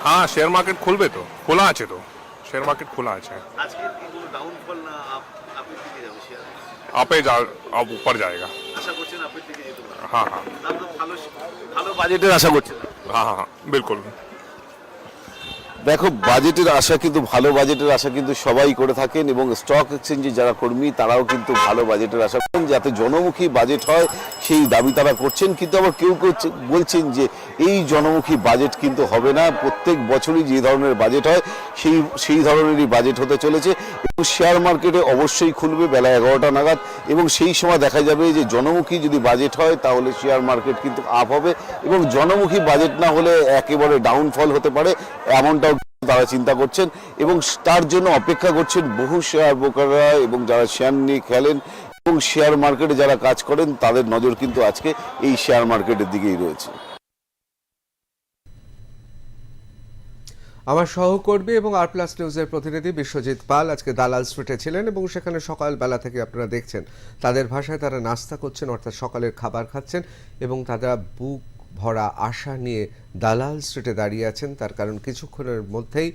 हाँ share market खुलबे तो খোলা আছে তো शेयर मार्केट খোলা আছে আজকে কি কোনো ডাউনফল না আপের দিকে যাবে শেয়ার আপে जा अब ऊपर जाएगा আশা করছেন আপের দিকে যেতে পারে हाँ हाँ আপনি ভালো ভালো বাজেটের আশা করছেন हाँ हाँ हाँ बिल्कुल দেখো বাজেটের আশা কিন্তু ভালো বাজেটের আশা কিন্তু সবাই করে থাকেন এবং স্টক এক্সচেঞ্জে যারা কর্মী তারাও কিন্তু ভালো বাজেটের আশা করেন যাতে জনমুখী বাজেট হয় সেই দাবি তারা করছেন। কিন্তু আবার কেউ কেউ বলছেন যে এই জনমুখী বাজেট কিন্তু হবে না, প্রত্যেক বছরই যে ধরনের বাজেট হয় সেই ধরনেরই বাজেট হতে চলেছে এবং শেয়ার মার্কেটে অবশ্যই খুলবে বেলা 11টা নাগাদ এবং সেই সময় দেখা যাবে যে জনমুখী যদি বাজেট হয় তাহলে শেয়ার মার্কেট কিন্তু আপ হবে এবং জনমুখী বাজেট না হলে একেবারে ডাউনফল হতে পারে এমনটাও তারা চিন্তা করছেন এবং তার জন্য অপেক্ষা করছেন বহু শেয়ার ব্রোকাররা এবং যারা শেয়ার নিয়ে খেলেন এবং শেয়ার মার্কেটে যারা কাজ করেন তাদের নজর কিন্তু আজকে এই শেয়ার মার্কেটের দিকেই রয়েছে। আমার সহকর্মী এবং আর প্লাস নিউজের প্রতিনিধি বিশ্বজিৎ পাল আজকে দালাল স্ট্রিটে ছিলেন এবং সেখানে সকালবেলা থেকে আপনারা দেখছেন তাদের ভাষায় তারা নাস্তা করছেন, অর্থাৎ সকালের খাবার খাচ্ছেন এবং তারা বুক ভরা আশা নিয়ে দালাল স্ট্রিটে দাঁড়িয়ে আছেন। তার কারণ কিছুক্ষণের মধ্যেই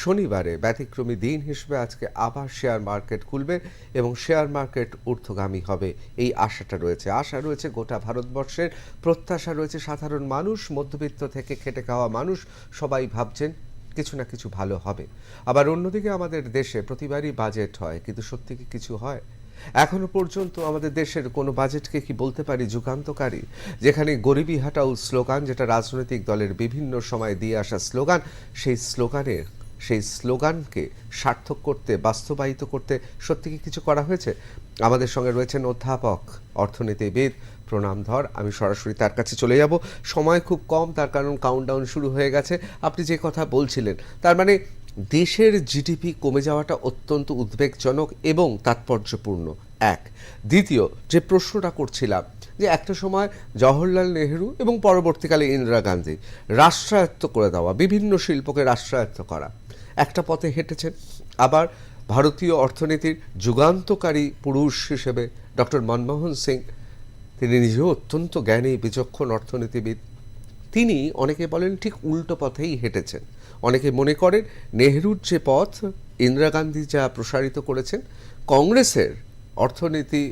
শনিবারে ব্যতিক্রমী দিন হিসেবে আজকে আবার শেয়ার মার্কেট খুলবে এবং শেয়ার মার্কেট ঊর্ধ্বগামী হবে, এই আশাটা রয়েছে। আশা রয়েছে গোটা ভারতবর্ষের, প্রত্যাশা রয়েছে সাধারণ মানুষ, মধ্যবিত্ত থেকে খেটে খাওয়া মানুষ সবাই ভাবছেন কিছু না কিছু ভালো হবে। আবার অন্যদিকে আমাদের দেশে প্রতিবারই বাজেট হয়, কিন্তু সত্যি কি কিছু হয়? এখনো পর্যন্ত আমাদের দেশের কোনো বাজেটকে কি বলতে পারি যুগান্তকারী? যেখানে গরিবি হাটাও স্লোগান, যেটা রাজনৈতিক দলের বিভিন্ন সময় দিয়ে আসা স্লোগান, সেই স্লোগানকে সার্থক করতে, বাস্তবায়িত করতে সত্যি কি কিছু করা হয়েছে? আমাদের সঙ্গে রয়েছেন অধ্যাপক, অর্থনীতিবিদ প্রণামধর। আমি সরাসরি তার কাছে চলে যাব, সময় খুব কম, তার কারণ কাউন্টডাউন শুরু হয়ে গেছে। আপনি যে কথা বলছিলেন, তার মানে দেশের জিডিপি কমে যাওয়াটা অত্যন্ত উদ্বেগজনক এবং তাৎপর্যপূর্ণ এক। দ্বিতীয় যে প্রশ্নটা করছিলাম, যে একটা সময় জওহরলাল নেহেরু এবং পরবর্তীকালে ইন্দিরা গান্ধী রাষ্ট্রায়ত্ত করে দেওয়া, বিভিন্ন শিল্পকে রাষ্ট্রায়ত্ত করা, একটা পথে হেঁটেছেন। আবার ভারতীয় অর্থনীতির যুগান্তকারী পুরুষ হিসেবে ডক্টর মনমোহন সিং, তিনি নিজেও অত্যন্ত জ্ঞানী বিচক্ষণ অর্থনীতিবিদ, তিনি অনেকে বলেন ঠিক উল্টো পথেই হেঁটেছেন। অনেকে মনে করেন নেহরুর যে পথ ইন্দিরা গান্ধী যা প্রসারিত করেছেন, কংগ্রেসের অর্থনীতি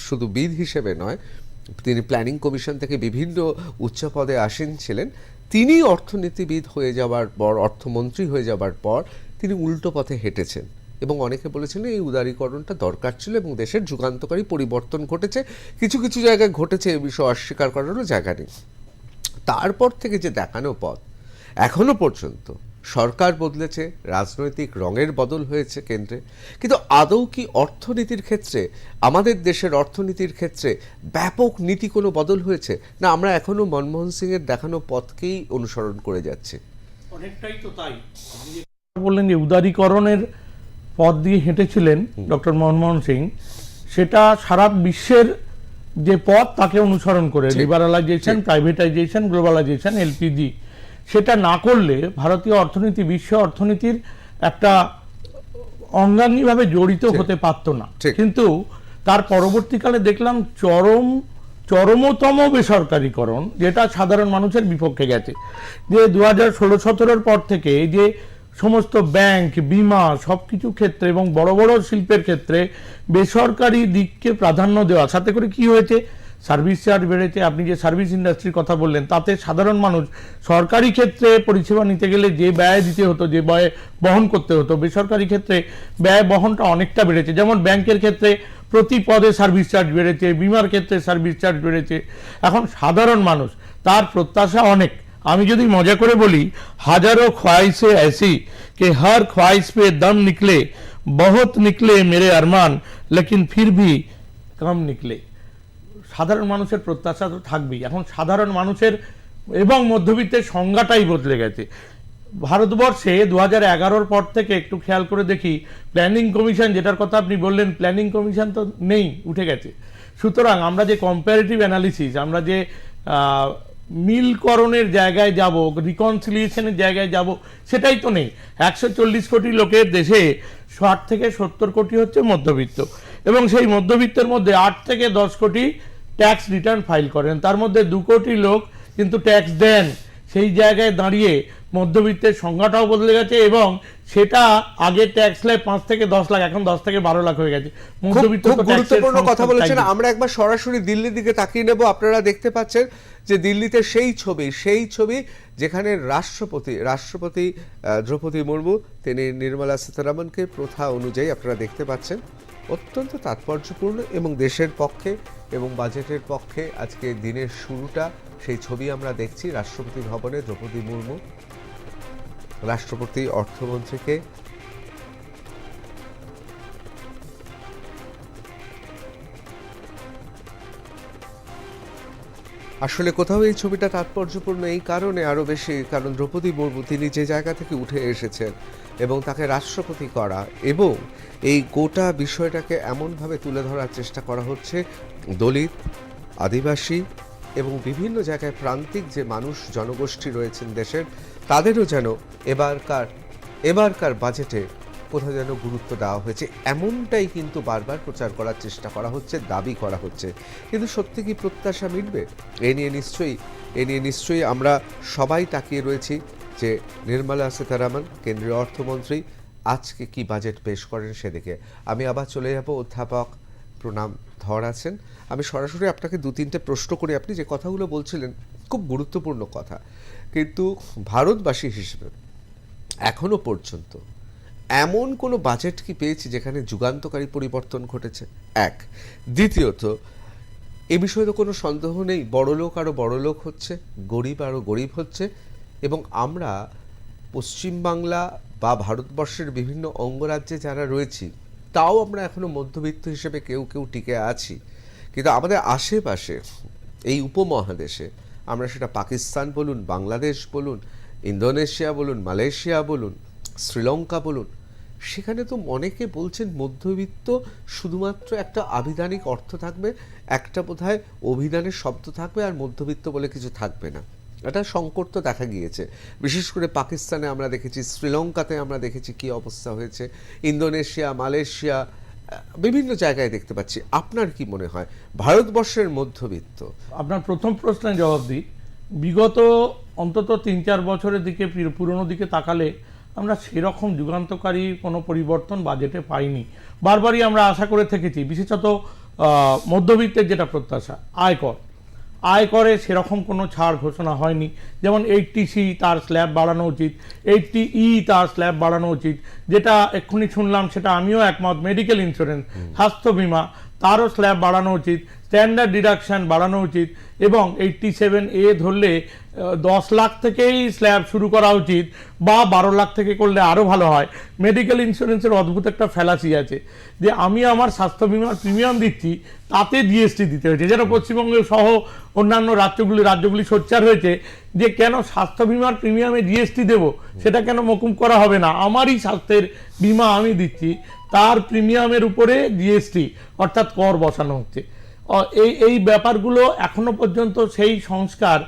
শুধু বিদ হিসেবে নয়, তিনি প্ল্যানিং কমিশন থেকে বিভিন্ন উচ্চ পদে আসীন ছিলেন, তিনি অর্থনীতিবিদ হয়ে যাওয়ার পর, অর্থমন্ত্রী হয়ে যাওয়ার পর তিনি উল্টো পথে হেঁটেছেন এবং অনেকে বলেছেন এই উদারীকরণটা দরকার ছিল এবং দেশের যুগান্তকারী পরিবর্তন ঘটেছে। কিছু কিছু জায়গায় ঘটেছে, এ বিষয়ে অস্বীকার করারও জায়গা নেই। তারপর থেকে যে দেখানো পথ, এখনো পর্যন্ত সরকার বদলেছে, রাজনৈতিক রঙের বদল হয়েছে কেন্দ্রে, কিন্তু আদৌ কি অর্থনীতির ক্ষেত্রে, আমাদের দেশের অর্থনীতির ক্ষেত্রে ব্যাপক নীতি কোনো বদল হয়েছে? না আমরা এখনো মনমোহন সিংয়ের দেখানো পথকেই অনুসরণ করে যাচ্ছি? অনেকটাই তো তাই। বললেন যে উদারীকরণের পথ দিয়ে হেঁটেছিলেন ডক্টর মনমোহন সিং, সেটা সারা বিশ্বের যে পথ তাকে অনুসরণ করে, লিবারালাইজেশন, প্রাইভেটাইজেশন, গ্লোবালাইজেশন, এলপিজি, সেটা না করলে ভারতীয় অর্থনীতি বিশ্ব অর্থনীতির একটা অঙ্গাঙ্গিভাবে জড়িত হতে পারত না। কিন্তু তার পরবর্তীকালে দেখলাম চরমতম বেসরকারীকরণ, যেটা সাধারণ মানুষের বিপক্ষে গেছে। যে 2016-17 পর থেকে যে সমস্ত ব্যাংক, বিমা, সব কিছু ক্ষেত্রে এবং বড় বড় শিল্পের ক্ষেত্রে বেসরকারি দিককে প্রাধান্য দেওয়া, সাথে করে কি হয়েছে, সার্ভিস চার্জ বেড়েছে। আপনি যে সার্ভিস ইন্ডাস্ট্রির কথা বললেন, তাতে সাধারণ মানুষ সরকারি ক্ষেত্রে পরিষেবা নিতে গেলে যে ব্যয় দিতে হতো, যে ব্যয় বহন করতে হতো, বেসরকারি ক্ষেত্রে ব্যয় বহনটা অনেকটা বেড়েছে। যেমন ব্যাংকের ক্ষেত্রে প্রতি পদে সার্ভিস চার্জ বেড়েছে, বিমার ক্ষেত্রে সার্ভিস চার্জ বেড়েছে। এখন সাধারণ মানুষ, তার প্রত্যাশা অনেক। আমি যদি মজা করে বলি, হাজারো ख्वाहिशें ऐसी कि हर ख्वाहिश पे दम निकले, बहुत निकले मेरे अरमान, लेकिन फिर भी कम निकले। সাধারণ মানুষের প্রত্যাশা তো থাকবেই। এখন সাধারণ মানুষের এবং মধ্যবিত্তের সংজ্ঞাটাই বদলে গেছে ভারতবর্ষে। 2011-র পর থেকে একটু খেয়াল করে দেখি, প্ল্যানিং কমিশন, যেটার কথা আপনি বললেন, প্ল্যানিং কমিশন তো নেই, উঠে গেছে। সুতরাং আমরা যে কম্পারেটিভ অ্যানালিসিস, আমরা যে মিলকরণের জায়গায় যাব, রিকনসিলিয়েশনের জায়গায় যাব, সেটাই তো নেই। 140 কোটি লোকের দেশে 60 থেকে 70 কোটি হচ্ছে মধ্যবিত্ত এবং সেই মধ্যবিত্তের মধ্যে 8 থেকে 10 কোটি ট্যাক্স রিটার্ন ফাইল করেন, তার মধ্যে 2 কোটি লোক কিন্তু ট্যাক্স দেন। সেই জায়গায় দাঁড়িয়ে মধ্যবিত্তের সংখ্যাটাও বদলে গেছে, এবং সেটা আগে ট্যাক্স স্ল্যাব 5 থেকে 10 লাখ, এখন 10 থেকে 12 লাখ হয়ে গেছে। মধ্যবিত্ত খুব তো গুরুত্বপূর্ণ ট্যাক্সের কথা বলেছেন। সংখ্যা আমরা একবার সরাসরি দিল্লির দিকে তাকিয়ে নেব। আপনারা দেখতে পাচ্ছেন যে দিল্লিতে সেই ছবি যেখানে রাষ্ট্রপতি দ্রৌপদী মুর্মু তিনি নির্মলা সীতারামনকে প্রথা অনুযায়ী আপনারা দেখতে পাচ্ছেন অত্যন্ত তাৎপর্যপূর্ণ এবং দেশের পক্ষে এবং বাজেটের পক্ষে আজকে দিনের শুরুটা সেই ছবি আমরা দেখছি। রাষ্ট্রপতি ভবনে দ্রৌপদী মুর্মু রাষ্ট্রপতি অর্থমন্ত্রীকে আসলে কোথাও এই ছবিটা তাৎপর্যপূর্ণ এই কারণে আরো বেশি, কারণ দ্রৌপদী মুর্মু তিনি যে জায়গা থেকে উঠে এসেছেন এবং তাকে রাষ্ট্রপতি করা, এবং এই গোটা বিষয়টাকে এমনভাবে তুলে ধরার চেষ্টা করা হচ্ছে দলিত, আদিবাসী এবং বিভিন্ন জায়গায় প্রান্তিক যে মানুষ জনগোষ্ঠী রয়েছেন দেশের, তাদেরও যেন এবারকার বাজেটে কোথাও যেন গুরুত্ব দেওয়া হয়েছে, এমনটাই কিন্তু বারবার প্রচার করার চেষ্টা করা হচ্ছে, দাবি করা হচ্ছে। কিন্তু সত্যি কি প্রত্যাশা মিটবে? এ নিয়ে নিশ্চয়ই আমরা সবাই তাকিয়ে রয়েছি যে নির্মলা সীতারামন কেন্দ্রীয় অর্থমন্ত্রী আজকে কি বাজেট পেশ করেন সেদিকে। আমি আবার চলে যাব, অধ্যাপক প্রণাম ধর আছেন। আমি সরাসরি আপনাকে 2-3টে প্রশ্ন করি। আপনি যে কথাগুলো বলছিলেন খুব গুরুত্বপূর্ণ কথা, কিন্তু ভারতবাসী হিসেবে এখনো পর্যন্ত এমন কোনো বাজেট কি পেয়েছি যেখানে যুগান্তকারী পরিবর্তন ঘটেছে? এক। দ্বিতীয়ত, এ বিষয়ে তো কোনো সন্দেহ নেই, বড়লোক আরও বড়লোক হচ্ছে, গরিব আরও গরিব হচ্ছে, এবং আমরা পশ্চিমবাংলা বা ভারতবর্ষের বিভিন্ন অঙ্গরাজ্যে যারা রয়েছি তাও আমরা এখনও মধ্যবিত্ত হিসেবে কেউ টিকে আছি। কিন্তু আমাদের আশেপাশে এই উপমহাদেশে, আমরা সেটা পাকিস্তান বলুন, বাংলাদেশ বলুন, ইন্দোনেশিয়া বলুন, মালয়েশিয়া বলুন, শ্রীলঙ্কা বলুন, সেখানে তো অনেকে বলছেন মধ্যবিত্ত শুধুমাত্র একটা আবিধানিক অর্থ থাকবে, একটা বোধহয় অভিধানের শব্দ থাকবে, আর মধ্যবিত্ত বলে কিছু থাকবে না। এটা সংকট তো দেখা গিয়েছে, বিশেষ করে পাকিস্তানে আমরা দেখেছি, শ্রীলঙ্কাতে আমরা দেখেছি কি অবস্থা হয়েছে, ইন্দোনেশিয়া, মালয়েশিয়া, বিভিন্ন জায়গায় দেখতে পাচ্ছি। আপনার কি মনে হয় ভারতবর্ষের মধ্যবিত্ত? আপনার প্রথম প্রশ্নের জবাব দিই। বিগত অন্তত 3-4 বছরের দিকে, পুরনো দিকে তাকালে আমরা সেরকম যুগান্তকারী কোনো পরিবর্তন বাজেটে পাইনি। বারবারই আমরা আশা করে থেকেছি, বিশেষত মধ্যবিত্তের যেটা প্রত্যাশা, আয়করে সেরকম কোনো ছাড় ঘোষণা হয়নি। যেমন 80C তার স্ল্যাব বাড়ানো উচিত, 80E তার স্ল্যাব বাড়ানো উচিত, যেটা এক্ষুনি শুনলাম সেটা আমিও একমত। মেডিকেল ইন্স্যুরেন্স, স্বাস্থ্য বিমা, তারও স্ল্যাব বাড়ানো উচিত, স্ট্যান্ডার্ড ডিডাকশন বাড়ানো উচিত, এবং 87A ধরলে 10 লাখ থেকেই স্ল্যাব শুরু করা উচিত, বা 12 লাখ থেকে করলে আরও ভালো হয়। মেডিকেল ইন্স্যুরেন্সের অদ্ভুত একটা ফ্যালাসি আছে যে আমি আমার স্বাস্থ্য বিমার প্রিমিয়াম দিচ্ছি, তাতে জিএসটি দিতে হয়েছে, যেন পশ্চিমবঙ্গ সহ অন্যান্য রাজ্যগুলি সোচ্চার হয়েছে যে কেন স্বাস্থ্য বিমার প্রিমিয়ামে জিএসটি দেব, সেটা কেন মকুব করা হবে না, আমারই স্বাস্থ্যের বিমা আমি দিচ্ছি, তার প্রিমিয়ামের উপরে জিএসটি অর্থাৎ কর বসানো হচ্ছে। এই ব্যাপারগুলো এখনো পর্যন্ত সেই সংস্কার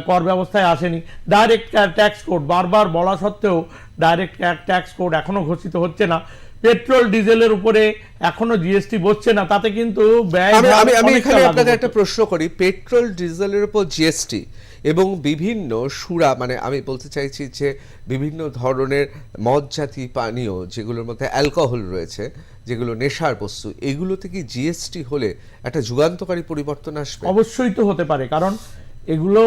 কর ব্যবস্থায় আসেনি। ডাইরেক্ট ট্যাক্স কোড বারবার বলা সত্ত্বেও ডাইরেক্ট ট্যাক্স কোড এখনো ঘোষিত হচ্ছে না। পেট্রোল ডিজেলের উপরে এখনো জিএসটি বসছে না, তাতে কিন্তু আমি এখানে আপনাকে একটা প্রশ্ন করি। পেট্রোল ডিজেলের উপর জিএসটি এবং বিভিন্ন সুরা, মানে আমি বলতে চাইছি যে বিভিন্ন ধরনের মদ জাতীয় পানীয় যেগুলোর মধ্যে অ্যালকোহল রয়েছে, যেগুলো নেশার বস্তু, এগুলোতে কি জিএসটি হলে একটা যুগান্তকারী পরিবর্তন আসবে? অবশ্যই তো হতে পারে, কারণ এগুলো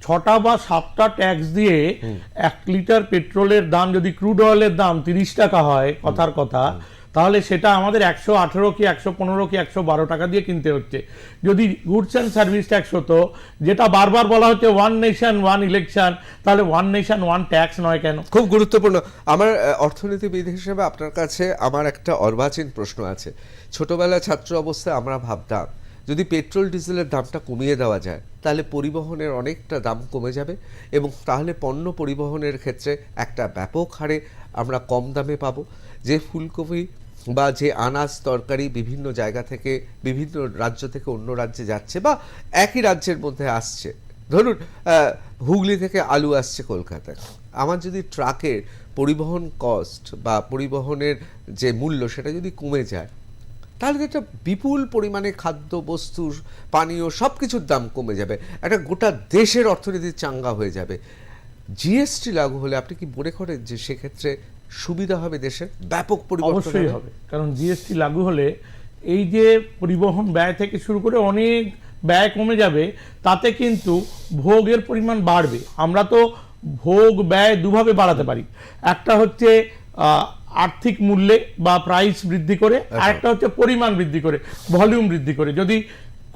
6টা বা 7টা ট্যাক্স দিয়ে 1 লিটার পেট্রোলের দাম যদি ক্রুড অয়েলের দাম 30 টাকা হয়, কথার কথা, তাহলে সেটা আমাদের 118 কি 115 কি 112 টাকা দিয়ে কিনতে হচ্ছে। যদি গুডস অ্যান্ড সার্ভিস ট্যাক্স হতো, যেটা বারবার বলা হচ্ছে ওয়ান নেশন ওয়ান ইলেকশন, তাহলে ওয়ান নেশন ওয়ান ট্যাক্স নয় কেন? খুব গুরুত্বপূর্ণ। আমার অর্থনীতিবিদ হিসেবে আপনার কাছে আমার একটা অর্বাচীন প্রশ্ন আছে। ছোটবেলায় ছাত্র অবস্থায় আমরা ভাবতাম যদি পেট্রোল ডিজেলের দামটা কমিয়ে দেওয়া যায় তাহলে পরিবহনের অনেকটা দাম কমে যাবে, এবং তাহলে পণ্য পরিবহনের ক্ষেত্রে একটা ব্যাপক হারে আমরা কম দামে পাবো। যে ফুলকপি বা যে আনাজ তরকারি বিভিন্ন জায়গা থেকে, বিভিন্ন রাজ্য থেকে অন্য রাজ্যে যাচ্ছে বা একই রাজ্যের মধ্যে আসছে, ধরুন হুগলি থেকে আলু আসছে কলকাতায়, আমার যদি ট্রাকের পরিবহন কস্ট বা পরিবহনের যে মূল্য সেটা যদি কমে যায়, তাহলে তো একটা বিপুল পরিমাণে খাদ্য বস্তু পানীয় সব কিছুর দাম কমে যাবে, একটা গোটা দেশের অর্থনীতি চাঙ্গা হয়ে যাবে। জিএসটি লাগু হলে আপনি কি মনে করেন যে সেক্ষেত্রে সুবিধা হবে, দেশের ব্যাপক পরিবর্তন অবশ্যই হবে, কারণ জিএসটি লাগু হলে এই যে পরিবহন ব্যয় থেকে শুরু করে অনেক ব্যয় কমে যাবে, তাতে কিন্তু ভোগের পরিমাণ বাড়বে। আমরা তো ভোগ ব্যয় দুভাবে বাড়াতে পারি, একটা হচ্ছে আর্থিক মূল্যে বা প্রাইস বৃদ্ধি করে, আরেকটা হচ্ছে পরিমাণ বৃদ্ধি করে, ভলিউম বৃদ্ধি করে। যদি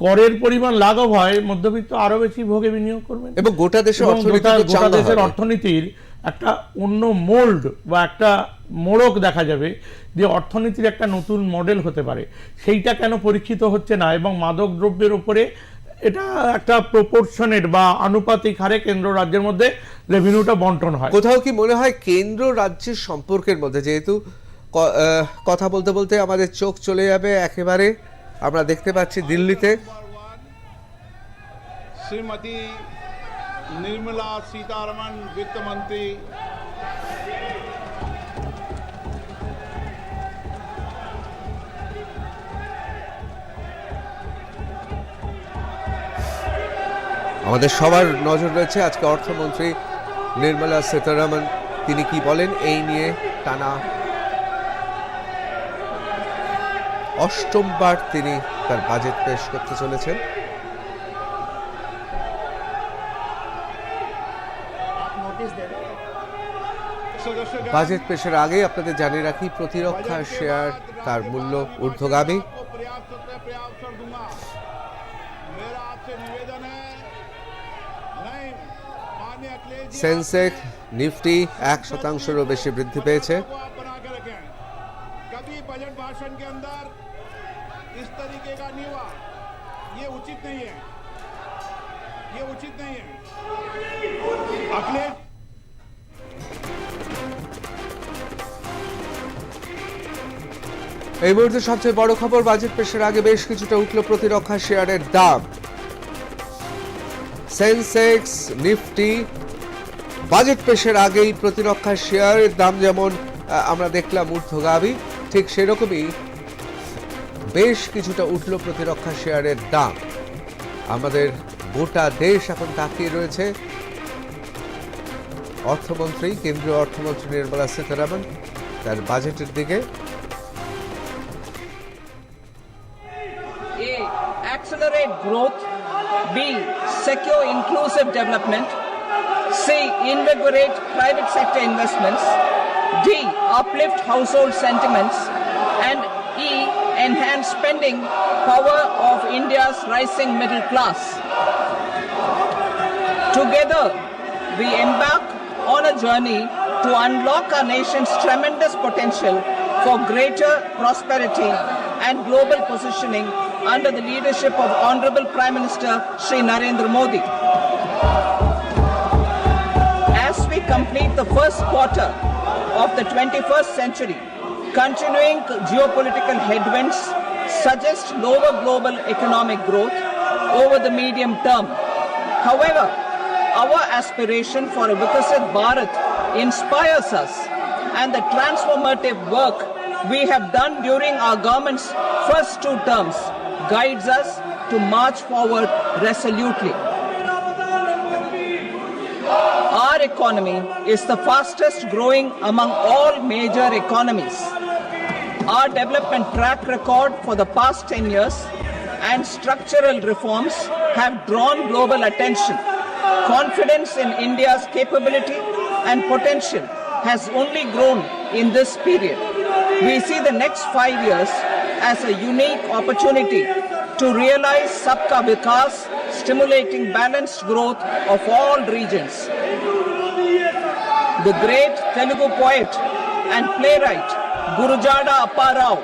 করের পরিমাণ লাঘব হয়, মধ্যবিত্ত আরো বেশি ভোগে বিনিয়োগ করবেন এবং গোটা দেশের অর্থনীতির একটা অন্য মোল্ড বা একটা মোড়ক দেখা যাবে, যে অর্থনীতির একটা নতুন মডেল হতে পারে। সেইটা কেন পরীক্ষিত হচ্ছে না? এবং মাদক দ্রব্যের উপরে এটা একটা প্রপোর্শনেট বা আনুপাতিক হারে কেন্দ্র রাজ্যের মধ্যে রেভিনিউটা বন্টন হয়। কোথাও কি মনে হয় কেন্দ্র রাজ্যের সম্পর্কের মধ্যে, যেহেতু কথা বলতে বলতে আমাদের চোখ চলে যাবে একেবারে, আমরা দেখতে পাচ্ছি দিল্লিতে श्रीमती निर्मला सीतारमन वित्त मंत्री আমাদের সবার নজর রয়েছে আজকে অর্থমন্ত্রী নির্মলা সীতারামন, তিনি কি বলেন এই নিয়ে। টানা অষ্টমবার তিনি তার বাজেট পেশ করতে চলেছেন। বাজেট পেশের আগে আপনাদের জানিয়ে রাখি, প্রতিরক্ষা শেয়ার তার মূল্য ঊর্ধ্বগামী। সেন্সেক্স নিফটি 1%-ও বেশি বৃদ্ধি পেয়েছে। बजट भाषण के अंदर इस तरीके का नहीं हुआ, ये उचित नहीं है, ये उचित नहीं है। अखिलेश এই মুহূর্তে সবচেয়ে বড় খবর, বাজেট পেশের আগে বেশ কিছুটা উঠল প্রতিরক্ষা শেয়ারের দাম। সেন্সেক্স নিফটি বাজেট পেশের আগেই প্রতিরক্ষা শেয়ারের দাম যেমন আমরা দেখলাম ঊর্ধ্বগামী, ঠিক সেরকমই বেশ কিছুটা উঠল প্রতিরক্ষা শেয়ারের দাম। আমাদের গোটা দেশ এখন তাকিয়ে রয়েছে অর্থমন্ত্রী, কেন্দ্রীয় অর্থমন্ত্রী নির্মলা সীতারামন তার বাজেটের দিকে। A. Accelerate growth. B. Secure inclusive development. C. Invigorate private sector investments. D. Uplift household sentiments. And E. Enhance spending power of India's rising middle class. Together, we embark on a journey to unlock our nation's tremendous potential for greater prosperity and global positioning under the leadership of Honorable Prime Minister Shri Narendra Modi. As we complete the first quarter of the 21st century, continuing geopolitical headwinds suggest lower global economic growth over the medium term. However, our aspiration for a Vikasit Bharat inspires us, and the transformative work we have done during our government's first 2 terms guides us to march forward resolutely. Our economy is the fastest growing among all major economies. Our development track record for the past 10 years and structural reforms have drawn global attention. Confidence in India's capability and potential has only grown in this period. We see the next 5 years as a unique opportunity to realize Sabka Vikas, stimulating balanced growth of all regions. The great Telugu poet and playwright Gurujada Apparao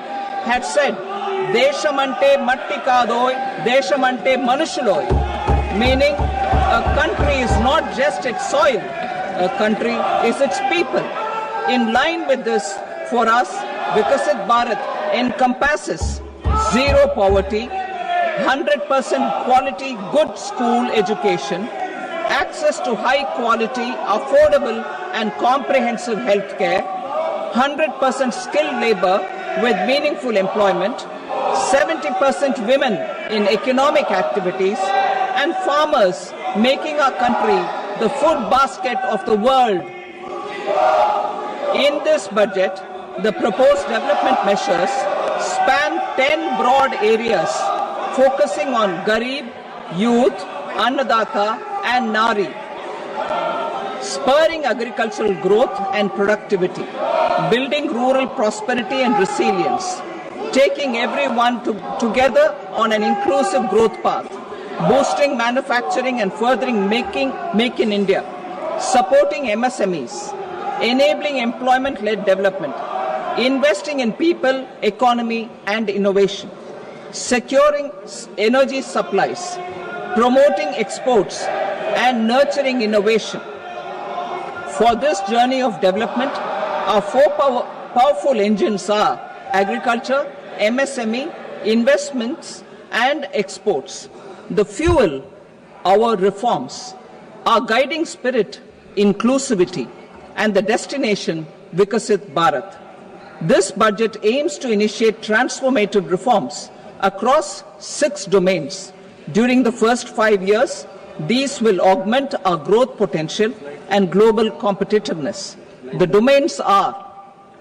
had said, Deshamante matti kadoy, Deshamante manushuloy, meaning a country is not just its soil, a country is its people. In line with this, for us, Vikasit Bharat encompasses zero poverty, 100% quality good school education, access to high quality, affordable and comprehensive health care, 100% skilled labor with meaningful employment, 70% women in economic activities, and farmers making our country the food basket of the world. In this budget, the proposed development measures span 10 broad areas focusing on Garib, youth, Annadata and Nari, spurring agricultural growth and productivity, building rural prosperity and resilience, taking everyone together on an inclusive growth path, boosting manufacturing and furthering Make in India, supporting MSMEs, enabling employment-led development, investing in people, economy and innovation, securing energy supplies, promoting exports and nurturing innovation. For this journey of development, our four powerful engines are agriculture, MSME, investments and exports. The fuel, our reforms, our guiding spirit, inclusivity, and the destination, Vikasit Bharat. This budget aims to initiate transformative reforms across 6 domains. During the first 5 years, these will augment our growth potential and global competitiveness. The domains are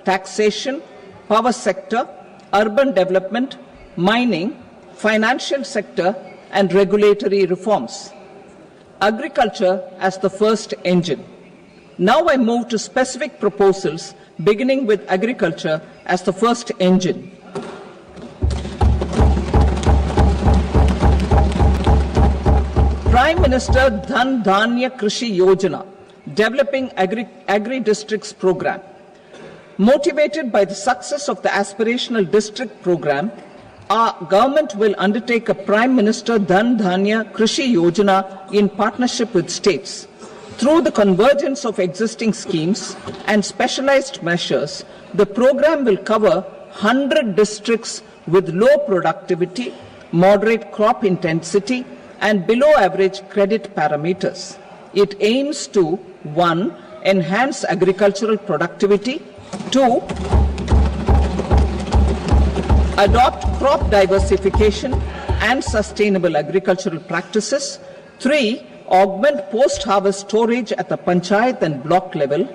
taxation, power sector, urban development, mining, financial sector, and regulatory reforms. Agriculture as the first engine. Now I move to specific proposals, beginning with agriculture as the first engine. Prime Minister Dhan Dhanya Krishi Yojana, developing agri-districts program. Motivated by the success of the aspirational district program, our government will undertake a Prime Minister Dhan Dhanya Krishi Yojana in partnership with states. Through the convergence of existing schemes and specialized measures, the program will cover 100 districts with low productivity, moderate crop intensity, and below average credit parameters. It aims to 1. Enhance agricultural productivity, 2. Adopt crop diversification and sustainable agricultural practices, 3. Augment post-harvest storage at the panchayat and block level,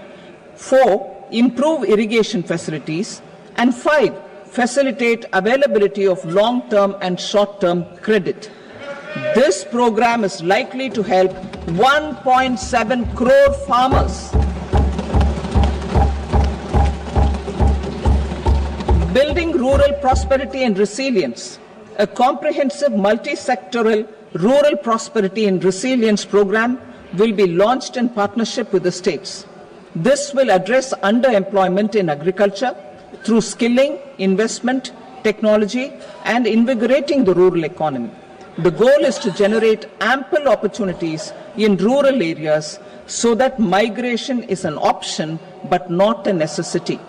4. Improve irrigation facilities, and 5. Facilitate availability of long-term and short-term credit. This program is likely to help 1.7 crore farmers. Building rural prosperity and resilience. A comprehensive multi-sectoral rural prosperity and resilience program will be launched in partnership with the states. This will address underemployment in agriculture through skilling, investment, technology, and invigorating the rural economy. The goal is to generate ample opportunities in rural areas so that migration is an option but not a necessity.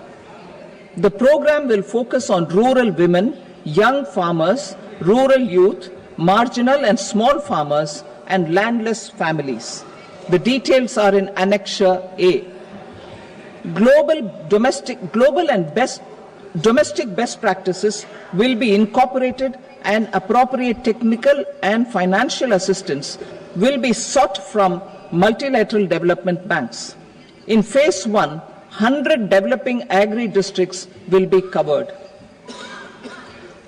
The program will focus on rural women, young farmers, rural youth, marginal and small farmers, and landless families. The details are in Annexure A. Domestic best practices will be incorporated, and appropriate technical and financial assistance will be sought from multilateral development banks. In phase 1, 100 developing agri-districts will be covered.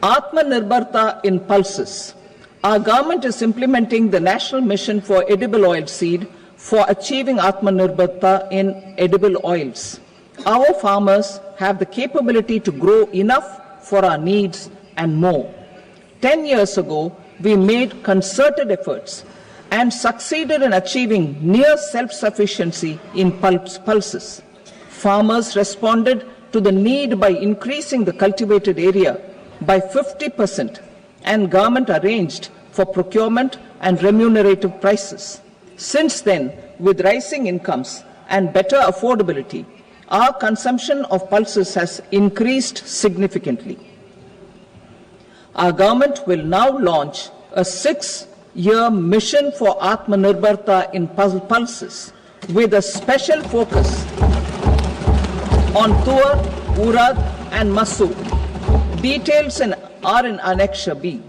Atmanirbharta in pulses. Our government is implementing the National Mission for Edible Oil Seed for achieving Atmanirbharta in edible oils. Our farmers have the capability to grow enough for our needs and more. 10 years ago, we made concerted efforts and succeeded in achieving near self-sufficiency in pulses. Farmers responded to the need by increasing the cultivated area by 50%, and government arranged for procurement and remunerative prices. Since then, with rising incomes and better affordability, our consumption of pulses has increased significantly. Our government will now launch a 6-year mission for Atmanirbharta in pulses with a special focus on Tur, Urad and Masoor. Details in are in Annexure B.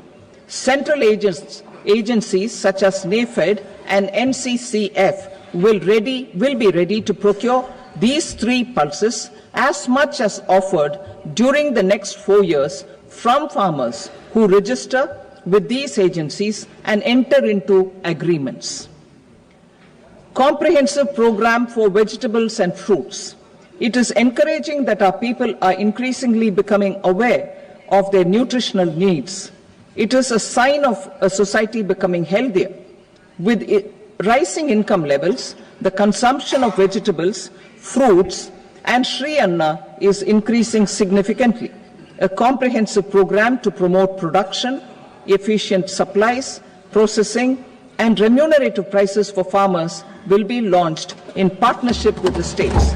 Central agencies such as NAFED and NCCF will be ready to procure these 3 pulses as much as offered during the next 4 years from farmers who register with these agencies and enter into agreements. Comprehensive program for vegetables and fruits. It is encouraging that our people are increasingly becoming aware of their nutritional needs. It is a sign of a society becoming healthier. With rising income levels, the consumption of vegetables, fruits, and Shri Anna is increasing significantly. A comprehensive program to promote production, efficient supplies, processing, and remunerative prices for farmers will be launched in partnership with the states.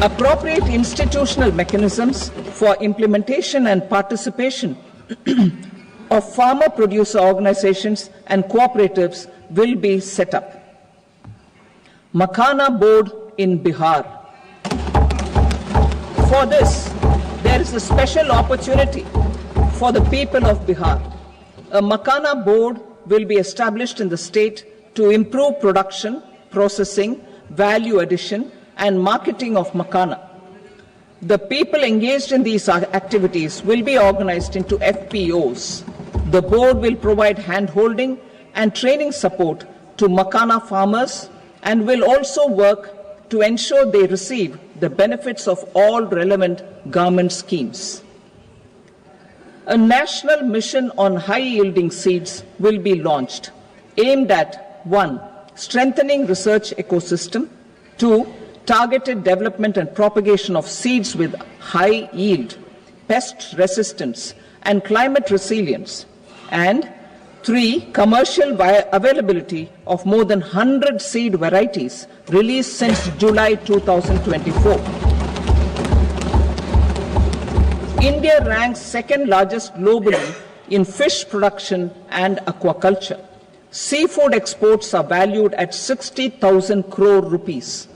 Appropriate institutional mechanisms for implementation and participation of farmer producer organizations and cooperatives will be set up. Makhana Board in Bihar. For this, there is a special opportunity for the people of Bihar. A Makhana Board will be established in the state to improve production, processing, value addition, and marketing of Makhana. The people engaged in these activities will be organized into FPOs. The board will provide hand-holding and training support to Makhana farmers and will also work to ensure they receive the benefits of all relevant government schemes. A national mission on high-yielding seeds will be launched, aimed at 1. Strengthening research ecosystem, 2. Targeted development and propagation of seeds with high yield, pest resistance, and climate resilience, and 3. Commercial availability of more than 100 seed varieties released since July 2024. India ranks 2nd largest globally in fish production and aquaculture. Seafood exports are valued at 60,000 crore rupees.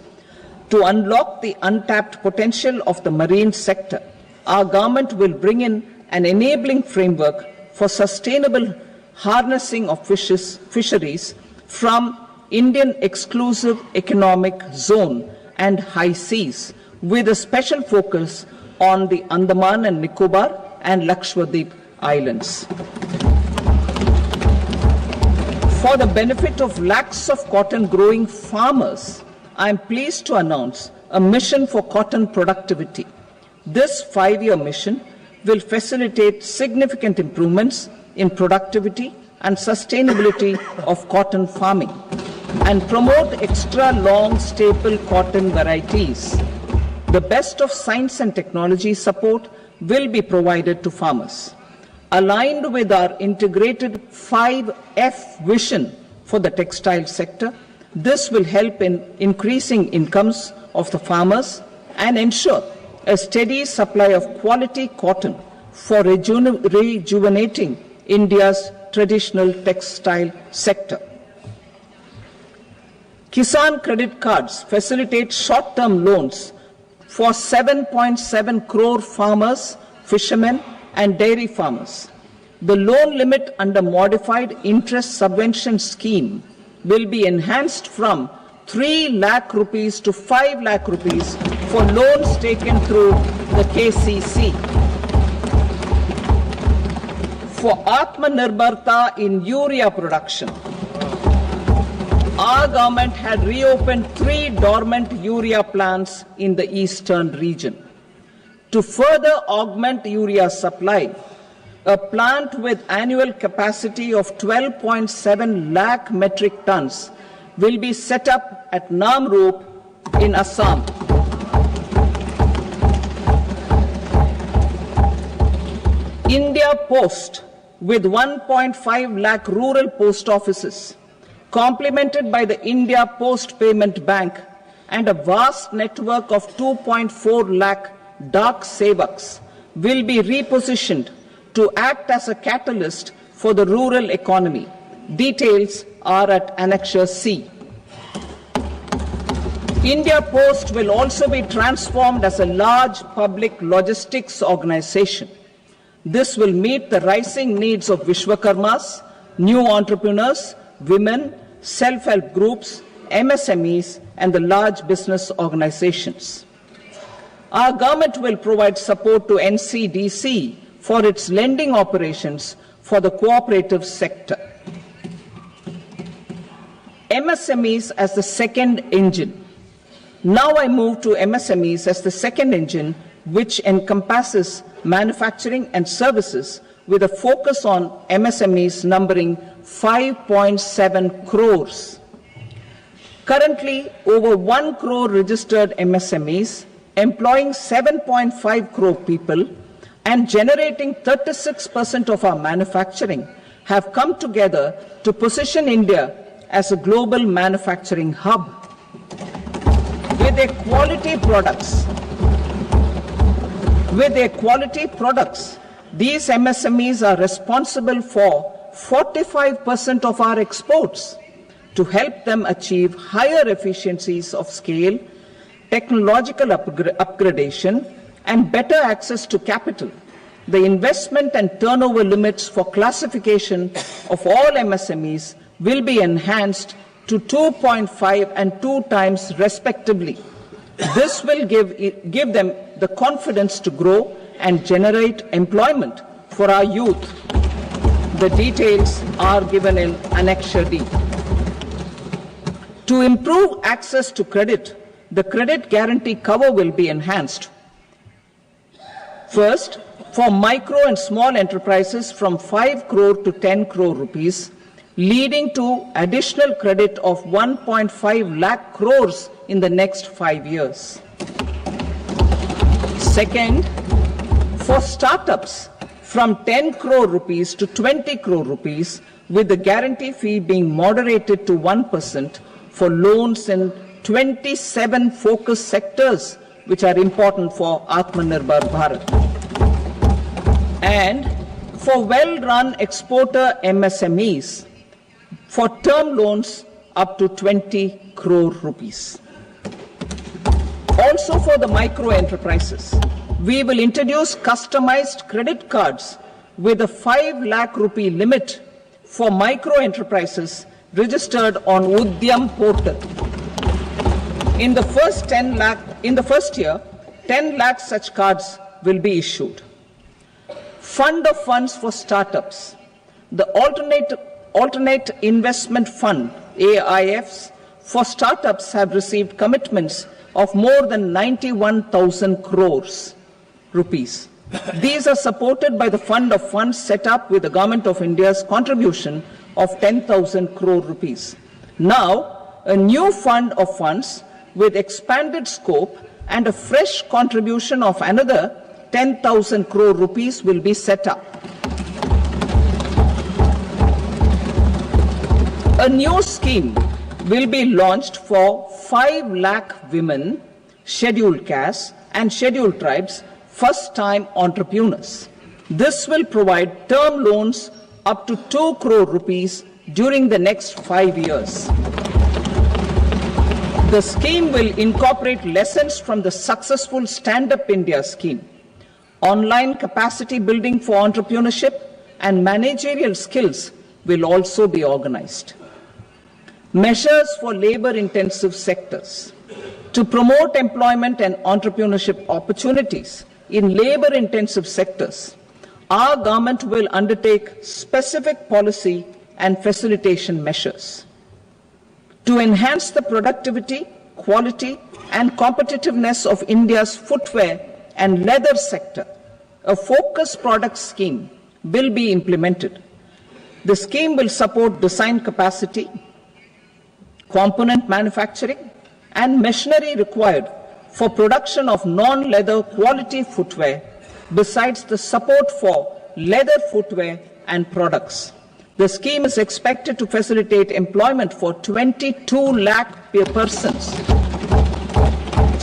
To unlock the untapped potential of the marine sector, our government will bring in an enabling framework for sustainable harnessing of fisheries from Indian exclusive economic zone and high seas, with a special focus on the Andaman and Nicobar and Lakshadweep Islands. For the benefit of lakhs of cotton growing farmers, I am pleased to announce a mission for cotton productivity. This 5-year mission will facilitate significant improvements in productivity and sustainability of cotton farming and promote extra long staple cotton varieties. The best of science and technology support will be provided to farmers. Aligned with our integrated 5F vision for the textile sector, this will help in increasing incomes of the farmers and ensure a steady supply of quality cotton for rejuvenating India's traditional textile sector. Kisan credit cards facilitate short-term loans for 7.7 crore farmers, fishermen, and dairy farmers. The loan limit under modified interest subvention scheme will be enhanced from 3 lakh rupees to 5 lakh rupees for loans taken through the KCC. For Atmanirbharta in urea production, our government had reopened 3 dormant urea plants in the eastern region. To further augment urea supply, a plant with annual capacity of 12.7 lakh metric tons will be set up at Namrup in Assam. India Post, with 1.5 lakh rural post offices, complemented by the India Post Payment Bank and a vast network of 2.4 lakh Dak Sevaks, will be repositioned to act as a catalyst for the rural economy. Details are at Annexure C. India Post will also be transformed as a large public logistics organization. This will meet the rising needs of Vishwakarmas, new entrepreneurs, women, self-help groups, MSMEs, and the large business organizations. Our government will provide support to NCDC for its lending operations for the cooperative sector. MSMEs as the second engine. Now I move to MSMEs as the second engine, which encompasses manufacturing and services with a focus on MSMEs numbering 5.7 crores. Currently, over 1 crore registered MSMEs, employing 7.5 crore people and generating 36% of our manufacturing, have come together to position India as a global manufacturing hub. With their quality products, these MSMEs are responsible for 45% of our exports. To help them achieve higher efficiencies of scale, technological upgradation, and better access to capital, the investment and turnover limits for classification of all MSMEs will be enhanced to 2.5 and 2 times respectively. This will give them the confidence to grow and generate employment for our youth. The details are given in Annexure D. To improve access to credit, the credit guarantee cover will be enhanced. First, for micro and small enterprises from 5 crore to 10 crore rupees, leading to additional credit of 1.5 lakh crores in the next 5 years. Second, for startups from 10 crore rupees to 20 crore rupees, with the guarantee fee being moderated to 1% for loans in 27 focus sectors which are important for Atmanirbhar Bharat. And for well-run exporter MSMEs, for term loans up to 20 crore rupees. Also for the micro enterprises, we will introduce customized credit cards with a 5 lakh rupee limit for micro enterprises registered on Udyam portal. In the first year, 10 lakh such cards will be issued. Fund of funds for startups. The alternate investment fund, AIFs, for startups have received commitments of more than 91,000 crores rupees. These are supported by the fund of funds set up with the Government of India's contribution of 10,000 crore rupees. Now, a new fund of funds with expanded scope and a fresh contribution of another 10,000 crore rupees will be set up. A new scheme will be launched for 5 lakh women, scheduled castes and scheduled tribes, first-time entrepreneurs. This will provide term loans up to 2 crore rupees during the next 5 years. The scheme will incorporate lessons from the successful Stand Up India scheme. Online capacity building for entrepreneurship and managerial skills will also be organized. Measures for labor-intensive sectors. To promote employment and entrepreneurship opportunities in labor-intensive sectors, our government will undertake specific policy and facilitation measures. To enhance the productivity, quality, and competitiveness of India's footwear and leather sector, a focused product scheme will be implemented. The scheme will support design capacity, component manufacturing, and machinery required for production of non-leather quality footwear, besides the support for leather footwear and products. The scheme is expected to facilitate employment for 22 lakh persons,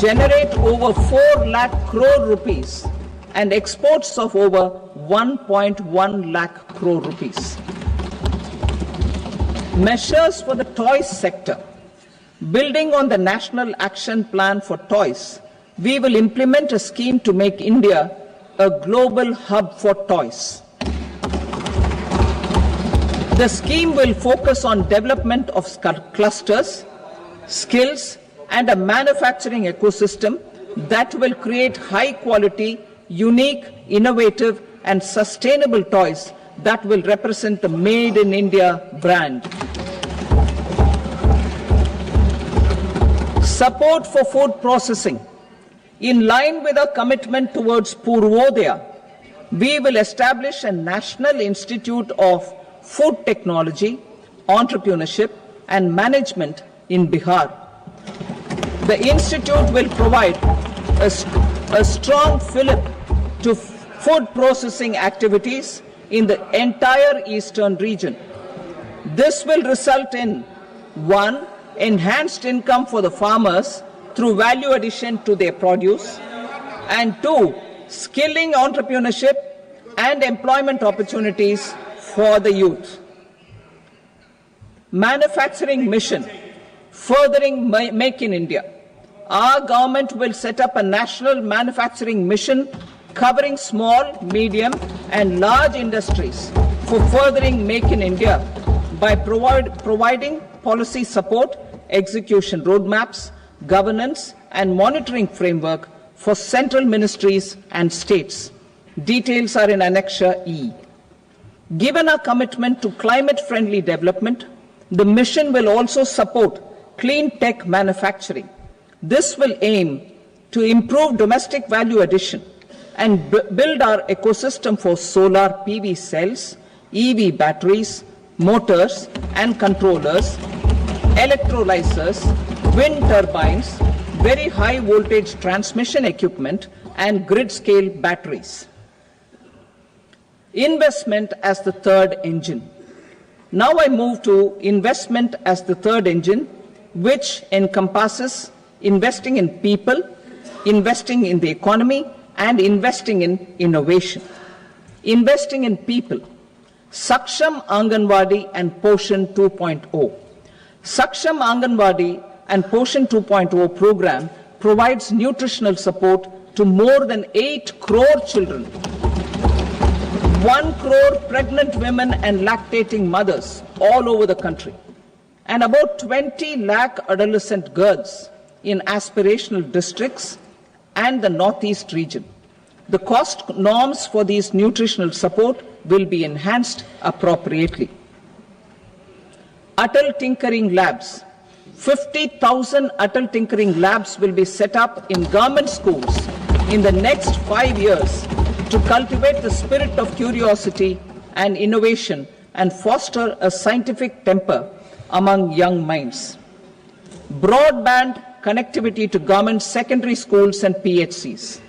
generate over 4 lakh crore rupees, and exports of over 1.1 lakh crore rupees. Measures for the toys sector. Building on the National Action Plan for Toys, we will implement a scheme to make India a global hub for toys. The scheme will focus on development of clusters, skills, and a manufacturing ecosystem that will create high quality, unique, innovative, and sustainable toys that will represent the Made in India brand. Support for food processing. In line with our commitment towards Purvodaya, we will establish a National Institute of Food Technology, Entrepreneurship and Management in Bihar. The institute will provide a strong fillip to food processing activities in the entire eastern region. This will result in 1. Enhanced income for the farmers through value addition to their produce, and 2. Skilling entrepreneurship and employment opportunities for the youth. Manufacturing mission, furthering Make in India. Our government will set up a national manufacturing mission covering small, medium and large industries for furthering Make in India by providing policy support, execution roadmaps, governance and monitoring framework for central ministries and states. Details are in Annexure E. Given our commitment to climate-friendly development, the mission will also support clean tech manufacturing. This will aim to improve domestic value addition and build our ecosystem for solar PV cells, EV batteries, motors and controllers, electrolyzers, wind turbines, very high voltage transmission equipment and grid scale batteries. Investment as the third engine. Now I move to investment as the third engine, which encompasses investing in people, investing in the economy and investing in innovation. Investing in people. Saksham Anganwadi and Poshan 2.0. Saksham Anganwadi and Poshan 2.0 program provides nutritional support to more than 8 crore children, 1 crore pregnant women and lactating mothers all over the country, and about 20 lakh adolescent girls in aspirational districts and the Northeast region. The cost norms for these nutritional support will be enhanced appropriately. Atal Tinkering Labs. 50,000 Atal Tinkering Labs will be set up in government schools in the next 5 years to cultivate the spirit of curiosity and innovation and foster a scientific temper among young minds. Broadband connectivity to government secondary schools and PHCs.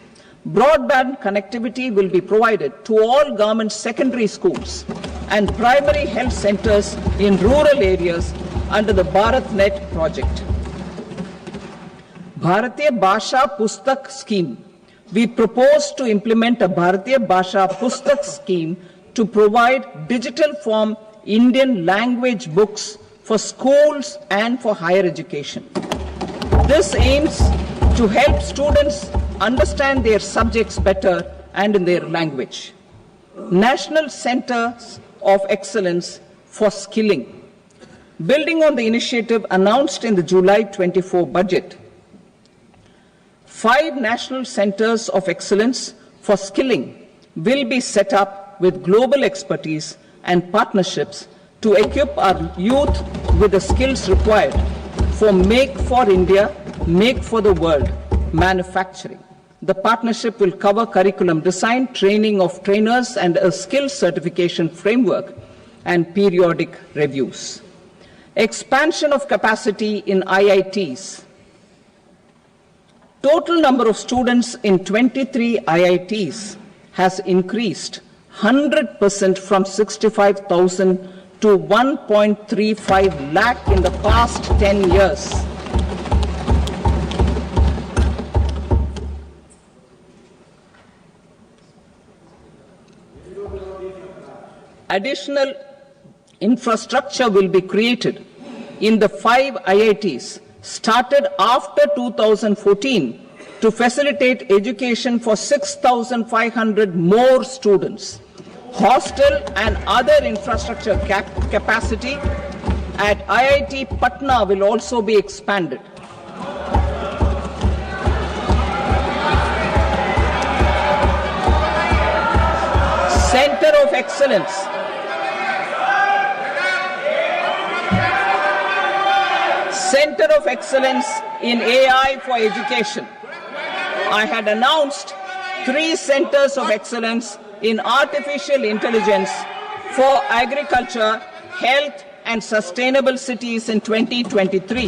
Broadband connectivity will be provided to all government secondary schools and primary health centers in rural areas under the BharatNet project. Bharatiya Bhasha Pustak Scheme. We propose to implement a Bharatiya Bhasha Pustak scheme to provide digital form Indian language books for schools and for higher education. This aims to help students understand their subjects better and in their language. National Centers of Excellence for Skilling. Building on the initiative announced in the July 24 budget, 5 National Centers of Excellence for Skilling will be set up with global expertise and partnerships to equip our youth with the skills required for Make for India, Make for the World manufacturing. The partnership will cover curriculum design, training of trainers and a skills certification framework and periodic reviews. Expansion of capacity in IITs. Total number of students in 23 IITs has increased 100% from 65,000 to 1.35 lakh in the past 10 years. Additional infrastructure will be created in the 5 IITs started after 2014 to facilitate education for 6,500 more students. Hostel and other infrastructure capacity at IIT Patna will also be expanded. Center of Excellence. Center of Excellence in AI for Education. I had announced 3 centers of excellence in artificial intelligence for agriculture, health, and sustainable cities in 2023.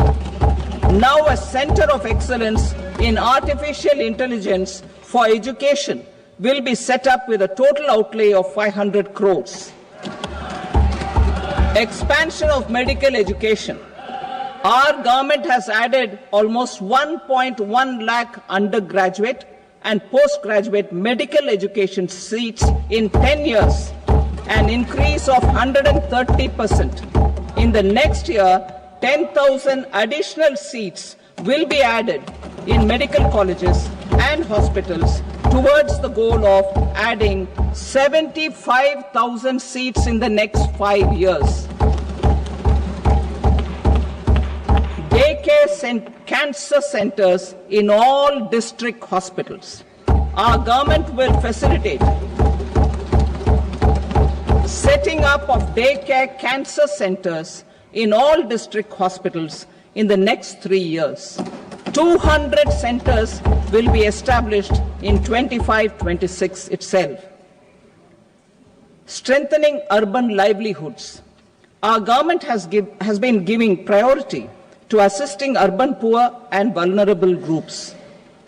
Now a center of excellence in artificial intelligence for education will be set up with a total outlay of 500 crores. Expansion of medical education. Our government has added almost 1.1 lakh undergraduate and postgraduate medical education seats in 10 years, an increase of 130%. In the next year, 10,000 additional seats will be added in medical colleges and hospitals towards the goal of adding 75,000 seats in the next 5 years. Daycare cancer centers in all district hospitals. Our government will facilitate setting up of daycare cancer centers in all district hospitals in the next 3 years. 200 centers will be established in 25-26 itself. Strengthening urban livelihoods. Our government has been giving priority to assisting urban poor and vulnerable groups.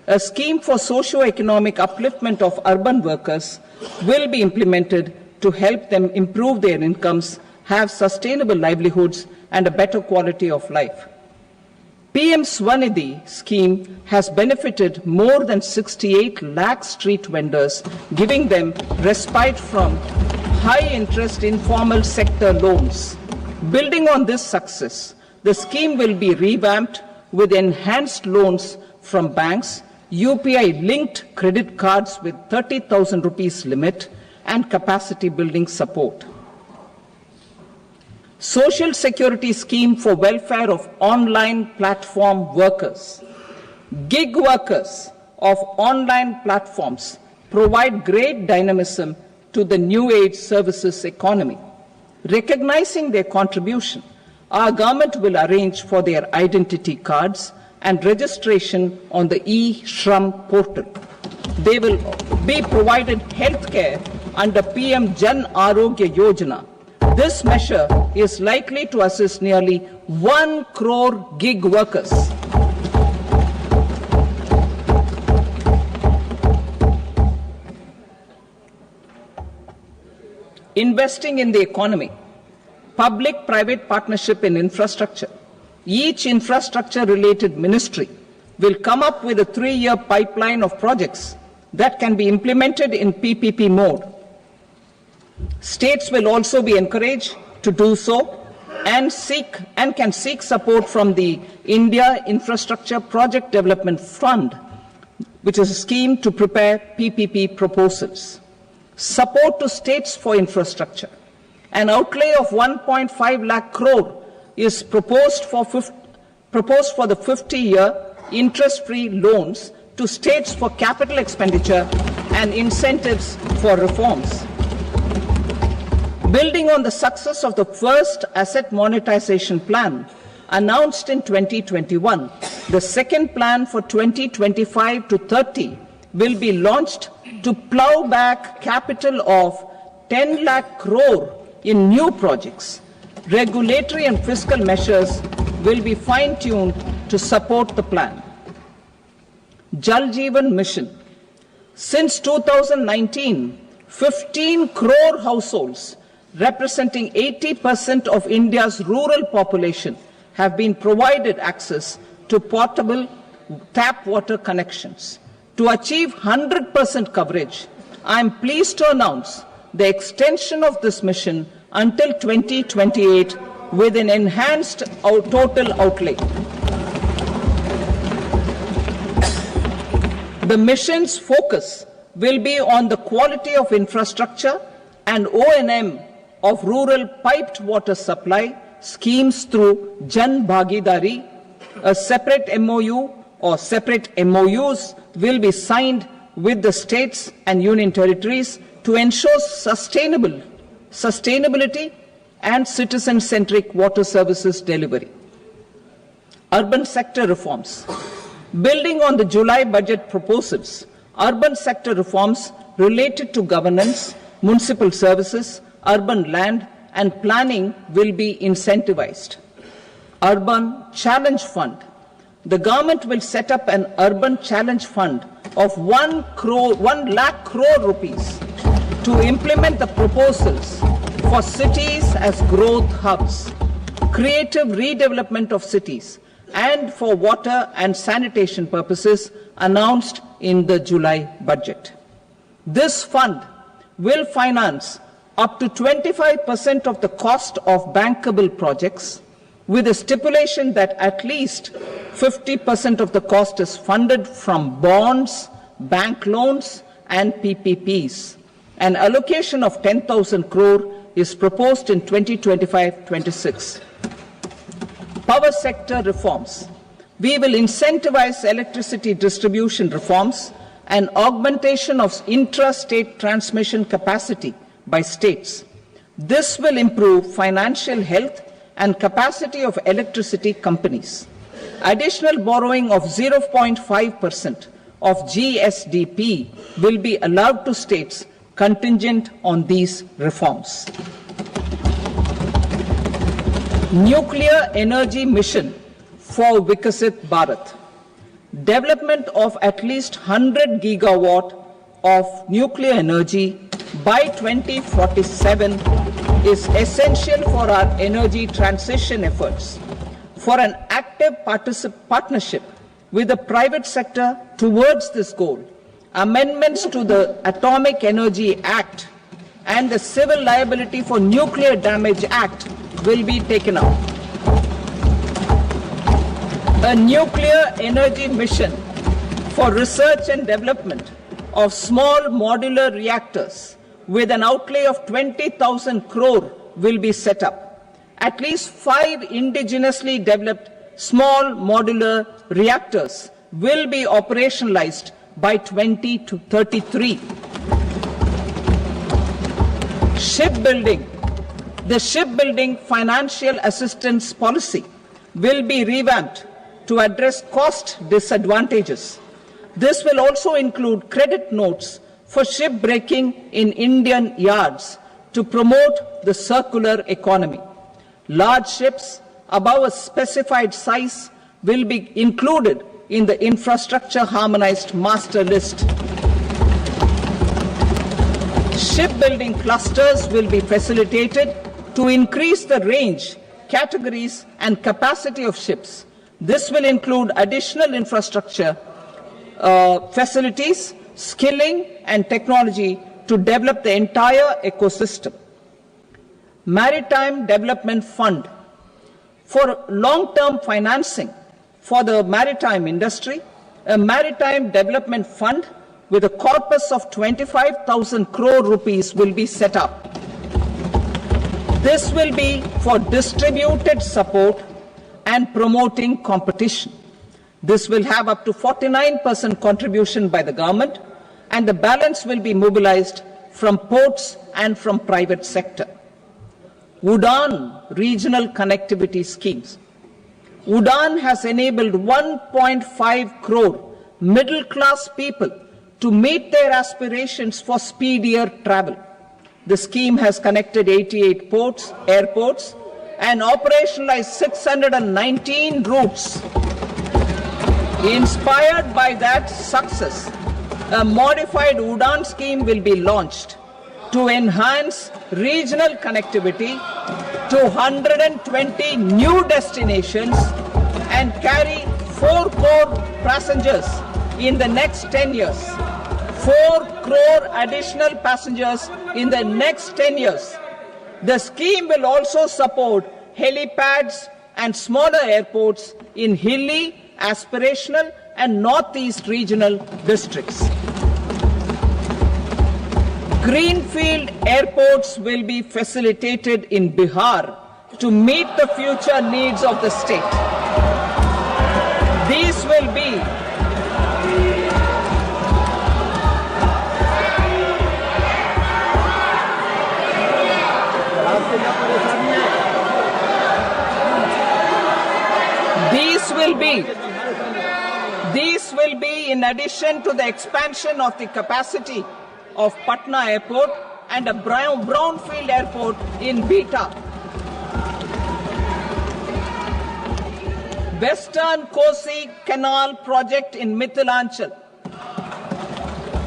A scheme for socio-economic upliftment of urban workers will be implemented to help them improve their incomes, have sustainable livelihoods, and a better quality of life. PM Swanidhi scheme has benefited more than 68 lakh street vendors, giving them respite from high-interest informal sector loans. Building on this success, the scheme will be revamped with enhanced loans from banks, UPI-linked credit cards with 30,000 rupees limit, and capacity building support. Social Security Scheme for welfare of online platform workers. Gig workers of online platforms provide great dynamism to the new age services economy. Recognizing their contribution, our government will arrange for their identity cards and registration on the e-Shram portal. They will be provided health care under PM Jan Arogya Yojana. This measure is likely to assist nearly 1 crore gig workers. Investing in the economy. Public-private partnership in infrastructure. Each infrastructure-related ministry will come up with a 3-year pipeline of projects that can be implemented in PPP mode. States will also be encouraged to do so and can seek support from the India Infrastructure Project Development Fund, which is a scheme to prepare PPP proposals. Support to states for infrastructure. An outlay of 1.5 lakh crore is proposed for the 50-year interest-free loans to states for capital expenditure and incentives for reforms. Building on the success of the first asset monetization plan announced in 2021, the second plan for 2025 to 30 will be launched to plow back capital of 10 lakh crore in new projects. Regulatory and fiscal measures will be fine-tuned to support the plan. Jal Jeevan Mission. Since 2019, 15 crore households representing 80% of India's rural population have been provided access to portable tap water connections. To achieve 100% coverage, I am pleased to announce the extension of this mission until 2028 with an enhanced total outlay. The mission's focus will be on the quality of infrastructure and O&M of rural piped water supply schemes through Jan Bhagidari. A separate MOU or separate MOUs will be signed with the states and union territories to ensure sustainability and citizen-centric water services delivery. Urban sector reforms. Building on the July budget proposals, urban sector reforms related to governance, municipal services, urban land and planning will be incentivized. Urban Challenge Fund. The government will set up an Urban Challenge Fund of 1 lakh crore rupees to implement the proposals for cities as growth hubs, creative redevelopment of cities, and for water and sanitation purposes announced in the July budget. This fund will finance up to 25% of the cost of bankable projects, with a stipulation that at least 50% of the cost is funded from bonds, bank loans, and PPPs. An allocation of 10,000 crore is proposed in 2025-26. Power sector reforms. We will incentivize electricity distribution reforms and augmentation of intra-state transmission capacity by states. This will improve financial health and capacity of electricity companies. Additional borrowing of 0.5% of GSDP will be allowed to states contingent on these reforms. Nuclear energy mission for Vikasit Bharat. Development of at least 100 gigawatt of nuclear energy by 2047 is essential for our energy transition efforts. For an active partnership with the private sector towards this goal, amendments to the Atomic Energy Act and the Civil Liability for Nuclear Damage Act will be taken up. A nuclear energy mission for research and development of small modular reactors with an outlay of 20,000 crore will be set up. At least 5 indigenously developed small modular reactors will be operationalized by 2033. Shipbuilding. The shipbuilding financial assistance policy will be revamped to address cost disadvantages. This will also include credit notes for shipbreaking in Indian yards to promote the circular economy. Large ships above a specified size will be included in the infrastructure harmonized master list. Shipbuilding clusters will be facilitated to increase the range, categories and capacity of ships. This will include additional infrastructure, facilities, skilling and technology to develop the entire ecosystem. Maritime Development Fund. For long-term financing for the maritime industry, a Maritime Development Fund with a corpus of 25,000 crore rupees will be set up. This will be for distributed support and promoting competition. This will have up to 49% contribution by the government, and the balance will be mobilized from ports and from private sector. UDAN regional connectivity schemes. UDAN has enabled 1.5 crore middle-class people to meet their aspirations for speedier travel. The scheme has connected 88 airports, and operationalized 619 routes. Inspired by that success, a modified UDAN scheme will be launched to enhance regional connectivity to 120 new destinations and carry 4 crore passengers in the next 10 years. 4 crore additional passengers in the next 10 years. The scheme will also support helipads and smaller airports in hilly, aspirational and Northeast regional districts. Greenfield airports will be facilitated in Bihar to meet the future needs of the state. These will be These will be in addition to the expansion of the capacity of Patna Airport and a brownfield airport in Beta. Western Kosi Canal project in Mithilanchal.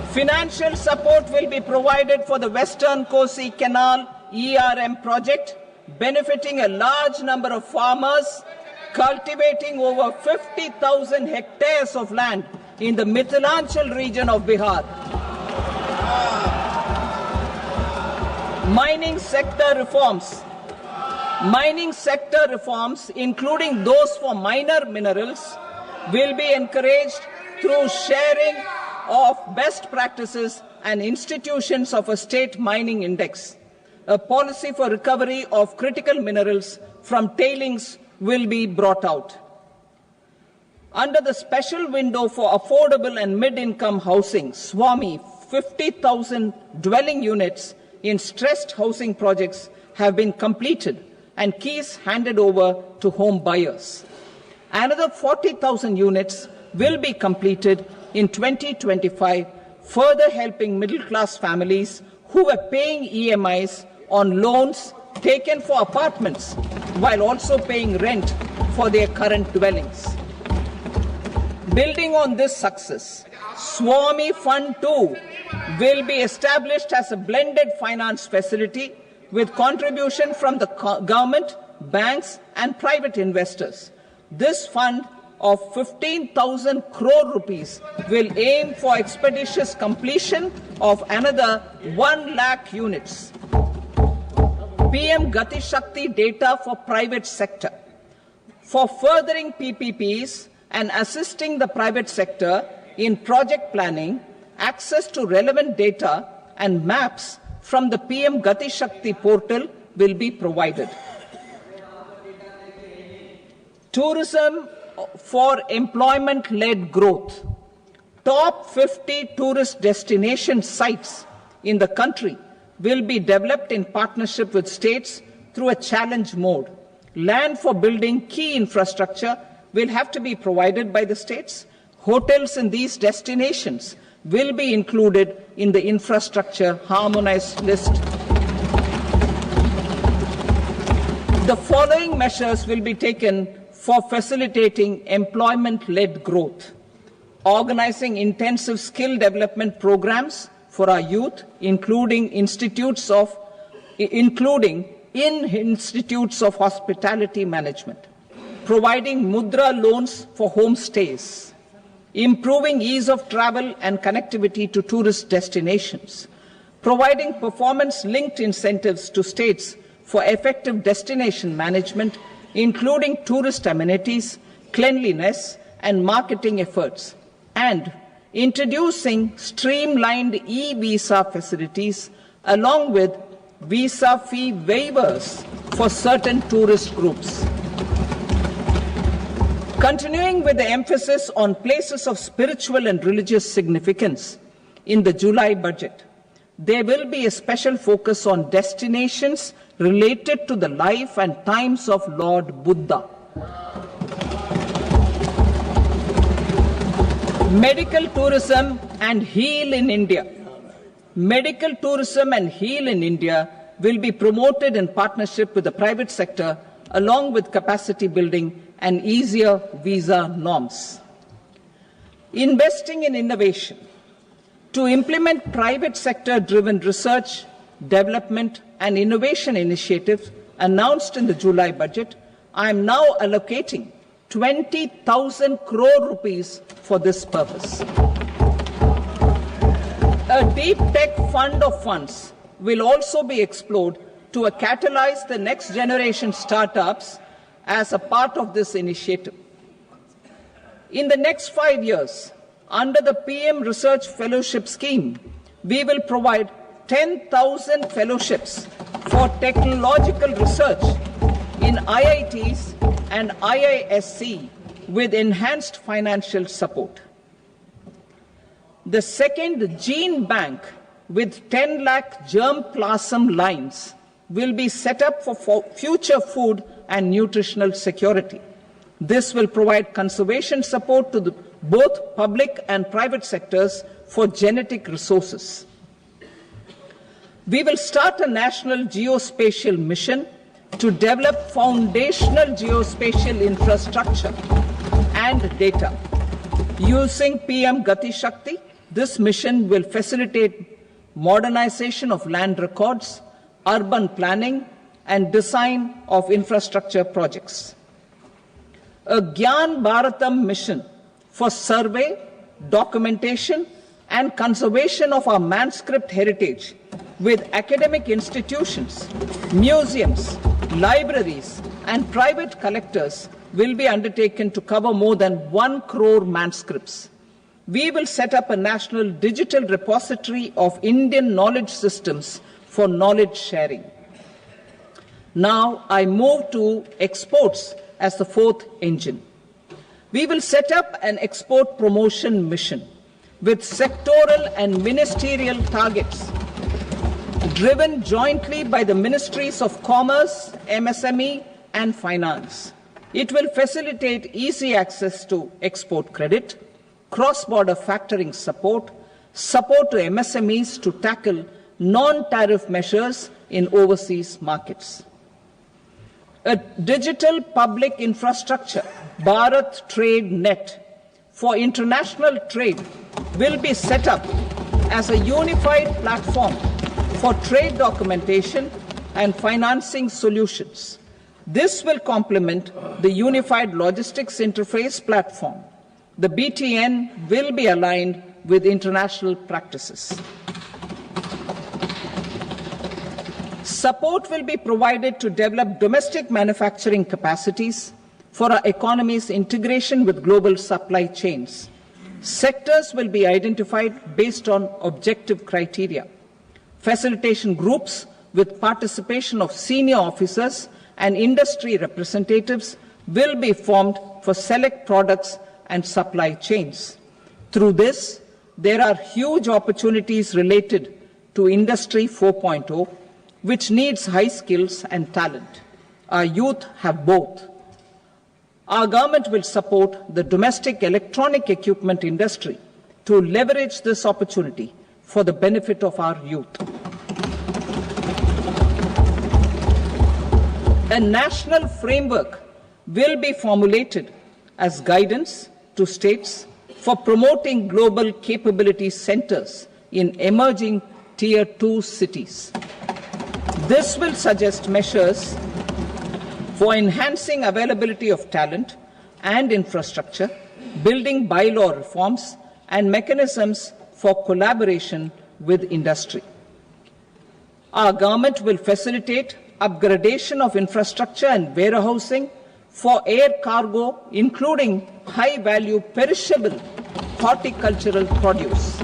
Financial support will be provided for the Western Kosi Canal ERM project, benefiting a large number of farmers, cultivating over 50,000 hectares of land in the Mithilanchal region of Bihar. Mining sector reforms, including those for minor minerals, will be encouraged through sharing of best practices and institutions of a state mining index. A policy for recovery of critical minerals from tailings will be brought out. Under the special window for affordable and mid-income housing, SWAMI, 50,000 dwelling units in stressed housing projects have been completed and keys handed over to home buyers. Another 40,000 units will be completed in 2025, further helping middle-class families who were paying EMIs on loans taken for apartments while also paying rent for their current dwellings. Building on this success, Swami Fund 2 will be established as a blended finance facility with contribution from the government, banks and private investors. This fund of 15,000 crore rupees will aim for expeditious completion of another 1 lakh units. PM Gati Shakti data for private sector. For furthering PPPs and assisting the private sector in project planning, access to relevant data and maps from the PM Gati Shakti portal will be provided. Tourism for employment-led growth. Top 50 tourist destination sites in the country will be developed in partnership with states through a challenge mode. Land for building key infrastructure will have to be provided by the states. Hotels in these destinations will be included in the infrastructure harmonized list. The following measures will be taken for facilitating employment-led growth. Organizing intensive skill development programs for our youth, including in institutes of hospitality management, providing mudra loans for homestays, improving ease of travel and connectivity to tourist destinations, providing performance-linked incentives to states for effective destination management, including tourist amenities, cleanliness, and marketing efforts, and introducing streamlined e-visa facilities along with visa fee waivers for certain tourist groups. Continuing with the emphasis on places of spiritual and religious significance in the July budget, there will be a special focus on destinations related to the life and times of Lord Buddha. Medical tourism and heal in India. Medical tourism and heal in India will be promoted in partnership with the private sector along with capacity building and easier visa norms. Investing in innovation. To implement private sector-driven research, development and innovation initiatives announced in the July budget, I am now allocating 20,000 crore rupees for this purpose. A deep tech fund of funds will also be explored to catalyze the next generation startups as a part of this initiative. In the next 5 years, under the PM Research Fellowship Scheme, we will provide 10,000 fellowships for technological research in IITs and IISc with enhanced financial support. The second gene bank with 10 lakh germ plasm lines will be set up for future food and nutritional security. This will provide conservation support to both public and private sectors for genetic resources. We will start a national geospatial mission to develop foundational geospatial infrastructure and data. Using PM Gati Shakti, this mission will facilitate modernization of land records, urban planning, and design of infrastructure projects. A Gyan Bharatam mission for survey, documentation, and conservation of our manuscript heritage with academic institutions, museums, libraries, and private collectors will be undertaken to cover more than 1 crore manuscripts. We will set up a national digital repository of Indian knowledge systems for knowledge sharing. Now I move to exports as the fourth engine. We will set up an export promotion mission with sectoral and ministerial targets driven jointly by the Ministries of Commerce, MSME, and Finance. It will facilitate easy access to export credit, cross-border factoring support, support to MSMEs to tackle non-tariff measures in overseas markets. A digital public infrastructure, Bharat Trade Net, for international trade will be set up as a unified platform for trade documentation and financing solutions. This will complement the Unified Logistics Interface platform. The BTN will be aligned with international practices. Support will be provided to develop domestic manufacturing capacities for our economy's integration with global supply chains. Sectors will be identified based on objective criteria. Facilitation groups with participation of senior officers and industry representatives will be formed for select products and supply chains. Through this, there are huge opportunities related to Industry 4.0, which needs high skills and talent. Our youth have both. Our government will support the domestic electronic equipment industry to leverage this opportunity for the benefit of our youth. A national framework will be formulated as guidance to states for promoting global capability centers in emerging Tier 2 cities. This will suggest measures for enhancing availability of talent and infrastructure, building bylaw reforms, and mechanisms for collaboration with industry. Our government will facilitate upgradation of infrastructure and warehousing for air cargo, including high-value perishable horticultural produce.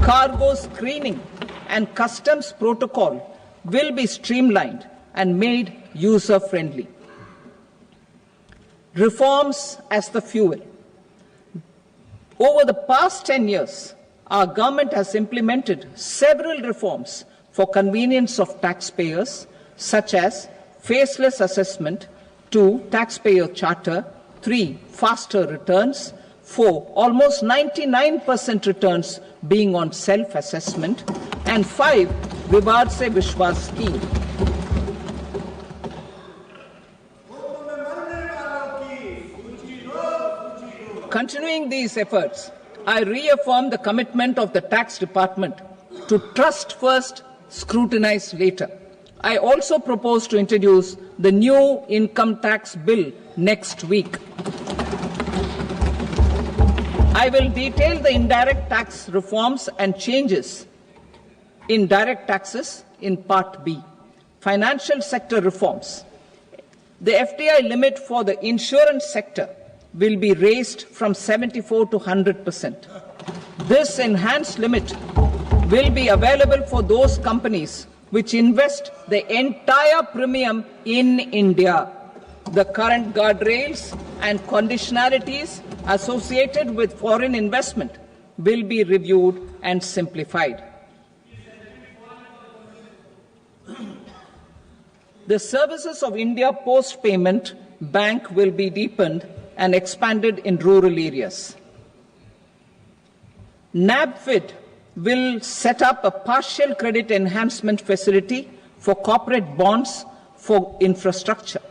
Cargo screening and customs protocol will be streamlined and made user-friendly. Reforms as the fuel. Over the past 10 years, our government has implemented several reforms for convenience of taxpayers, such as faceless assessment, 2, taxpayer charter, 3, faster returns, 4, almost 99% returns being on self-assessment, and 5, Vivad Se Vishwas scheme. Continuing these efforts, I reaffirm the commitment of the tax department to trust first, scrutinize later. I also propose to introduce the new income tax bill next week. I will detail the indirect tax reforms and changes in direct taxes in Part B. Financial sector reforms. The FDI limit for the insurance sector will be raised from 74 to 100%. This enhanced limit will be available for those companies which invest the entire premium in India. The current guardrails and conditionalities associated with foreign investment will be reviewed and simplified. The services of India Post Payment Bank will be deepened and expanded in rural areas. NABFID will set up a partial credit enhancement facility for corporate bonds for infrastructure.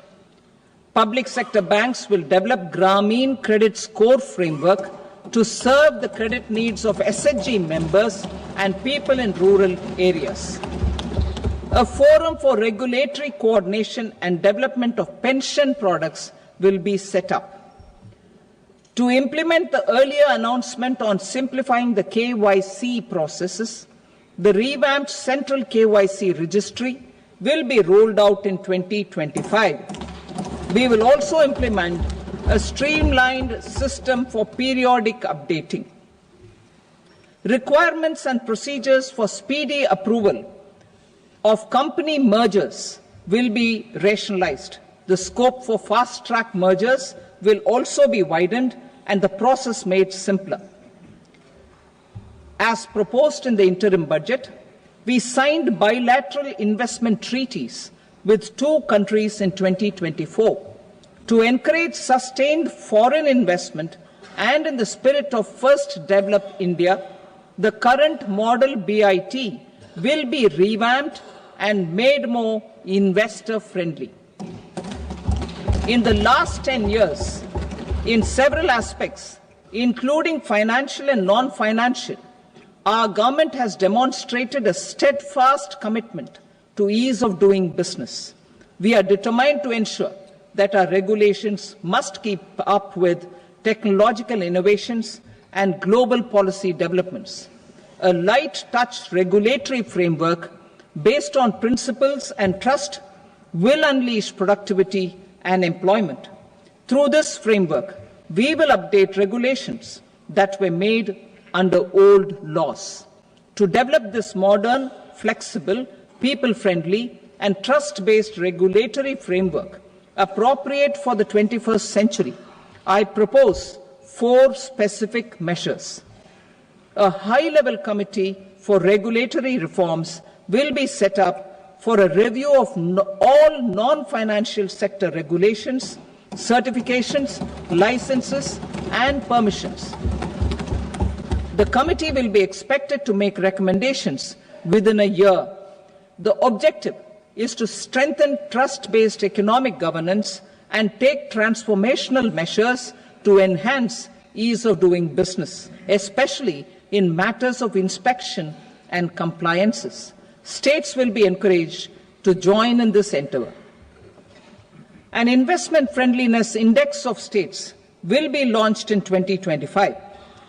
Public sector banks will develop Grameen Credit Score Framework to serve the credit needs of SHG members and people in rural areas. A forum for regulatory coordination and development of pension products will be set up. To implement the earlier announcement on simplifying the KYC processes, the revamped Central KYC Registry will be rolled out in 2025. We will also implement a streamlined system for periodic updating. Requirements and procedures for speedy approval of company mergers will be rationalized. The scope for fast-track mergers will also be widened and the process made simpler. As proposed in the interim budget, we signed bilateral investment treaties with 2 countries in 2024 to encourage sustained foreign investment, and in the spirit of First Develop India, the current model BIT will be revamped and made more investor-friendly. In the last 10 years, in several aspects, including financial and non-financial, our government has demonstrated a steadfast commitment to ease of doing business. We are determined to ensure that our regulations must keep up with technological innovations and global policy developments. A light touch regulatory framework based on principles and trust will unleash productivity and employment. Through this framework, we will update regulations that were made under old laws. To develop this modern, flexible, people-friendly and trust-based regulatory framework appropriate for the 21st century, I propose 4 specific measures. A high-level committee for regulatory reforms will be set up for a review of all non-financial sector regulations, certifications, licenses, and permissions. The committee will be expected to make recommendations within a year. The objective is to strengthen trust-based economic governance and take transformational measures to enhance ease of doing business, especially in matters of inspection and compliances. States will be encouraged to join in this endeavor. An investment friendliness index of states will be launched in 2025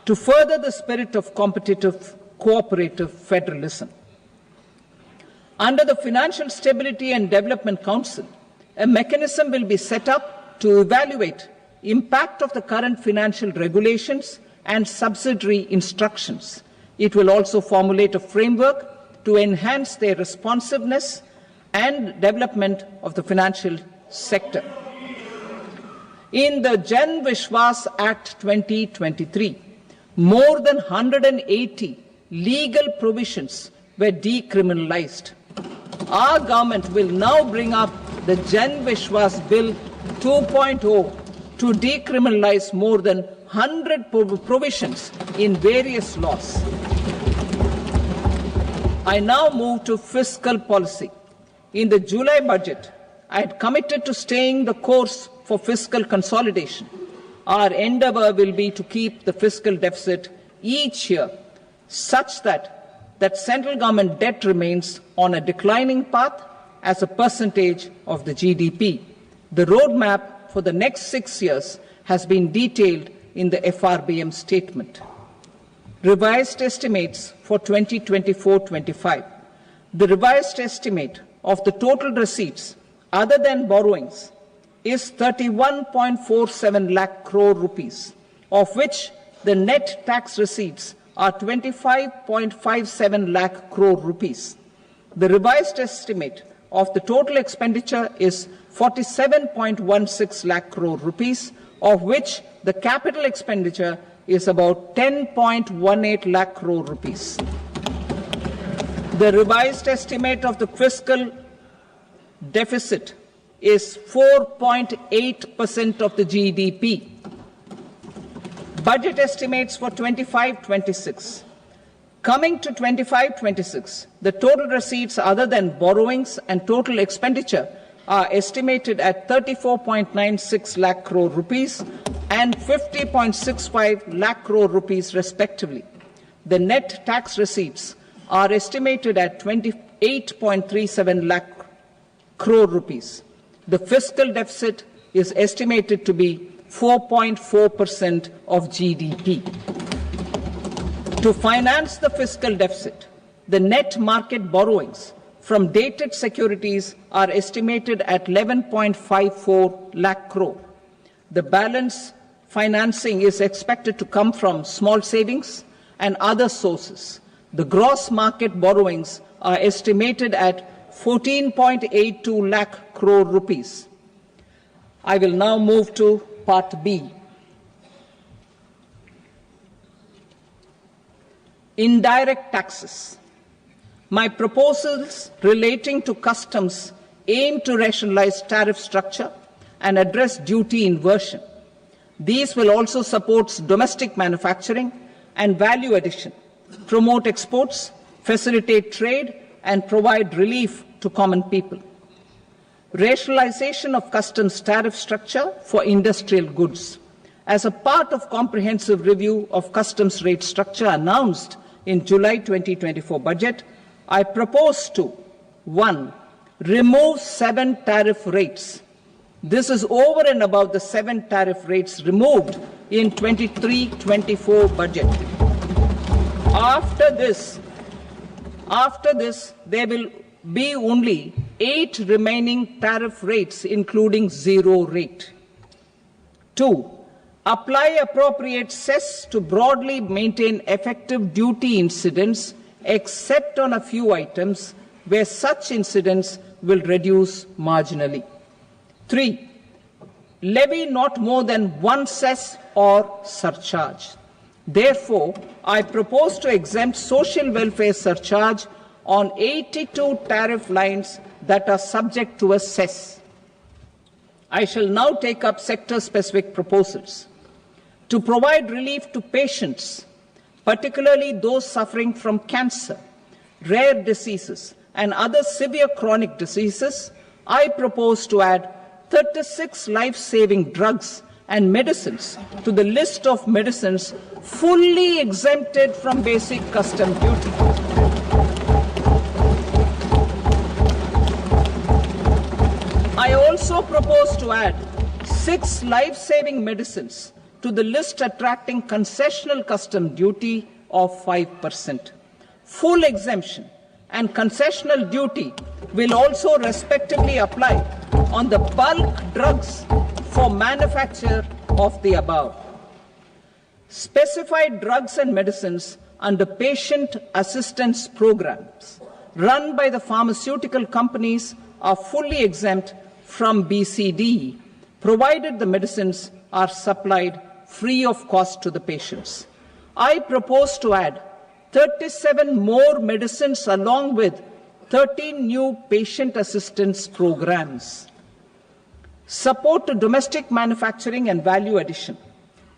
to further the spirit of competitive, cooperative federalism. Under the Financial Stability and Development Council, a mechanism will be set up to evaluate impact of the current financial regulations and subsidiary instructions. It will also formulate a framework to enhance their responsiveness and development of the financial sector. In the Jan Vishwas Act 2023, more than 180 legal provisions were decriminalized. Our government will now bring up the Jan Vishwas Bill 2.0 to decriminalize more than 100 provisions in various laws. I now move to fiscal policy. In the July budget, I had committed to staying the course for fiscal consolidation. Our endeavor will be to keep the fiscal deficit each year such that central government debt remains on a declining path as a percentage of the GDP. The roadmap for the next 6 years has been detailed in the FRBM statement. Revised estimates for 2024-25. The revised estimate of the total receipts other than borrowings is 31.47 lakh crore rupees, of which the net tax receipts are 25.57 lakh crore rupees. The revised estimate of the total expenditure is 47.16 lakh crore rupees, of which the capital expenditure is about 10.18 lakh crore rupees. The revised estimate of the fiscal deficit is 4.8% of the GDP. Budget estimates for 25-26. Coming to 25-26, the total receipts other than borrowings and total expenditure are estimated at 34.96 lakh crore rupees and 50.65 lakh crore rupees respectively. The net tax receipts are estimated at 28.37 lakh crore rupees. The fiscal deficit is estimated to be 4.4% of GDP. To finance the fiscal deficit, the net market borrowings from dated securities are estimated at 11.54 lakh crore. The balance financing is expected to come from small savings and other sources. The gross market borrowings are estimated at 14.82 lakh crore rupees. I will now move to Part B. Indirect taxes. My proposals relating to customs aim to rationalize tariff structure and address duty inversion. These will also support domestic manufacturing and value addition, promote exports, facilitate trade, and provide relief to common people. Rationalization of customs tariff structure for industrial goods. As a part of comprehensive review of customs rate structure announced in July 2024 budget, I propose to 1. Remove 7 tariff rates. This is over and above the 7 tariff rates removed in 23-24 budget. After this, there will be only 8 remaining tariff rates, including 0 rate. 2. Apply appropriate cess to broadly maintain effective duty incidence, except on a few items where such incidence will reduce marginally. 3. Levy not more than 1 cess or surcharge. Therefore, I propose to exempt social welfare surcharge on 82 tariff lines that are subject to a cess. I shall now take up sector-specific proposals. To provide relief to patients, particularly those suffering from cancer, rare diseases, and other severe chronic diseases, I propose to add 36 life-saving drugs and medicines to the list of medicines fully exempted from basic custom duty. I also propose to add 6 life-saving medicines to the list attracting concessional custom duty of 5%. Full exemption and concessional duty will also respectively apply on the bulk drugs for manufacture of the above. Specified drugs and medicines under patient assistance programs run by the pharmaceutical companies are fully exempt from BCD, provided the medicines are supplied free of cost to the patients. I propose to add 37 more medicines along with 13 new patient assistance programs. Support to domestic manufacturing and value addition.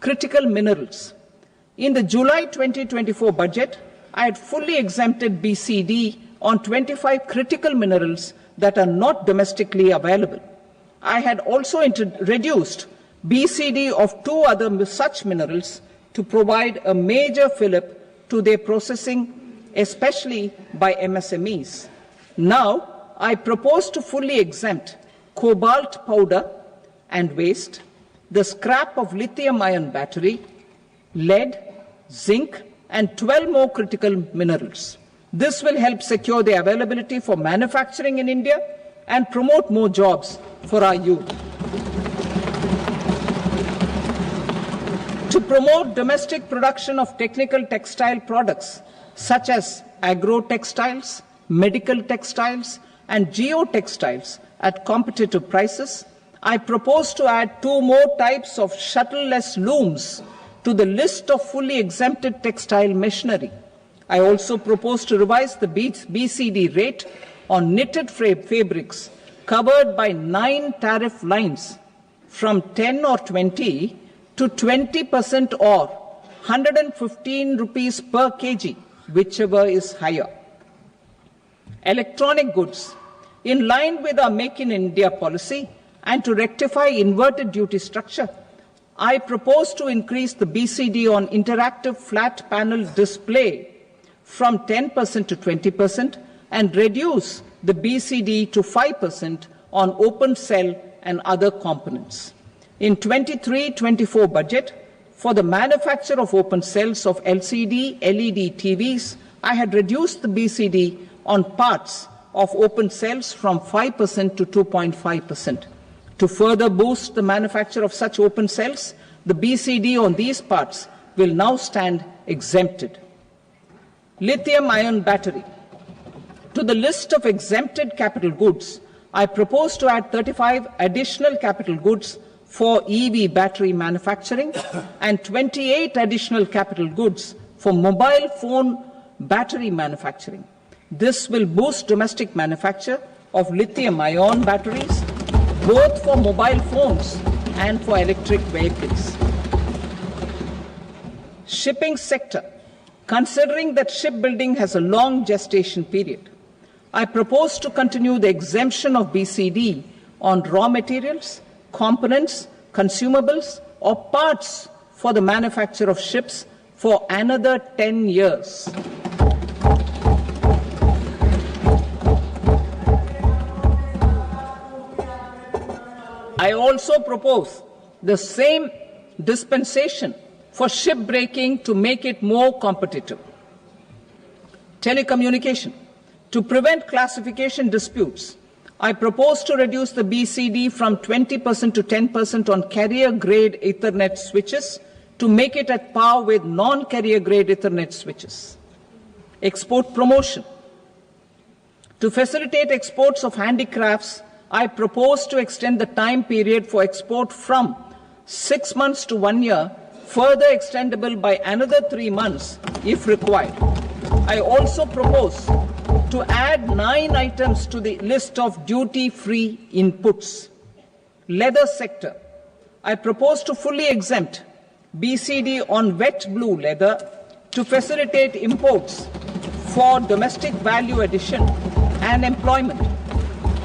Critical minerals. In the July 2024 budget, I had fully exempted BCD on 25 critical minerals that are not domestically available. I had also reduced BCD of 2 other such minerals to provide a major fillip to their processing, especially by MSMEs. Now, I propose to fully exempt cobalt powder and waste, the scrap of lithium-ion battery, lead, zinc, and 12 more critical minerals. This will help secure their availability for manufacturing in India and promote more jobs for our youth. promote domestic production of technical textile products such as agro-textiles, medical textiles, and geotextiles at competitive prices, I propose to add 2 more types of shuttle-less looms to the list of fully exempted textile machinery. I also propose to revise the BCD rate on knitted fabrics covered by 9 tariff lines from 10 or 20 to 20% or 115 rupees per kg, whichever is higher. Electronic goods. In line with our Make in India policy and to rectify inverted duty structure, I propose to increase the BCD on interactive flat panel display from 10% to 20% and reduce the BCD to 5% on open cell and other components. In 23-24 budget, for the manufacture of open cells of LCD, LED TVs, I had reduced the BCD on parts of open cells from 5% to 2.5%. To further boost the manufacture of such open cells, the BCD on these parts will now stand exempted. Lithium-ion battery. To the list of exempted capital goods, I propose to add 35 additional capital goods for EV battery manufacturing and 28 additional capital goods for mobile phone battery manufacturing. This will boost domestic manufacture of lithium-ion batteries, both for mobile phones and for electric vehicles. Shipping sector. Considering that shipbuilding has a long gestation period, I propose to continue the exemption of BCD on raw materials, components, consumables, or parts for the manufacture of ships for another 10 years. I also propose the same dispensation for shipbreaking to make it more competitive. Telecommunication. To prevent classification disputes, I propose to reduce the BCD from 20% to 10% on carrier-grade Ethernet switches to make it at par with non-carrier-grade Ethernet switches. Export promotion. To facilitate exports of handicrafts, I propose to extend the time period for export from 6 months to 1 year, further extendable by another 3 months if required. I also propose to add 9 items to the list of duty-free inputs. Leather sector. I propose to fully exempt BCD on wet blue leather to facilitate imports for domestic value addition and employment.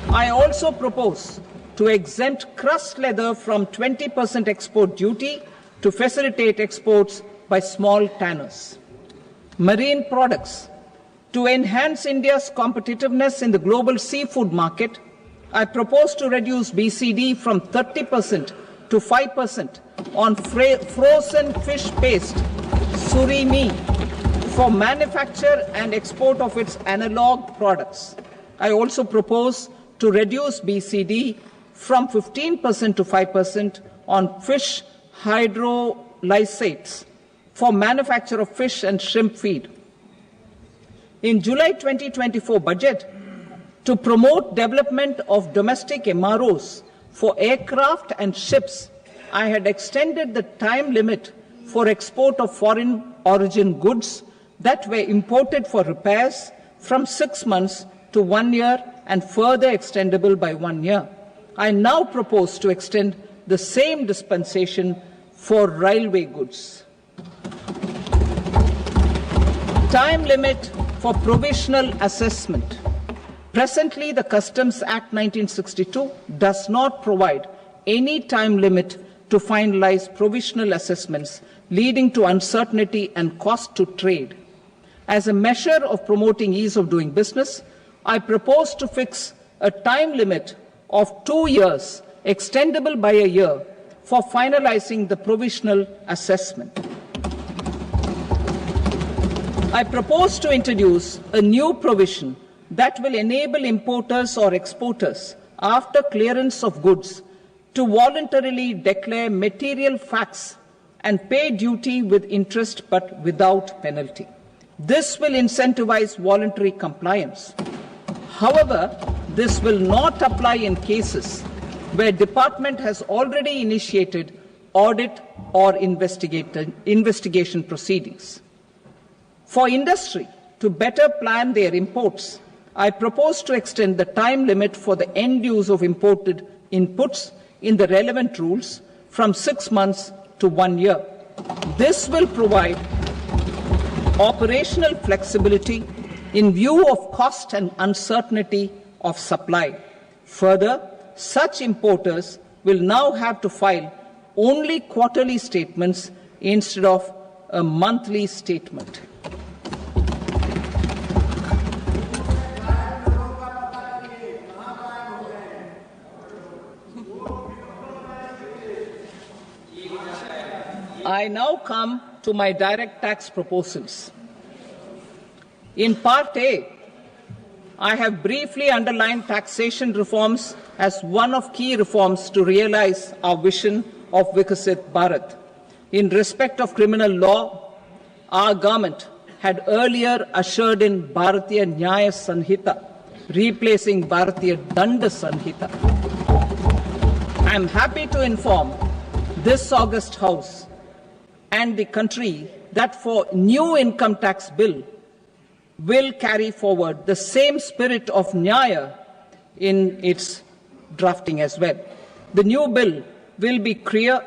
I also propose to exempt crust leather from 20% export duty to facilitate exports by small tanners. Marine products. To enhance India's competitiveness in the global seafood market, I propose to reduce BCD from 30% to 5% on frozen fish paste, surimi, for manufacture and export of its analog products. I also propose to reduce BCD from 15% to 5% on fish hydrolysates for manufacture of fish and shrimp feed. In July 2024 budget, to promote development of domestic MROs for aircraft and ships, I had extended the time limit for export of foreign origin goods that were imported for repairs from 6 months to 1 year and further extendable by 1 year. I now propose to extend the same dispensation for railway goods. Time limit for provisional assessment. Presently, the Customs Act 1962 does not provide any time limit to finalize provisional assessments, leading to uncertainty and cost to trade. As a measure of promoting ease of doing business, I propose to fix a time limit of 2 years, extendable by a year, for finalizing the provisional assessment. I propose to introduce a new provision that will enable importers or exporters, after clearance of goods, to voluntarily declare material facts and pay duty with interest but without penalty. This will incentivize voluntary compliance. However, this will not apply in cases where department has already initiated audit or investigation proceedings. For industry to better plan their imports, I propose to extend the time limit for the end use of imported inputs in the relevant rules from 6 months to 1 year. This will provide operational flexibility in view of cost and uncertainty of supply. Further, such importers will now have to file only quarterly statements instead of a monthly statement. I now come to my direct tax proposals. In Part A, I have briefly underlined taxation reforms as one of key reforms to realize our vision of Vikasit Bharat. In respect of criminal law, our government had earlier ushered in Bharatiya Nyaya Sanhita, replacing Bharatiya Danda Sanhita. I am happy to inform this august House and the country that for new income tax bill will carry forward the same spirit of Nyaya in its drafting as well. The new bill will be clear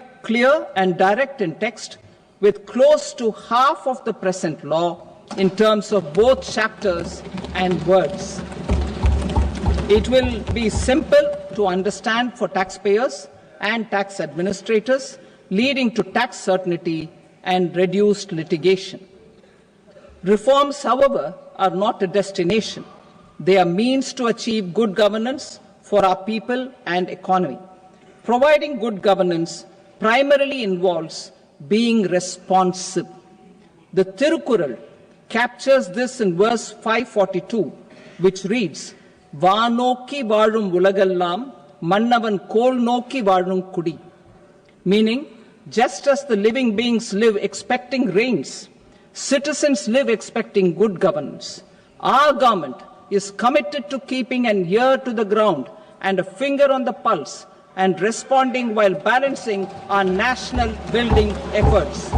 and direct in text, with close to half of the present law in terms of both chapters and words. It will be simple to understand for taxpayers and tax administrators, leading to tax certainty and reduced litigation. Reforms, however, are not a destination. They are means to achieve good governance for our people and economy. Providing good governance primarily involves being responsive. The Tirukural captures this in verse 542, which reads, "Vaanokki vaazhum ulagallam, mannavan kol nokki vaazhum kudi," meaning, just as the living beings live expecting rains, citizens live expecting good governance. Our government is committed to keeping an ear to the ground and a finger on the pulse and responding while balancing our national building efforts.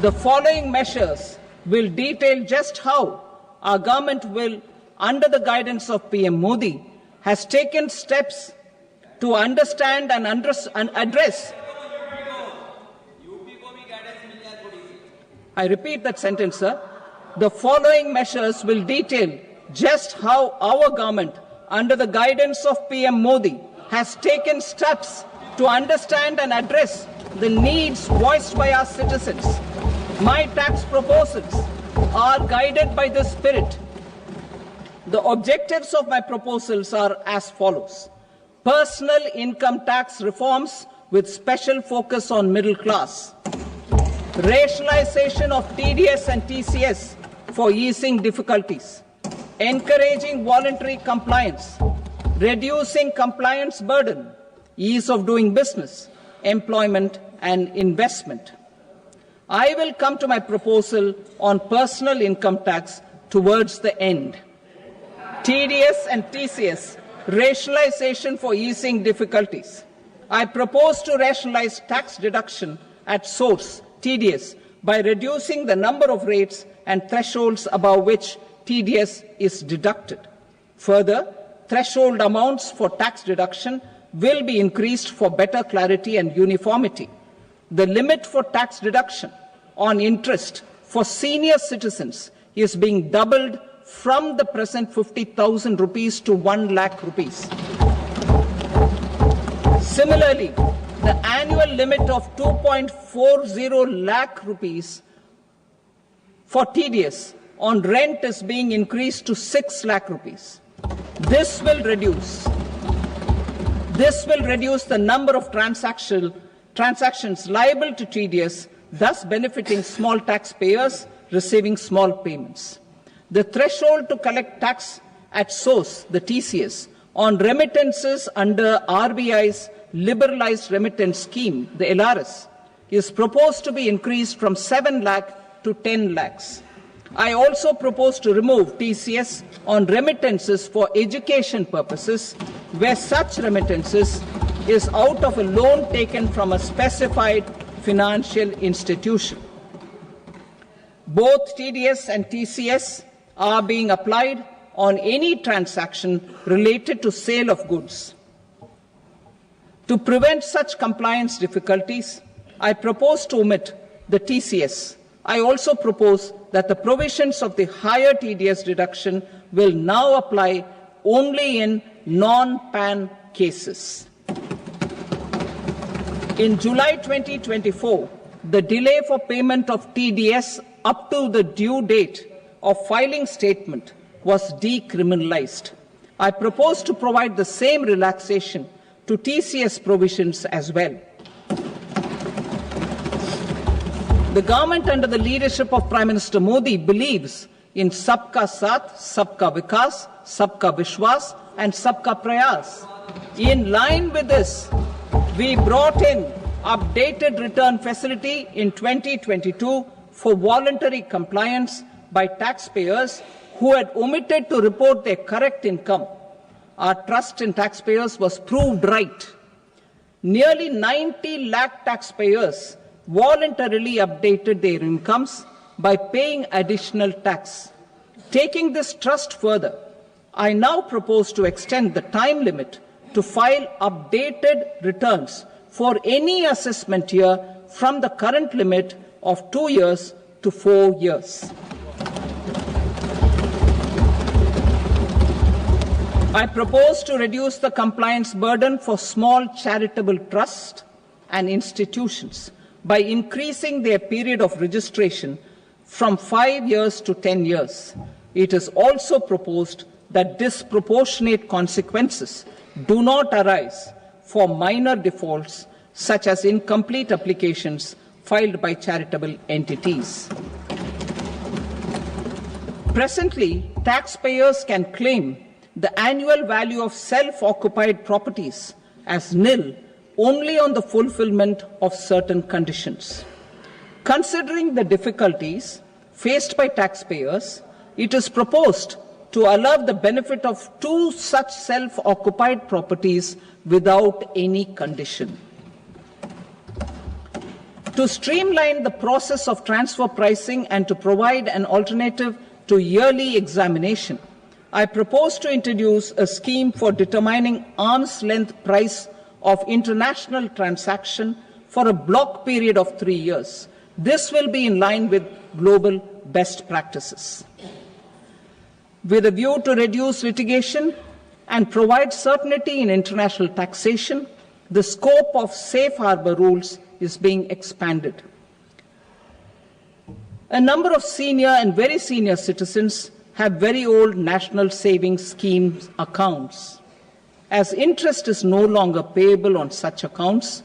The following measures will detail just how our government will, under the guidance of PM Modi, has taken steps to understand and address. I repeat that sentence, sir. The following measures will detail just how our government, under the guidance of PM Modi, has taken steps to understand and address the needs voiced by our citizens. My tax proposals are guided by this spirit. The objectives of my proposals are as follows. Personal income tax reforms with special focus on middle class. Rationalization of TDS and TCS for easing difficulties. Encouraging voluntary compliance. Reducing compliance burden. Ease of doing business. Employment and investment. I will come to my proposal on personal income tax towards the end. TDS and TCS, rationalization for easing difficulties. I propose to rationalize tax deduction at source, TDS, by reducing the number of rates and thresholds above which TDS is deducted. Further, threshold amounts for tax deduction will be increased for better clarity and uniformity. The limit for tax deduction on interest for senior citizens is being doubled from the present 50,000 rupees to 1 lakh rupees. Similarly, the annual limit of 2.40 lakh rupees for TDS on rent is being increased to 6 lakh rupees. This will reduce the number of transactions liable to TDS, thus benefiting small taxpayers receiving small payments. The threshold to collect tax at source, the TCS, on remittances under RBI's liberalized remittance scheme, the LRS, is proposed to be increased from 7 lakh to 10 lakhs. I also propose to remove TCS on remittances for education purposes, where such remittances is out of a loan taken from a specified financial institution. Both TDS and TCS are being applied on any transaction related to sale of goods. To prevent such compliance difficulties, I propose to omit the TCS. I also propose that the provisions of the higher TDS deduction will now apply only in non-PAN cases. In July 2024, the delay for payment of TDS up to the due date of filing statement was decriminalized. I propose to provide the same relaxation to TCS provisions as well. The government under the leadership of Prime Minister Modi believes in Sabka Saath, Sabka Vikas, Sabka Vishwas and Sabka Prayas. In line with this, we brought in updated return facility in 2022 for voluntary compliance by taxpayers who had omitted to report their correct income. Our trust in taxpayers was proved right. Nearly 90 lakh taxpayers voluntarily updated their incomes by paying additional tax. Taking this trust further, I now propose to extend the time limit to file updated returns for any assessment year from the current limit of 2 years to 4 years. I propose to reduce the compliance burden for small charitable trusts and institutions by increasing their period of registration from 5 years to 10 years. It is also proposed that disproportionate consequences do not arise for minor defaults such as incomplete applications filed by charitable entities. Presently, taxpayers can claim the annual value of self-occupied properties as nil only on the fulfillment of certain conditions. Considering the difficulties faced by taxpayers, it is proposed to allow the benefit of 2 such self-occupied properties without any condition. To streamline the process of transfer pricing and to provide an alternative to yearly examination, I propose to introduce a scheme for determining arm's length price of international transaction for a block period of 3 years. This will be in line with global best practices. With a view to reduce litigation and provide certainty in international taxation, the scope of safe harbor rules is being expanded. A number of senior and very senior citizens have very old national savings schemes accounts. As interest is no longer payable on such accounts,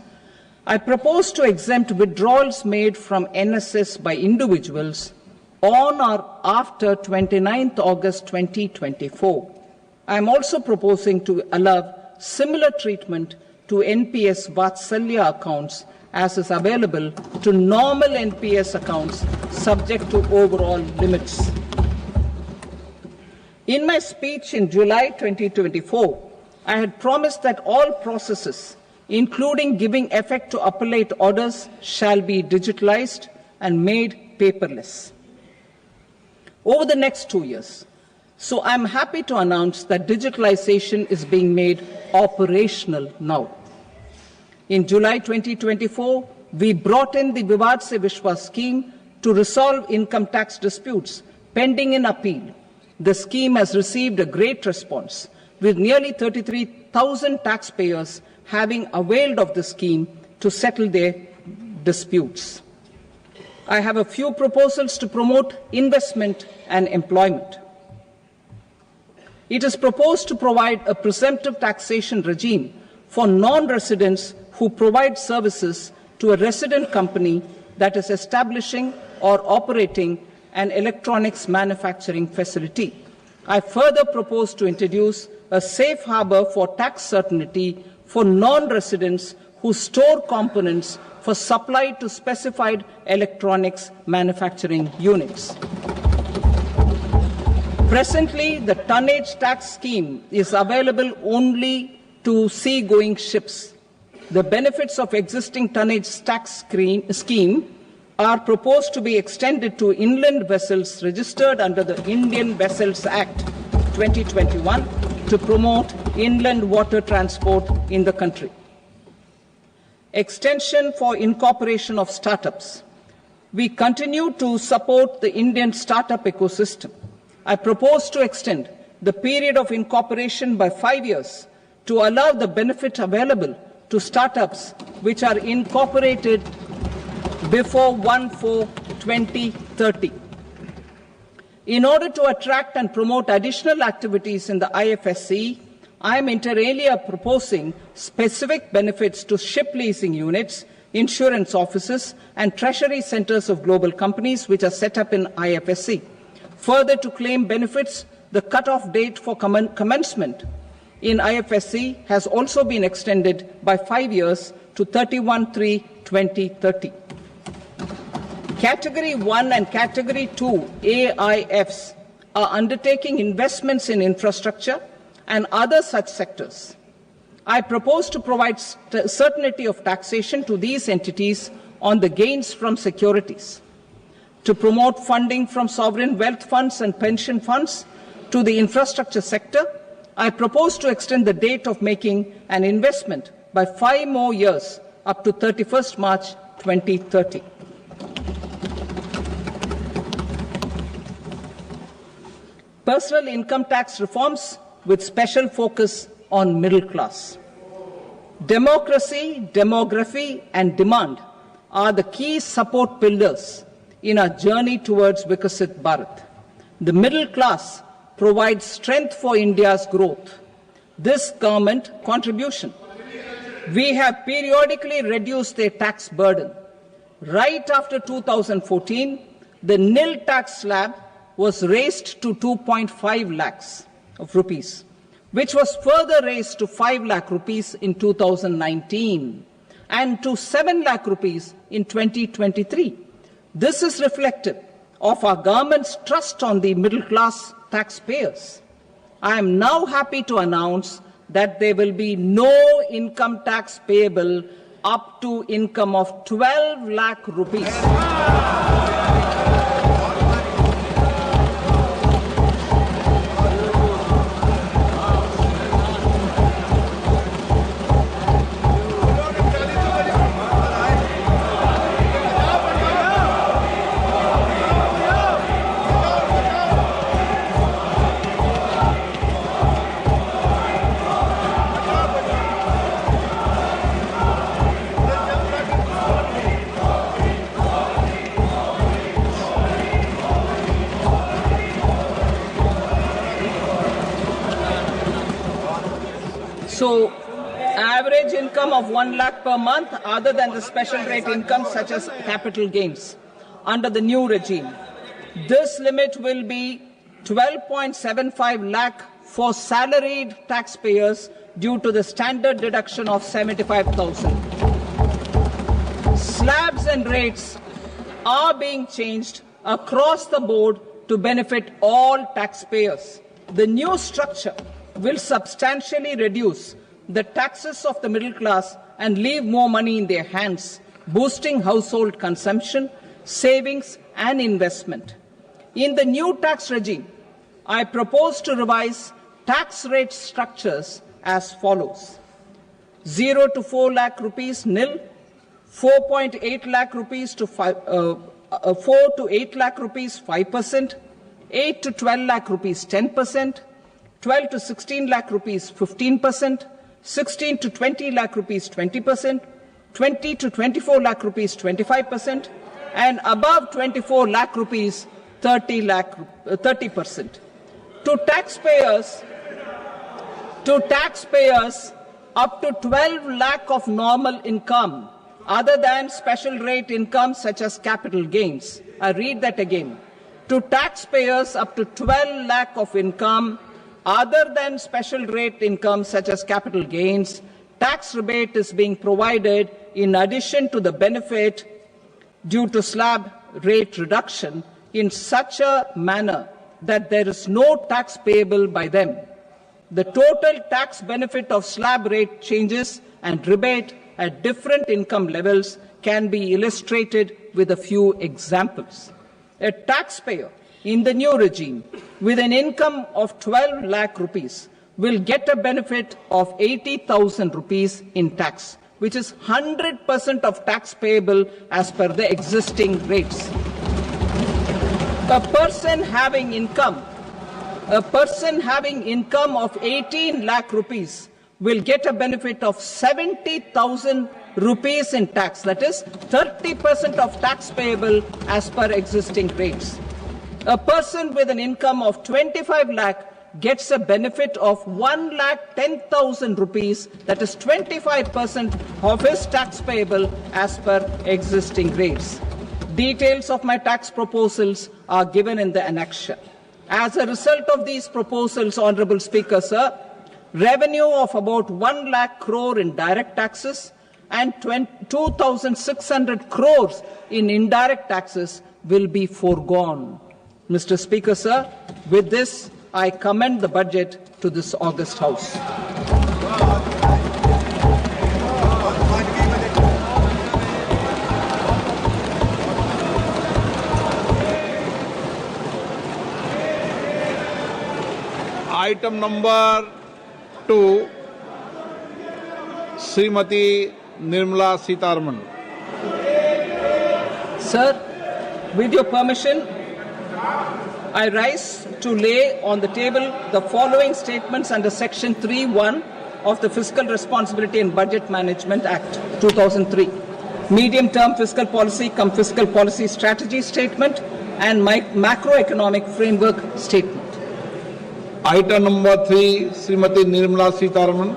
I propose to exempt withdrawals made from NSS by individuals on or after 29th August 2024. I am also proposing to allow similar treatment to NPS Vatsalya accounts as is available to normal NPS accounts subject to overall limits. In my speech in July 2024, I had promised that all processes, including giving effect to appellate orders, shall be digitalized and made paperless over the next 2 years. So I'm happy to announce that digitalization is being made operational now. In July 2024, we brought in the Vivad Se Vishwas scheme to resolve income tax disputes pending in appeal. The scheme has received a great response, with nearly 33,000 taxpayers having availed of the scheme to settle their disputes. I have a few proposals to promote investment and employment. It is proposed to provide a presumptive taxation regime for non-residents who provide services to a resident company that is establishing or operating an electronics manufacturing facility. I further propose to introduce a safe harbor for tax certainty for non-residents who store components for supply to specified electronics manufacturing units. Presently, the tonnage tax scheme is available only to sea-going ships. The benefits of existing tonnage tax scheme are proposed to be extended to inland vessels registered under the Indian Vessels Act 2021 to promote inland water transport in the country. Extension for incorporation of startups. We continue to support the Indian startup ecosystem. I propose to extend the period of incorporation by 5 years to allow the benefit available to startups which are incorporated before 1/4/2030. In order to attract and promote additional activities in the IFSC, I am inter alia proposing specific benefits to ship leasing units, insurance offices, and treasury centers of global companies which are set up in IFSC. Further, to claim benefits, the cut-off date for commencement in IFSC has also been extended by 5 years to 31/3/2030. Category 1 and Category 2 AIFs are undertaking investments in infrastructure and other such sectors. I propose to provide certainty of taxation to these entities on the gains from securities, to promote funding from sovereign wealth funds and pension funds to the infrastructure sector. I propose to extend the date of making an investment by 5 more years up to 31st March 2030. Personal income tax reforms with special focus on middle class. Democracy, demography, and demand are the key support pillars in our journey towards Vikasit Bharat. The middle class provides strength for India's growth. This government contribution. We have periodically reduced their tax burden. Right after 2014, the nil tax slab was raised to 2.5 lakhs of rupees, which was further raised to 5 lakh rupees in 2019 and to 7 lakh rupees in 2023. This is reflective of our government's trust on the middle class taxpayers. I am now happy to announce that there will be no income tax payable up to income of 12 lakh rupees. So, average income of 1 lakh per month other than the special rate income such as capital gains under the new regime. This limit will be 12.75 lakh for salaried taxpayers due to the standard deduction of 75,000. Slabs and rates are being changed across the board to benefit all taxpayers. The new structure will substantially reduce the taxes of the middle class and leave more money in their hands, boosting household consumption, savings, and investment. In the new tax regime, I propose to revise tax rate structures as follows: 0 to 4 lakh rupees nil, 4.8 lakh rupees to 4 to 8 lakh rupees 5%, 8 to 12 lakh rupees 10%, 12 to 16 lakh rupees 15%, 16 to 20 lakh rupees 20%, 20 to 24 lakh rupees 25%, and above 24 lakh rupees 30%. To taxpayers up to 12 lakh of normal income other than special rate income such as capital gains. I read that again. To taxpayers up to 12 lakh of income Other than special rate income such as capital gains, tax rebate is being provided in addition to the benefit due to slab rate reduction in such a manner that there is no tax payable by them. The total tax benefit of slab rate changes and rebate at different income levels can be illustrated with a few examples. A taxpayer in the new regime with an income of 12 lakh rupees will get a benefit of 80,000 rupees in tax, which is 100% of tax payable as per the existing rates. A person having income of 18 lakh rupees will get a benefit of 70,000 rupees in tax, that is 30% of tax payable as per existing rates. A person with an income of 25 lakh gets a benefit of 1,10,000 rupees, that is 25% of his tax payable as per existing rates. Details of my tax proposals are given in the annexure. As a result of these proposals, Honorable Speaker, sir, revenue of about 1 lakh crore in direct taxes and 2,600 crores in indirect taxes will be foregone. Mr. Speaker, sir, with this, I commend the budget to this august House. Item number 2 Shrimati Nirmala Sitharaman. Sir, with your permission, I rise to lay on the table the following statements under Section 3(1) of the Fiscal Responsibility and Budget Management Act 2003, Medium-Term Fiscal Policy cum Fiscal Policy Strategy Statement and Macroeconomic Framework Statement. Item number 3 Shrimati Nirmala Sitharaman.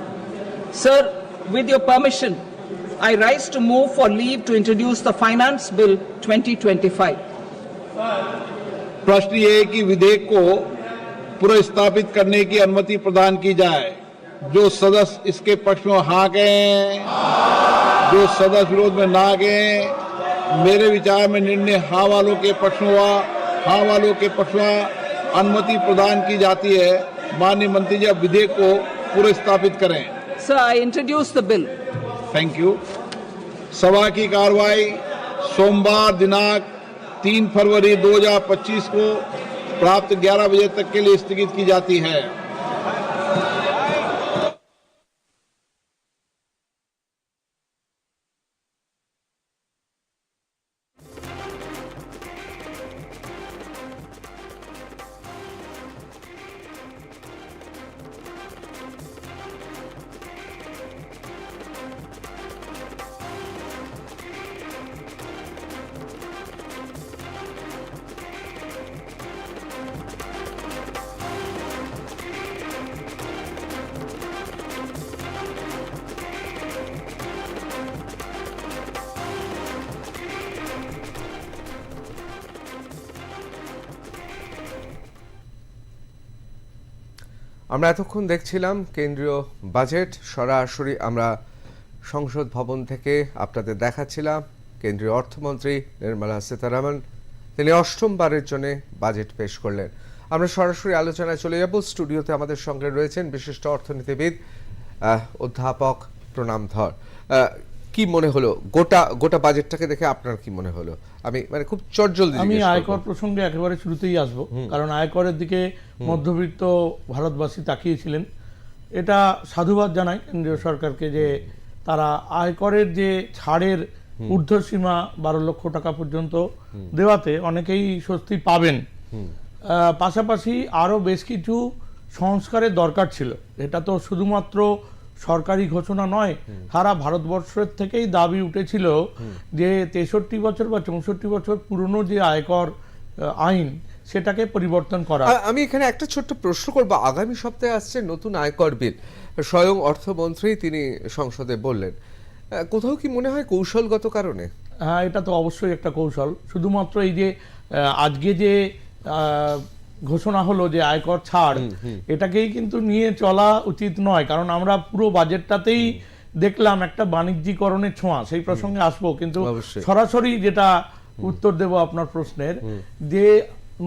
Sir, with your permission, I rise to move for leave to introduce the Finance Bill 2025. प्रश्न ये है कि विधेयक को पुनर्स्थापित करने की अनुमति प्रदान की जाए। जो सदस्य इसके पक्ष में हाँ कहें, जो सदस्य विरोध में ना कहें। मेरे विचार में निर्णय हाँ वालों के पक्ष में हुआ, हाँ वालों के पक्ष में अनुमति प्रदान की जाती है। माननीय मंत्री जी, अब विधेयक को पुनर्स्थापित करें। Sir, I introduce the bill. Thank you. सभा की कार्रवाई सोमवार दिनांक 3 फरवरी 2025 को प्राप्त 11 बजे तक के लिए स्थगित की जाती है। আমরা এতক্ষণ দেখছিলাম কেন্দ্রীয় বাজেট সরাসরি আমরা সংসদ ভবন থেকে আপনাদের দেখাচ্ছিলাম কেন্দ্রীয় অর্থমন্ত্রী নির্মলা সীতারামন তিনি অষ্টমবারের জন্য বাজেট পেশ করলেন। আমরা সরাসরি আলোচনায় চলে যাব। স্টুডিওতে আমাদের সঙ্গে রয়েছেন বিশিষ্ট অর্থনীতিবিদ অধ্যাপক প্রণাম ধর। কি মনে হলো গোটা বাজেটটাকে দেখে আপনার কি মনে হলো? আমি মানে খুব চটজলদি আমি আয়কর প্রসঙ্গে একেবারে শুরুতেই আসব, কারণ আয়করের দিকে মধ্যবিত্ত ভারতবাসী তাকিয়েছিলেন। এটা সাধুবাদ জানাই কেন্দ্রীয় সরকারকে যে তারা আয়করের যে ছাড়ের ঊর্ধ্বসীমা 12 লক্ষ টাকা পর্যন্ত দেওয়াতে অনেকেই স্বস্তি পাবেন। পাশাপাশি আরও বেশ কিছু সংস্কারের দরকার ছিল। এটা তো শুধুমাত্র সরকারি ঘোষণা নয়, সারা ভারতবর্ষের থেকেই দাবি উঠেছিল যে 63 বছর বা 64 বছর পুরনো যে আয়কর আইন সেটাকে পরিবর্তন করা। আমি এখানে একটা ছোট্ট প্রশ্ন করব। আগামী সপ্তাহে আসছে নতুন আয়কর বিল, স্বয়ং অর্থমন্ত্রী তিনি সংসদে বললেন, কোথাও কি মনে হয় কৌশলগত কারণে? হ্যাঁ, এটা তো অবশ্যই একটা কৌশল। শুধুমাত্র এই যে আজকে যে ঘোষণা হলো যে আয়কর ছাড়, এটাকেই কিন্তু নিয়ে চলা উচিত নয়, কারণ আমরা পুরো বাজেটটাতেই দেখলাম একটা বাণিজ্যিকরণের ছোঁয়া। সেই প্রসঙ্গে আসবো, কিন্তু সরাসরি যেটা উত্তর দেব আপনার প্রশ্নের, যে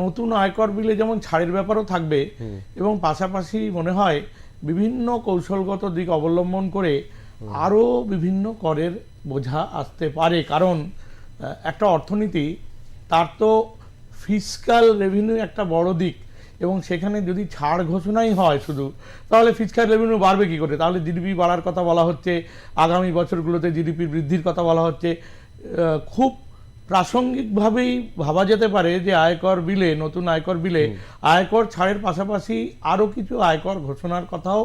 নতুন আয়কর বিলে যেমন ছাড়ের ব্যাপারও থাকবে এবং পাশাপাশি মনে হয় বিভিন্ন কৌশলগত দিক অবলম্বন করে আরও বিভিন্ন করের বোঝা আসতে পারে। কারণ একটা অর্থনীতি, তার তো ফিসকাল রেভিনিউ একটা বড় দিক, এবং সেখানে যদি ছাড় ঘোষণাই হয় শুধু, তাহলে ফিসকাল রেভিনিউ বাড়বে কী করে? তাহলে জিডিপি বাড়ার কথা বলা হচ্ছে, আগামী বছরগুলোতে জিডিপি বৃদ্ধির কথা বলা হচ্ছে। খুব প্রাসঙ্গিকভাবেই ভাবা যেতে পারে যে আয়কর বিলে, নতুন আয়কর বিলে আয়কর ছাড়ের পাশাপাশি আরও কিছু আয়কর ঘোষণার কথাও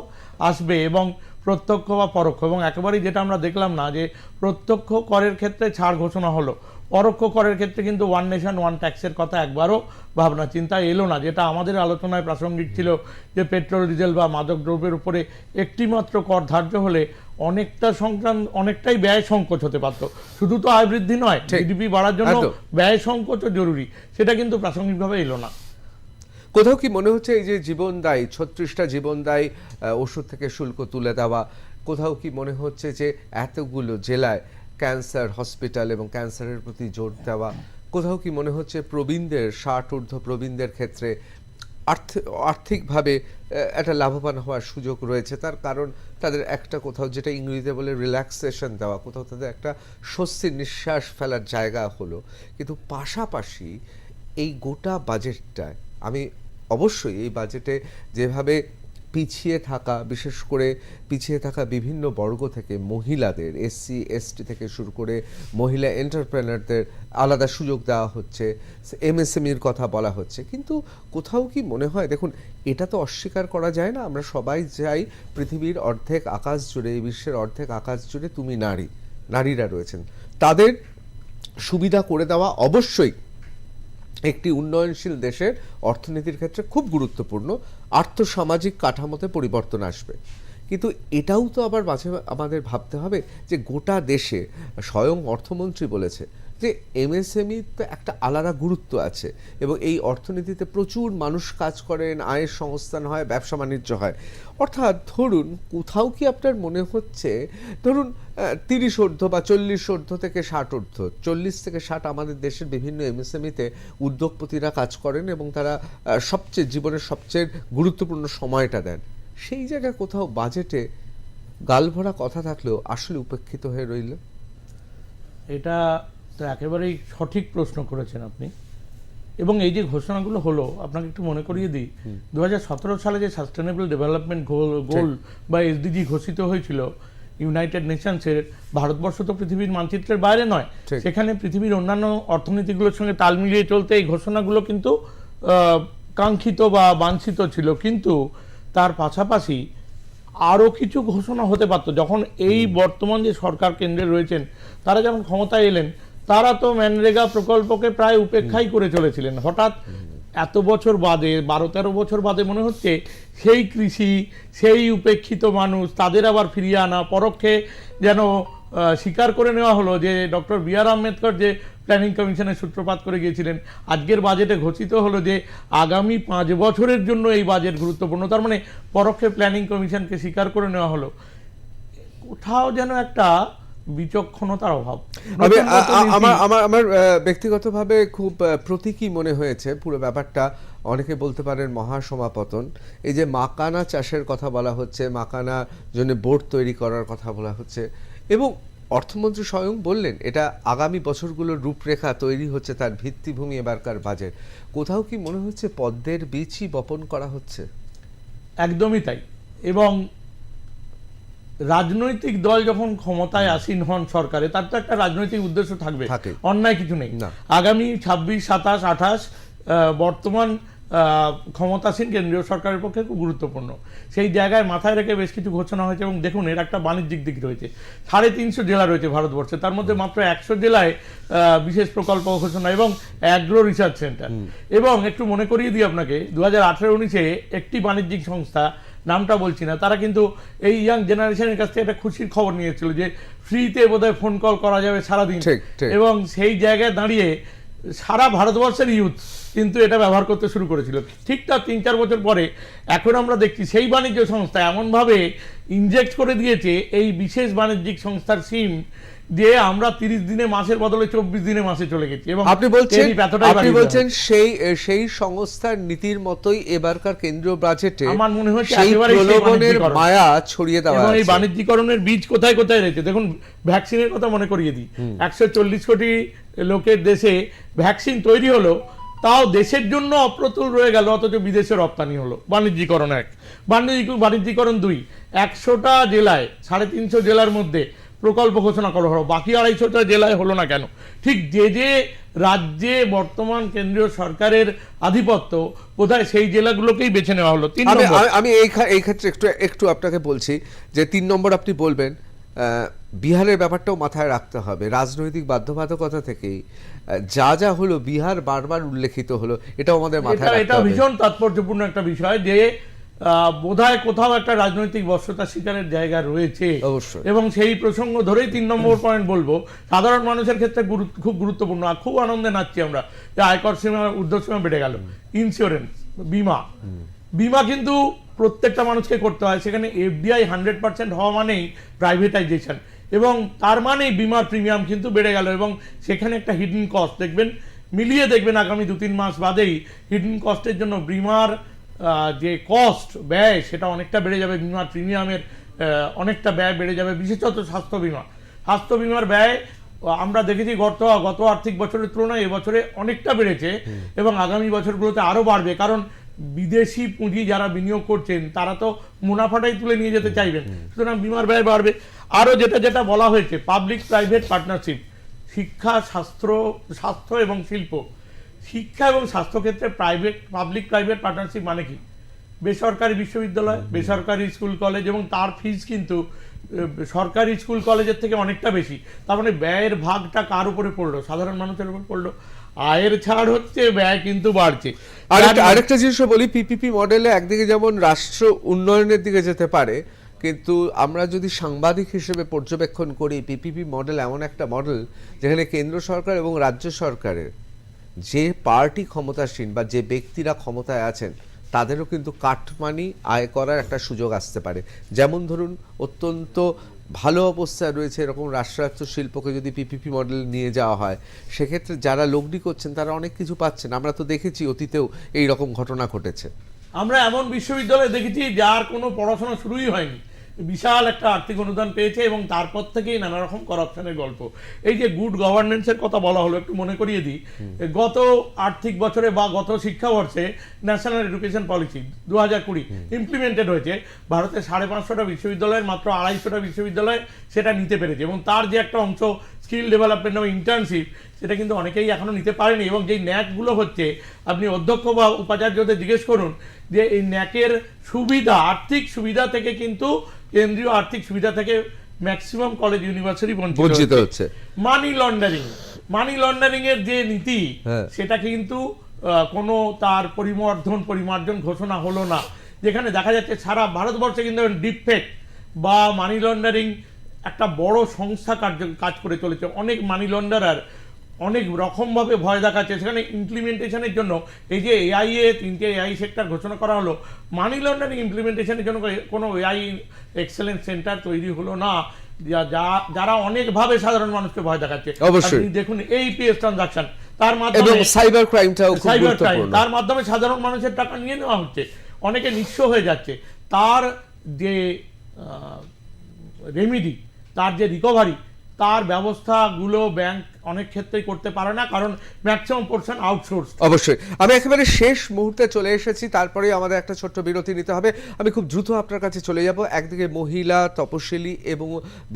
আসবে, এবং প্রত্যক্ষ বা পরোক্ষ। এবং একেবারেই যেটা আমরা দেখলাম না, যে প্রত্যক্ষ করের ক্ষেত্রে ছাড় ঘোষণা হলো, পরোক্ষ করের ক্ষেত্রে কিন্তু ওয়ান নেশন ওয়ান ট্যাক্সের কথা একবারও ভাবনা চিন্তা এলো না, যেটা আমাদের আলোচনায় প্রাসঙ্গিক ছিল, যে পেট্রোল ডিজেল বা মাদক দ্রব্যের উপরে একটিমাত্র কর ধার্য হলে অনেকটাই ব্যয় সংকোচ হতে পারতো। শুধু তো আয় বৃদ্ধি নয়, জিডিপি বাড়ার জন্য ব্যয় সংকোচও জরুরি, সেটা কিন্তু প্রাসঙ্গিকভাবে এলো না। কোথাও কি মনে হচ্ছে এই যে জীবনদায়ী 36টা জীবনদায়ী ওষুধ থেকে শুল্ক তুলে দেওয়া, কোথাও কি মনে হচ্ছে যে এতগুলো জেলায় ক্যান্সার হসপিটাল এবং ক্যান্সারের প্রতি জোর দেওয়া, কোথাও কি মনে হচ্ছে প্রবীণদের 60 ঊর্ধ্ব প্রবীণদের ক্ষেত্রে আর্থিকভাবে একটা লাভবান হওয়ার সুযোগ রয়েছে, তার কারণ তাদের একটা কোথাও যেটা ইংরেজিতে বলে রিল্যাক্সেশন দেওয়া, কোথাও তাদের একটা স্বস্তির নিঃশ্বাস ফেলার জায়গা হলো। কিন্তু পাশাপাশি এই গোটা বাজেটটায় আমি অবশ্যই এই বাজেটে যেভাবে পিছিয়ে থাকা, বিশেষ করে পিছিয়ে থাকা বিভিন্ন বর্গ থেকে মহিলাদের, এসসি এসটি থেকে শুরু করে মহিলা এন্টারপ্রেনারদের আলাদা সুযোগ দেওয়া হচ্ছে, এমএসএমইর কথা বলা হচ্ছে, কিন্তু কোথাও কি মনে হয়, দেখুন এটা তো অস্বীকার করা যায় না, আমরা সবাই চাই পৃথিবীর অর্ধেক আকাশ জুড়ে, এই বিশ্বের অর্ধেক আকাশ জুড়ে তুমি নারীরা রয়েছেন, তাদের সুবিধা করে দেওয়া অবশ্যই একটি উন্নয়নশীল দেশের অর্থনীতির ক্ষেত্রে খুব গুরুত্বপূর্ণ। আর্থসামাজিক কাঠামোতে পরিবর্তন আসবে, কিন্তু এটাও তো আবার মাঝে আমাদের ভাবতে হবে যে গোটা দেশে, স্বয়ং অর্থমন্ত্রী বলেছে যে এমএসএমই তো একটা আলাদা গুরুত্ব আছে, এবং এই অর্থনীতিতে প্রচুর মানুষ কাজ করেন, আয়ের সংস্থান হয়, ব্যবসা বাণিজ্য হয়। অর্থাৎ ধরুন কোথাও কি আপনার মনে হচ্ছে, ধরুন 30 ঊর্ধ্ব বা 40 ঊর্ধ্ব থেকে 60 ঊর্ধ্ব, 40 থেকে 60 আমাদের দেশের বিভিন্ন এমএসএমইতে উদ্যোগপতিরা কাজ করেন এবং তারা জীবনের সবচেয়ে গুরুত্বপূর্ণ সময়টা দেন। সেই জায়গায় কোথাও বাজেটে গালভরা কথা থাকলেও আসলে উপেক্ষিত হয়ে রইল। এটা তো একেবারেই সঠিক প্রশ্ন করেছেন আপনি। এবং এই যে ঘোষণাগুলো হলো, আপনাকে একটু মনে করিয়ে দিই, 2017 সালে যে সাস্টেনেবল ডেভেলপমেন্ট গোল বা এসডিজি ঘোষিত হয়েছিল ইউনাইটেড নেশনসের, ভারতবর্ষ তো পৃথিবীর মানচিত্রের বাইরে নয়, সেখানে পৃথিবীর অন্যান্য অর্থনীতিগুলোর সঙ্গে তাল মিলিয়ে চলতে এই ঘোষণাগুলো কিন্তু কাঙ্ক্ষিত বা বাঞ্ছিত ছিল। কিন্তু তার পাশাপাশি আরও কিছু ঘোষণা হতে পারত। যখন এই বর্তমান যে সরকার কেন্দ্রে রয়েছেন, তারা যখন ক্ষমতায় এলেন, তারা তো ম্যানরেগা প্রকল্পকে প্রায় উপেক্ষাই করে চলেছিলেন। হঠাৎ এত বছর বাদে, 12-13 বছর বাদে মনে হচ্ছে সেই কৃষি, সেই উপেক্ষিত মানুষ, তাদের আবার ফিরিয়ে আনা, পরোক্ষে যেন স্বীকার করে নেওয়া হলো যে ডক্টর বি.আর. আম্বেদকর যে প্ল্যানিং কমিশনের সূত্রপাত করে গিয়েছিলেন, আজকের বাজেটে ঘোষিত হলো যে আগামী 5 বছরের জন্য এই বাজেট গুরুত্বপূর্ণ। তার মানে পরোক্ষে প্ল্যানিং কমিশনকে স্বীকার করে নেওয়া হলো। কোথাও যেন একটা বিচক্ষণতার অভাব। আমার ব্যক্তিগতভাবে খুব প্রতীকী মনে হয়েছে পুরো ব্যাপারটা। অনেকে বলতে পারেন মহাসমাপতন। এই যে মাকানা চাষের কথা বলা হচ্ছে, মাকানা জন্য বোর্ড তৈরি করার কথা বলা হচ্ছে, এবং অর্থমন্ত্রী স্বয়ং বললেন এটা আগামী বছরগুলোর রূপরেখা তৈরি হচ্ছে, তার ভিত্তিভূমি এবারকার বাজেট। কোথাও কি মনে হচ্ছে পদ্মের বীজই বপন করা হচ্ছে? একদমই তাই। এবং রাজনৈতিক দল যখন ক্ষমতায় আসীন হন সরকারে, তার তো একটা রাজনৈতিক উদ্দেশ্য থাকবে, অন্যায় কিছু নেই। আগামী 26, 27, 28 বর্তমান ক্ষমতাসীন কেন্দ্রীয় সরকারের পক্ষে খুব গুরুত্বপূর্ণ। সেই জায়গায় মাথায় রেখে বেশ কিছু ঘোষণা হয়েছে। এবং দেখুন, এর একটা বাণিজ্যিক দিক রয়েছে। 350 জেলা রয়েছে ভারতবর্ষে, তার মধ্যে মাত্র 100 জেলায় বিশেষ প্রকল্প ঘোষণা এবং অ্যাগ্রো রিসার্চ সেন্টার। এবং একটু মনে করিয়ে দিই আপনাকে, 2018-19-এ একটি বাণিজ্যিক সংস্থা, নামটা বলছি না, তারা কিন্তু এই ইয়াং জেনারেশনের কাছ থেকে একটা খুশির খবর নিয়েছিল যে ফ্রিতে বোধহয় ফোন কল করা যাবে সারাদিন। এবং সেই জায়গায় দাঁড়িয়ে সারা ভারতবর্ষের ইউথ কিন্তু এটা ব্যবহার করতে শুরু করেছিল। ঠিক তার 3-4 বছর পরে এখন আমরা দেখছি সেই বাণিজ্য সংস্থা এমনভাবে ইনজেক্ট করে দিয়েছে এই বিশেষ বাণিজ্যিক সংস্থার সিম, যে আমরা 30 দিনে মাসের বদলে 24 দিনে মাসে চলে গেছি। এবং আপনি বলছেন সেই সংস্থার নীতির মতোই এবারকার কেন্দ্রীয় বাজেটে আমার মনে হচ্ছে সেই একেবারে প্রলোভনের মায়া ছড়িয়ে দেওয়া এবং এই আছে। বাণিজ্যিকরণের বীজ কোথায় কোথায় রয়েছে দেখুন। ভ্যাকসিনের কথা মনে করিয়ে দিই, 140 কোটি লোকের দেশে ভ্যাকসিন তৈরি হলো, তাও দেশের জন্য অপ্রতুল রয়ে গেল, অথচ বিদেশে রপ্তানি হলো। বাণিজ্যিকরণ 1, বাণিজ্যিকরণ 2, 100টা জেলায় 350 জেলার মধ্যে প্রকল্প ঘোষণা করা হলো, বাকি 250টা জেলায় হলো না কেন? ঠিক যে রাজ্যে বর্তমান কেন্দ্রীয় সরকারের আধিপত্য, বোধহয় সেই জেলাগুলোকেই বেছে নেওয়া হলো। 3 নম্বর, আমি এই ক্ষেত্রে একটু আপনাকে বলছি যে 3 নম্বর আপনি বলবেন, বিহারের ব্যাপারটাও মাথায় রাখতে হবে। রাজনৈতিক বাধ্যবাধকতা থেকেই যা হলো বিহার বারবার উল্লেখিত হলো, এটাও আমাদের মাথায় রাখতে হবে। এটা ভীষণ তাৎপর্যপূর্ণ একটা বিষয় যে বোধহয় কোথাও একটা রাজনৈতিক বশ্যতা শিকারের জায়গা রয়েছে অবশ্যই। এবং সেই প্রসঙ্গ ধরেই 3 নম্বর পয়েন্ট বলবো, সাধারণ মানুষের ক্ষেত্রে খুব গুরুত্বপূর্ণ। আর খুব আনন্দে নাচ্ছি আমরা যে আয়কর সীমা, ঊর্ধ্বসীমা বেড়ে গেল। ইন্স্যুরেন্স, বিমা কিন্তু প্রত্যেকটা মানুষকে করতে হয়, সেখানে এফডিআই 100% হওয়া মানেই প্রাইভেটাইজেশন, এবং তার মানেই বিমার প্রিমিয়াম কিন্তু বেড়ে গেল। এবং সেখানে একটা হিডেন কস্ট মিলিয়ে দেখবেন আগামী 2-3 মাস বাদেই হিডেন কস্টের জন্য বিমার যে কস্ট ব্যয় সেটা অনেকটা বেড়ে যাবে, বিমার প্রিমিয়ামের অনেকটা ব্যয় বেড়ে যাবে, বিশেষত স্বাস্থ্য বিমার ব্যয় আমরা দেখেছি গত আর্থিক বছরের তুলনায় এবছরে অনেকটা বেড়েছে এবং আগামী বছরগুলোতে আরো বাড়বে। কারণ বিদেশি পুঁজি যারা বিনিয়োগ করছেন তারা তো মুনাফাটাই তুলে নিয়ে যেতে চাইবেন, সুতরাং বিমার ব্যয় বাড়বে। আরো যেটা বলা হয়েছে, পাবলিক প্রাইভেট পার্টনারশিপ, শিক্ষা, স্বাস্থ্য এবং শিল্প। শিক্ষা এবং স্বাস্থ্য ক্ষেত্রে পাবলিক প্রাইভেট পার্টনারশিপ মানে কি? বেসরকারি বিশ্ববিদ্যালয়, বেসরকারি স্কুল কলেজ, এবং তার ফিজ কিন্তু সরকারি স্কুল কলেজের থেকে অনেকটা বেশি। তার মানে ব্যয়ের ভাগটা কার উপরে পড়লো? সাধারণ মানুষের উপর পড়লো। আয়ের ছাড় হচ্ছে, ব্যয় কিন্তু বাড়ছে। আরেকটা জিনিস বলি, পিপিপি মডেলে একদিকে যেমন রাষ্ট্র উন্নয়নের দিকে যেতে পারে, কিন্তু আমরা যদি সাংবাদিক হিসেবে পর্যবেক্ষণ করি, পিপিপি মডেল এমন একটা মডেল যেখানে কেন্দ্র সরকার এবং রাজ্য সরকারের যে পার্টি ক্ষমতাসীন বা যে ব্যক্তিরা ক্ষমতায় আছেন তাদেরও কিন্তু কাটমানি আয় করার একটা সুযোগ আসতে পারে। যেমন ধরুন, অত্যন্ত ভালো অবস্থায় রয়েছে এরকম রাষ্ট্রায়ত্ত শিল্পকে যদি পিপিপি মডেল নিয়ে যাওয়া হয়, সেক্ষেত্রে যারা লগ্নি করছেন তারা অনেক কিছু পাচ্ছেন। আমরা তো দেখেছি অতীতেও এই রকম ঘটনা ঘটেছে। আমরা এমন বিশ্ববিদ্যালয় দেখেছি যার কোনো পড়াশোনা শুরুই হয়নি, বিশাল একটা আর্থিক অনুদান পেয়েছে এবং তারপর থেকেই নানা রকম করাপশনের গল্প। এই যে গুড গভর্নেন্সের কথা বলা হলো, একটু মনে করিয়ে দিই, গত আর্থিক বছরে বা গত শিক্ষাবর্ষে ন্যাশনাল এডুকেশন পলিসি 2020 ইমপ্লিমেন্টেড হয়েছে। ভারতে 550টা বিশ্ববিদ্যালয়ের মাত্র 250টা বিশ্ববিদ্যালয় সেটা নিতে পেরেছে, এবং তার যে একটা অংশ স্কিল ডেভেলপমেন্ট এবং ইন্টার্নশিপ, সেটা কিন্তু অনেকেই এখনো নিতে পারেনি। এবং যেই ন্যাকগুলো হচ্ছে, আপনি অধ্যক্ষ বা উপাচার্যদের জিজ্ঞেস করুন যে এই ন্যাকের সুবিধা, আর্থিক সুবিধা থেকে কিন্তু কেন্দ্রীয় আর্থিক সুবিধা থেকে ম্যাক্সিমাম কলেজ ইউনিভার্সিটি বঞ্চিত হচ্ছে। মানি লন্ডারিং এর যে নীতি, সেটা কিন্তু কোনো তার পরিমার্জন ঘোষণা হলো না, যেখানে দেখা যাচ্ছে সারা ভারতবর্ষে কিন্তু ডিপফেক্ট বা মানি লন্ডারিং একটা বড় সংস্থা কাজ করে চলেছে। অনেক মানি লন্ডারার অনেক রকমভাবে ভয় দেখাচ্ছে। সেখানে ইমপ্লিমেন্টেশনের জন্য এই যে এআইএ 3টে এআই সেক্টর ঘোষণা করা হলো, মানি লন্ডারিং ইমপ্লিমেন্টেশনের জন্য কোনো এআই এক্সেলেন্স সেন্টার তৈরি হলো না, যারা অনেকভাবে সাধারণ মানুষকে ভয় দেখাচ্ছে। অবশ্যই দেখুন এইপিএস ট্রানজাকশন, তার মাধ্যমে সাইবার ক্রাইমটাও খুব গুরুত্বপূর্ণ, তার মাধ্যমে সাধারণ মানুষের টাকা নিয়ে নেওয়া হচ্ছে, অনেকে নিঃস্ব হয়ে যাচ্ছে। তার যে রেমিডি, তার যে রিকভারি, তার ব্যবস্থাগুলো ব্যাংক অনেক ক্ষেত্রেই করতে পারে না, কারণ ম্যাক্সিমাম পোরশন আউটসোর্স। অবশ্যই আমি একেবারে শেষ মুহূর্তে চলে এসেছি, তারপরে আমাদের একটা ছোট্ট বিরতি নিতে হবে। আমি খুব দ্রুত আপনার কাছে চলে যাব। একদিকে মহিলা, তপশিলি এবং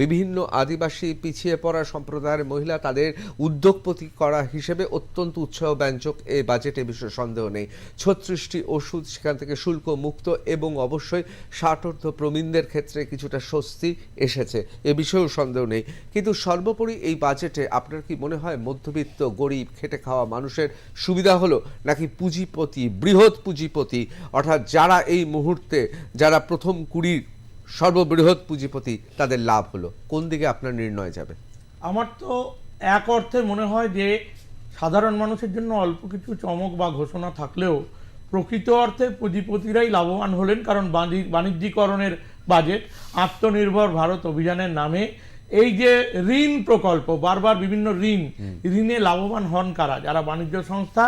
বিভিন্ন আদিবাসী পিছিয়ে পড়া সম্প্রদায়ের মহিলা, তাদের উদ্যোগপতি করা হিসেবে অত্যন্ত উৎসাহব্যঞ্জক এই বাজেটে, বিষয়ে সন্দেহ নেই। 36টি ওষুধ সেখান থেকে শুল্ক মুক্ত, এবং অবশ্যই 60 প্রবীণদের ক্ষেত্রে কিছুটা স্বস্তি এসেছে, এ বিষয়েও সন্দেহ নেই। কিন্তু সর্বোপরি এই বাজেটে আপনার কি মনে হয় মধ্যবিত্ত, গরিব, খেটে খাওয়া মানুষের সুবিধা হলো, নাকি পুঁজিপতি, বৃহৎ পুঁজিপতি, অর্থাৎ যারা এই মুহূর্তে যারা প্রথম 20 সর্ববৃহৎ পুঁজিপতি, তাদের লাভ হলো? কোন দিকে আপনার নির্ণয় যাবে? আমার তো এক অর্থে মনে হয় যে সাধারণ মানুষের জন্য অল্প কিছু চমক বা ঘোষণা থাকলেও প্রকৃত অর্থে পুঁজিপতিরাই লাভবান হলেন, কারণ বাণিজ্যিকরণের বাজেট, আত্মনির্ভর ভারত অভিযানের নামে এই যে ঋণ প্রকল্প, বারবার বিভিন্ন ঋণে লাভবান হন কারা? যারা বাণিজ্য সংস্থা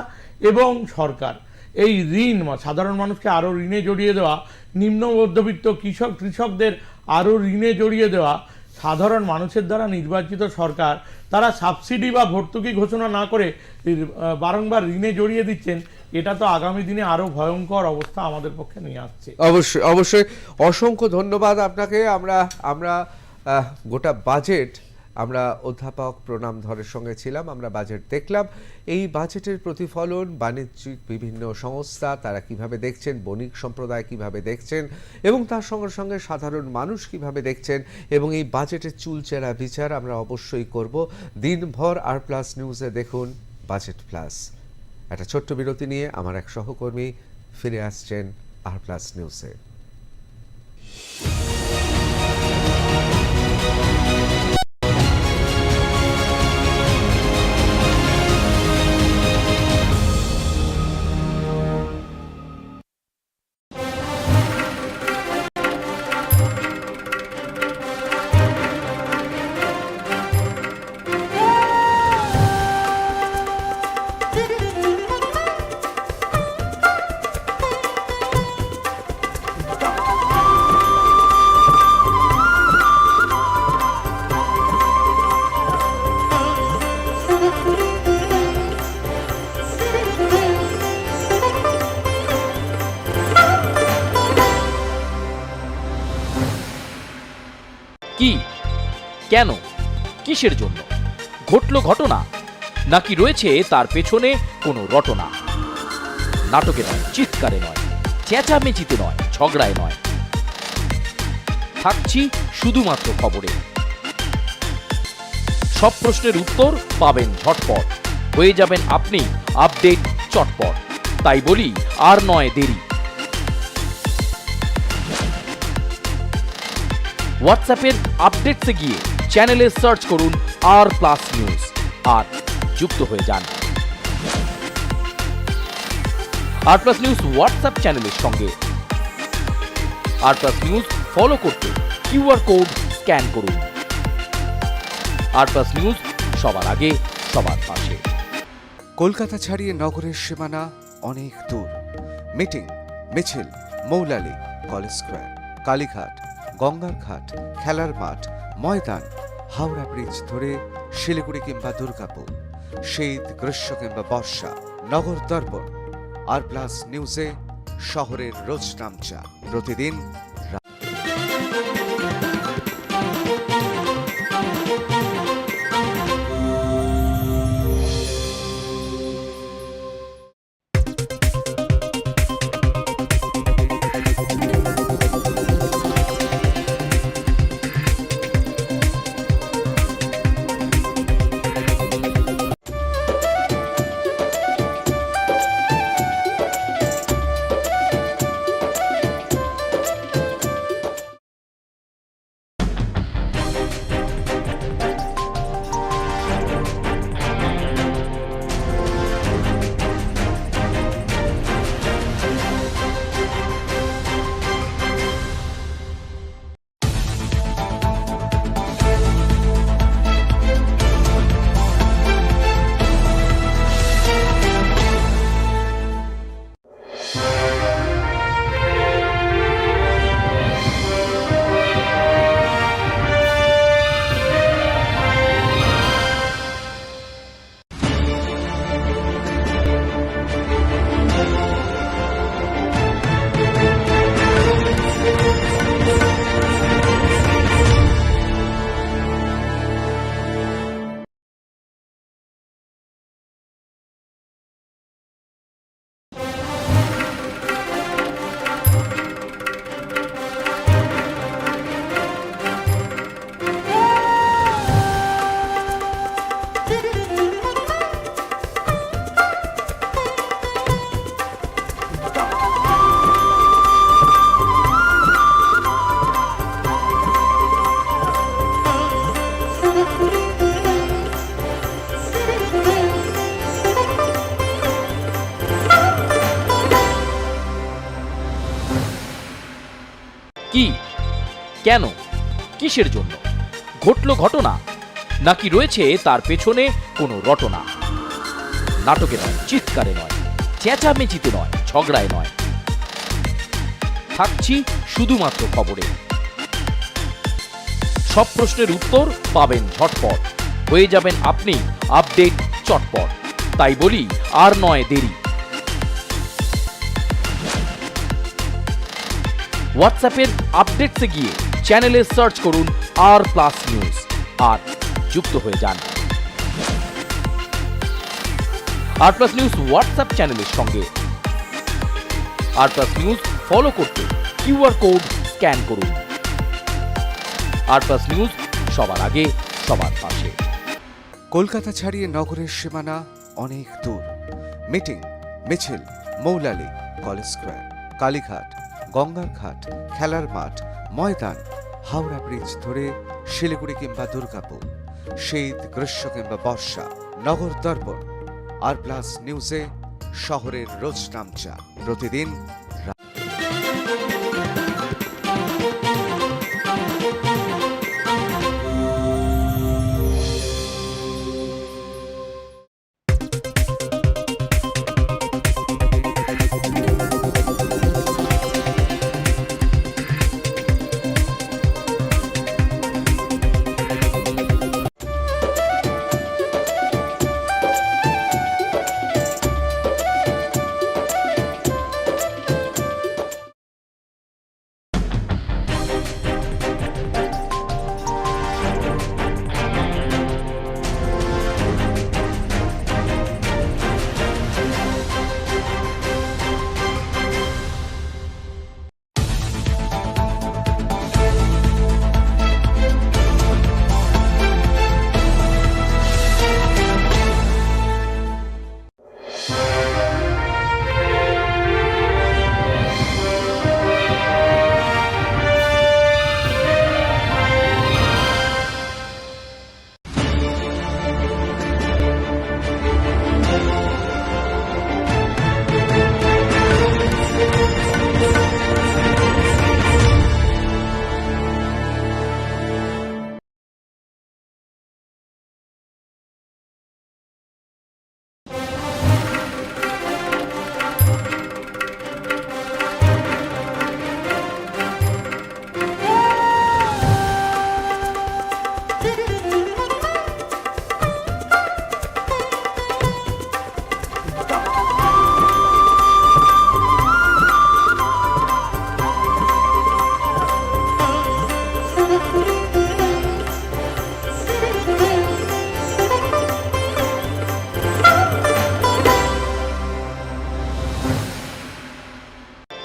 এবং সরকার। এই ঋণ সাধারণ মানুষকে আরও ঋণে জড়িয়ে দেওয়া, নিম্ন মধ্যবিত্ত কৃষকদের আরও ঋণে জড়িয়ে দেওয়া, সাধারণ মানুষের দ্বারা নির্বাচিত সরকার তারা সাবসিডি বা ভর্তুকি ঘোষণা না করে বারংবার ঋণে জড়িয়ে দিচ্ছেন। এটা তো আগামী দিনে আরো ভয়ঙ্কর অবস্থা আমাদের পক্ষে নিয়ে আসছে। অবশ্যই অবশ্যই, অসংখ্য ধন্যবাদ আপনাকে। আমরা গোটা বাজেট, আমরা অধ্যাপক প্রণাম ধরের সঙ্গে ছিলাম, আমরা বাজেট দেখলাম। এই বাজেটের প্রতিফলন বাণিজ্যিক বিভিন্ন সংস্থা তারা কিভাবে দেখছেন, বণিক সম্প্রদায় কিভাবে দেখছেন, এবং তার সঙ্গে সঙ্গে সাধারণ মানুষ কিভাবে দেখছেন, এবং এই বাজেটের চুলচেরা বিচার আমরা অবশ্যই করব। দিনভর আর+ নিউজে দেখুন বাজেট প্লাস। একটা ছোট্ট বিরতি নিয়ে আমার এক সহকর্মী ফিরে আসছেন আর+ নিউজে। কি, কেন, কিসের জন্য ঘটল ঘটনা, নাকি রয়েছে তার পেছনে কোনো রটনা? নাটকে নয়, চিৎকারে নয়, চেঁচামেচিতে নয়, ঝগড়ায় নয়, থাকছি শুধুমাত্র খবরে। সব প্রশ্নের উত্তর পাবেন ঝটপট, হয়ে যাবেন আপনি আপডেট চটপট। তাই বলি, আর নয় দেরি। হোয়াটসঅ্যাপের আপডেটসে গিয়ে চ্যানেলে সার্চ করুন আর+ নিউজ আর যুক্ত হয়ে যান আর+ নিউজ হোয়াটসঅ্যাপ চ্যানেলের সঙ্গে। আর+ নিউজ ফলো করতে QR কোড স্ক্যান করুন। আর+ নিউজ, সবার আগে সবার পাশে। কলকাতা ছাড়িয়ে নগরের সীমানা অনেক দূর। মিটিং, মিছিল, মৌলালি, কলেজ স্কোয়ার, কালীঘাট, গঙ্গার ঘাট, খেলার মাঠ, ময়দান, হাওড়া ব্রিজ ধরে শিলিগুড়ি কিংবা দুর্গাপুর, শীত, গ্রীষ্ম কিংবা বর্ষা, নগর দর্পণ। আর+ নিউজে শহরের রোজ নামচা প্রতিদিন। কি, কেন, কিসের জন্য? ঘটল ঘটনা, নাকি রয়েছে তার পেছনে কোনো রটনা? নাটকে নয়, চিৎকারে নয়, চেঁচামেচিতে নয়, ঝগড়ায় নয়, থাকছি শুধুমাত্র খবরে। সব প্রশ্নের উত্তর পাবেন ঝটপট, হয়ে যাবেন আপনি আপডেট চটপট। তাই বলি, আর নয় দেরি। হোয়াটসঅ্যাপের আপডেটসে গিয়ে চ্যানেলে সার্চ করুন R+ নিউজ আর যুক্ত হয়ে যান R+ নিউজ হোয়াটসঅ্যাপ চ্যানেলের সঙ্গে। R+ নিউজ ফলো করতে QR কোড স্ক্যান করুন। R+ নিউজ, সবার আগে সবার পাশে। কলকাতা ছাড়িয়ে নগরের সীমানা অনেক দূর। মিটিং, মিছিল, মৌলালি, কলেজ স্কোয়ার, কালীঘাট, গঙ্গার ঘাট, খেলার মাঠ, ময়দান, হাওড়া ব্রিজ ধরে শিলিগুড়ি কিংবা দুর্গাপুর, শীত, গ্রীষ্ম কিংবা বর্ষা, নগর দর্পণ R+ নিউজে শহরের রোজ নামচা প্রতিদিন।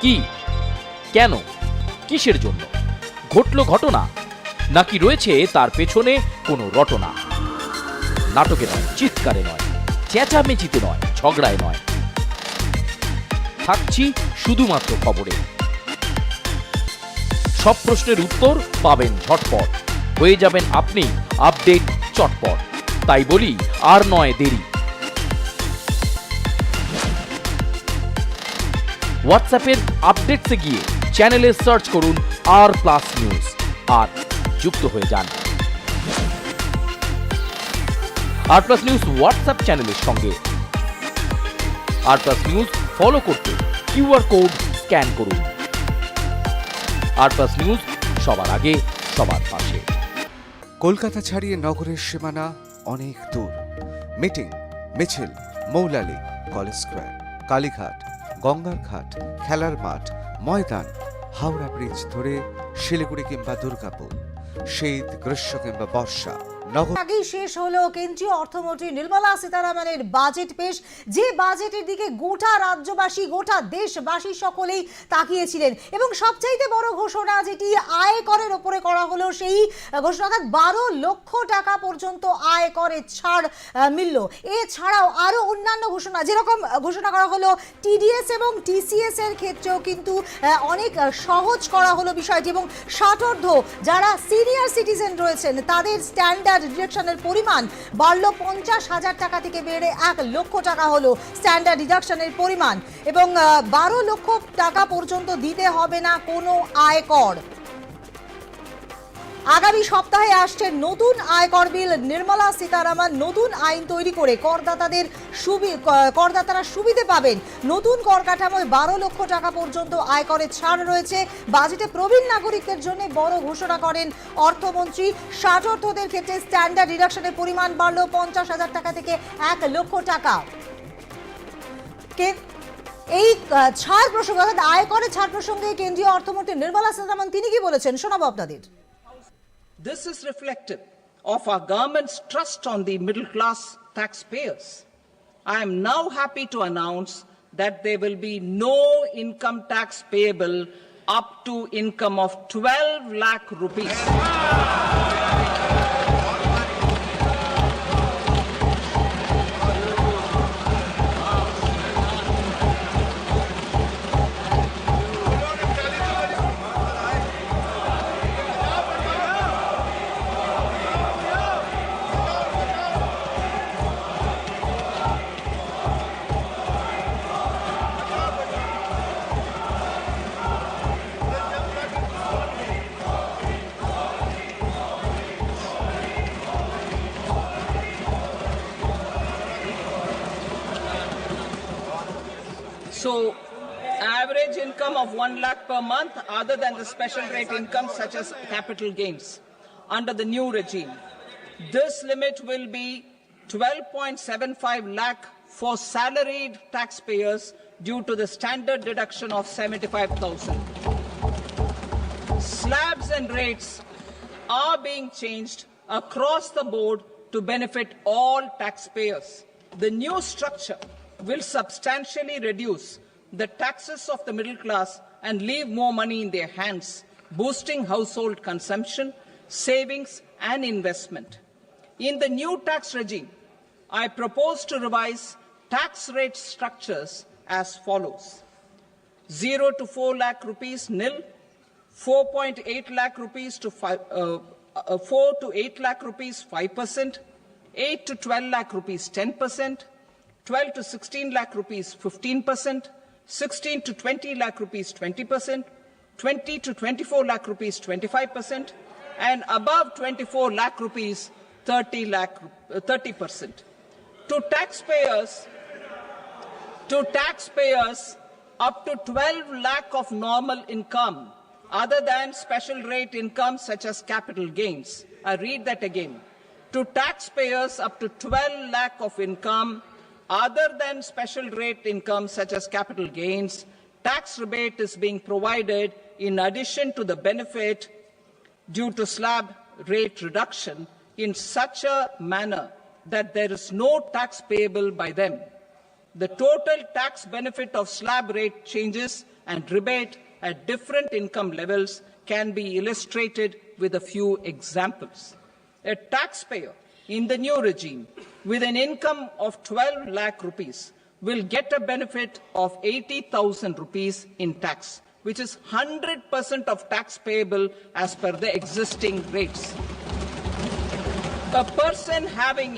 কি, কেন, কিসের জন্য? ঘটল ঘটনা, নাকি রয়েছে তার পেছনে কোনো রটনা? নাটকে নয়, চিৎকারে নয়, চেঁচামেচিতে নয়, ঝগড়ায় নয়, থাকছি শুধুমাত্র খবরে। সব প্রশ্নের উত্তর পাবেন ঝটপট, হয়ে যাবেন আপনি আপডেট চটপট। তাই বলি, আর নয় দেরি। হোয়াটসঅ্যাপের আপডেটসে গিয়ে চ্যানেলে সার্চ করুন R+ নিউজ আর যুক্ত হয়ে যান R+ নিউজ হোয়াটসঅ্যাপ চ্যানেলের সঙ্গে। R+ নিউজ ফলো করতে QR কোড স্ক্যান করুন। R+ নিউজ, সবার আগে সবার পাশে। কলকাতা ছাড়িয়ে নগরের সীমানা অনেক দূর। মিটিং, মিছিল, মৌলালি, কলেজ স্কোয়ার, কালীঘাট, গঙ্গার ঘাট, খেলার মাঠ, ময়দান, হাওড়া ব্রিজ ধরে শিলিগুড়ি কিংবা দুর্গাপুর, শীত, গ্রীষ্ম কিংবা বর্ষা, আগেই শেষ হলো কেন্দ্রীয় অর্থমন্ত্রী নির্মলা সীতারামনের বাজেট পেশ, যে বাজেটের দিকে গোটা রাজ্যবাসী, গোটা দেশবাসী সকলেই তাকিয়েছিলেন। এবং সবচাইতে বড় ঘোষণা যেটি আয়করের ওপরে করা হলো, সেই ঘোষণা, অর্থাৎ 12 লক্ষ টাকা পর্যন্ত আয়করের ছাড় মিলল। এছাড়াও আরও অন্যান্য ঘোষণা, যেরকম ঘোষণা করা হলো TDS এবং TCS এর ক্ষেত্রেও কিন্তু অনেক সহজ করা হলো বিষয়টি। এবং ষাটোর্ধ্ব যারা সিনিয়র সিটিজেন রয়েছেন তাদের স্ট্যান্ডার্ড ডিডাকশনের পরিমাণ বাড়ল 50,000 টাকা থেকে বেড়ে 1 লক্ষ টাকা হলো স্ট্যান্ডার্ড ডিডাকশনের পরিমাণ। এবং 12 লক্ষ টাকা পর্যন্ত দিতে হবে না কোনো আয়কর। আগামী সপ্তাহে আসছে নতুন আয়কর বিল। নির্মলা সীতারামন নতুন আইন তৈরি করে করদাতারা সুবিধে পাবেন। নতুন কর কাঠামোয় 12 লক্ষ টাকা পর্যন্ত আয়করের ছাড় রয়েছে। বাজেটে প্রবীণ নাগরিকদের জন্য বড় ঘোষণা করেন অর্থমন্ত্রী। ষাটোর্ধ্বদের ক্ষেত্রে স্ট্যান্ডার্ড ডিডাকশনের পরিমাণ বাড়ল 50,000 টাকা থেকে 1 লক্ষ টাকা। এই ছাড় প্রসঙ্গে অর্থাৎ আয়করের ছাড় প্রসঙ্গে কেন্দ্রীয় অর্থমন্ত্রী নির্মলা সীতারামন তিনি কি বলেছেন শোনাবো আপনাদের। This is reflective of our government's trust on the middle class taxpayers. I am now happy to announce that there will be no income tax payable up to income of 12 lakh rupees. So, average income of 1 lakh per month other than the special rate income such as capital gains under the new regime. This limit will be 12.75 lakh for salaried taxpayers due to the standard deduction of 75,000. Slabs and rates are being changed across the board to benefit all taxpayers. The new structure will substantially reduce the taxes of the middle class and leave more money in their hands, boosting household consumption, savings and investment. In the new tax regime, I propose to revise tax rate structures as follows: 0 to 4 lakh rupees nil, 4.8 lakh rupees to 4 to 8 lakh rupees 5%, 8 to 12 lakh rupees 10%, 12 to 16 lakh rupees 15%, 16 to 20 lakh rupees 20%, 20 to 24 lakh rupees 25%, and above 24 lakh rupees 30%. To taxpayers up to 12 lakh of normal income other than special rate income such as capital gains. I read that again. To taxpayers up to 12 lakh of income other than special rate income such as capital gains, tax rebate is being provided in addition to the benefit due to slab rate reduction in such a manner that there is no tax payable by them. The total tax benefit of slab rate changes and rebate at different income levels can be illustrated with a few examples. A taxpayer in the new regime with an income of 12 lakh rupees will get a benefit of 80,000 rupees in tax, which is 100% of tax payable as per the existing rates. A person having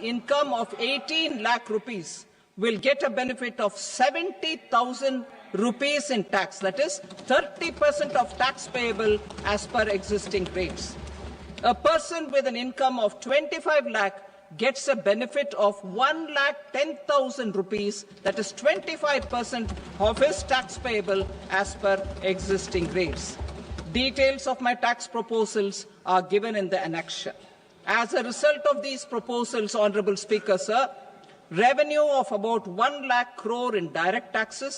income of 18 lakh rupees will get a benefit of 70,000 rupees in tax, that is 30% of tax payable as per existing rates. A person with an income of 25 lakh gets a benefit of 1,10,000 rupees, that is 25% of his tax payable as per existing rates. Details of my tax proposals are given in the annexure. As a result of these proposals, Honorable Speaker, sir, revenue of about 1 lakh crore in direct taxes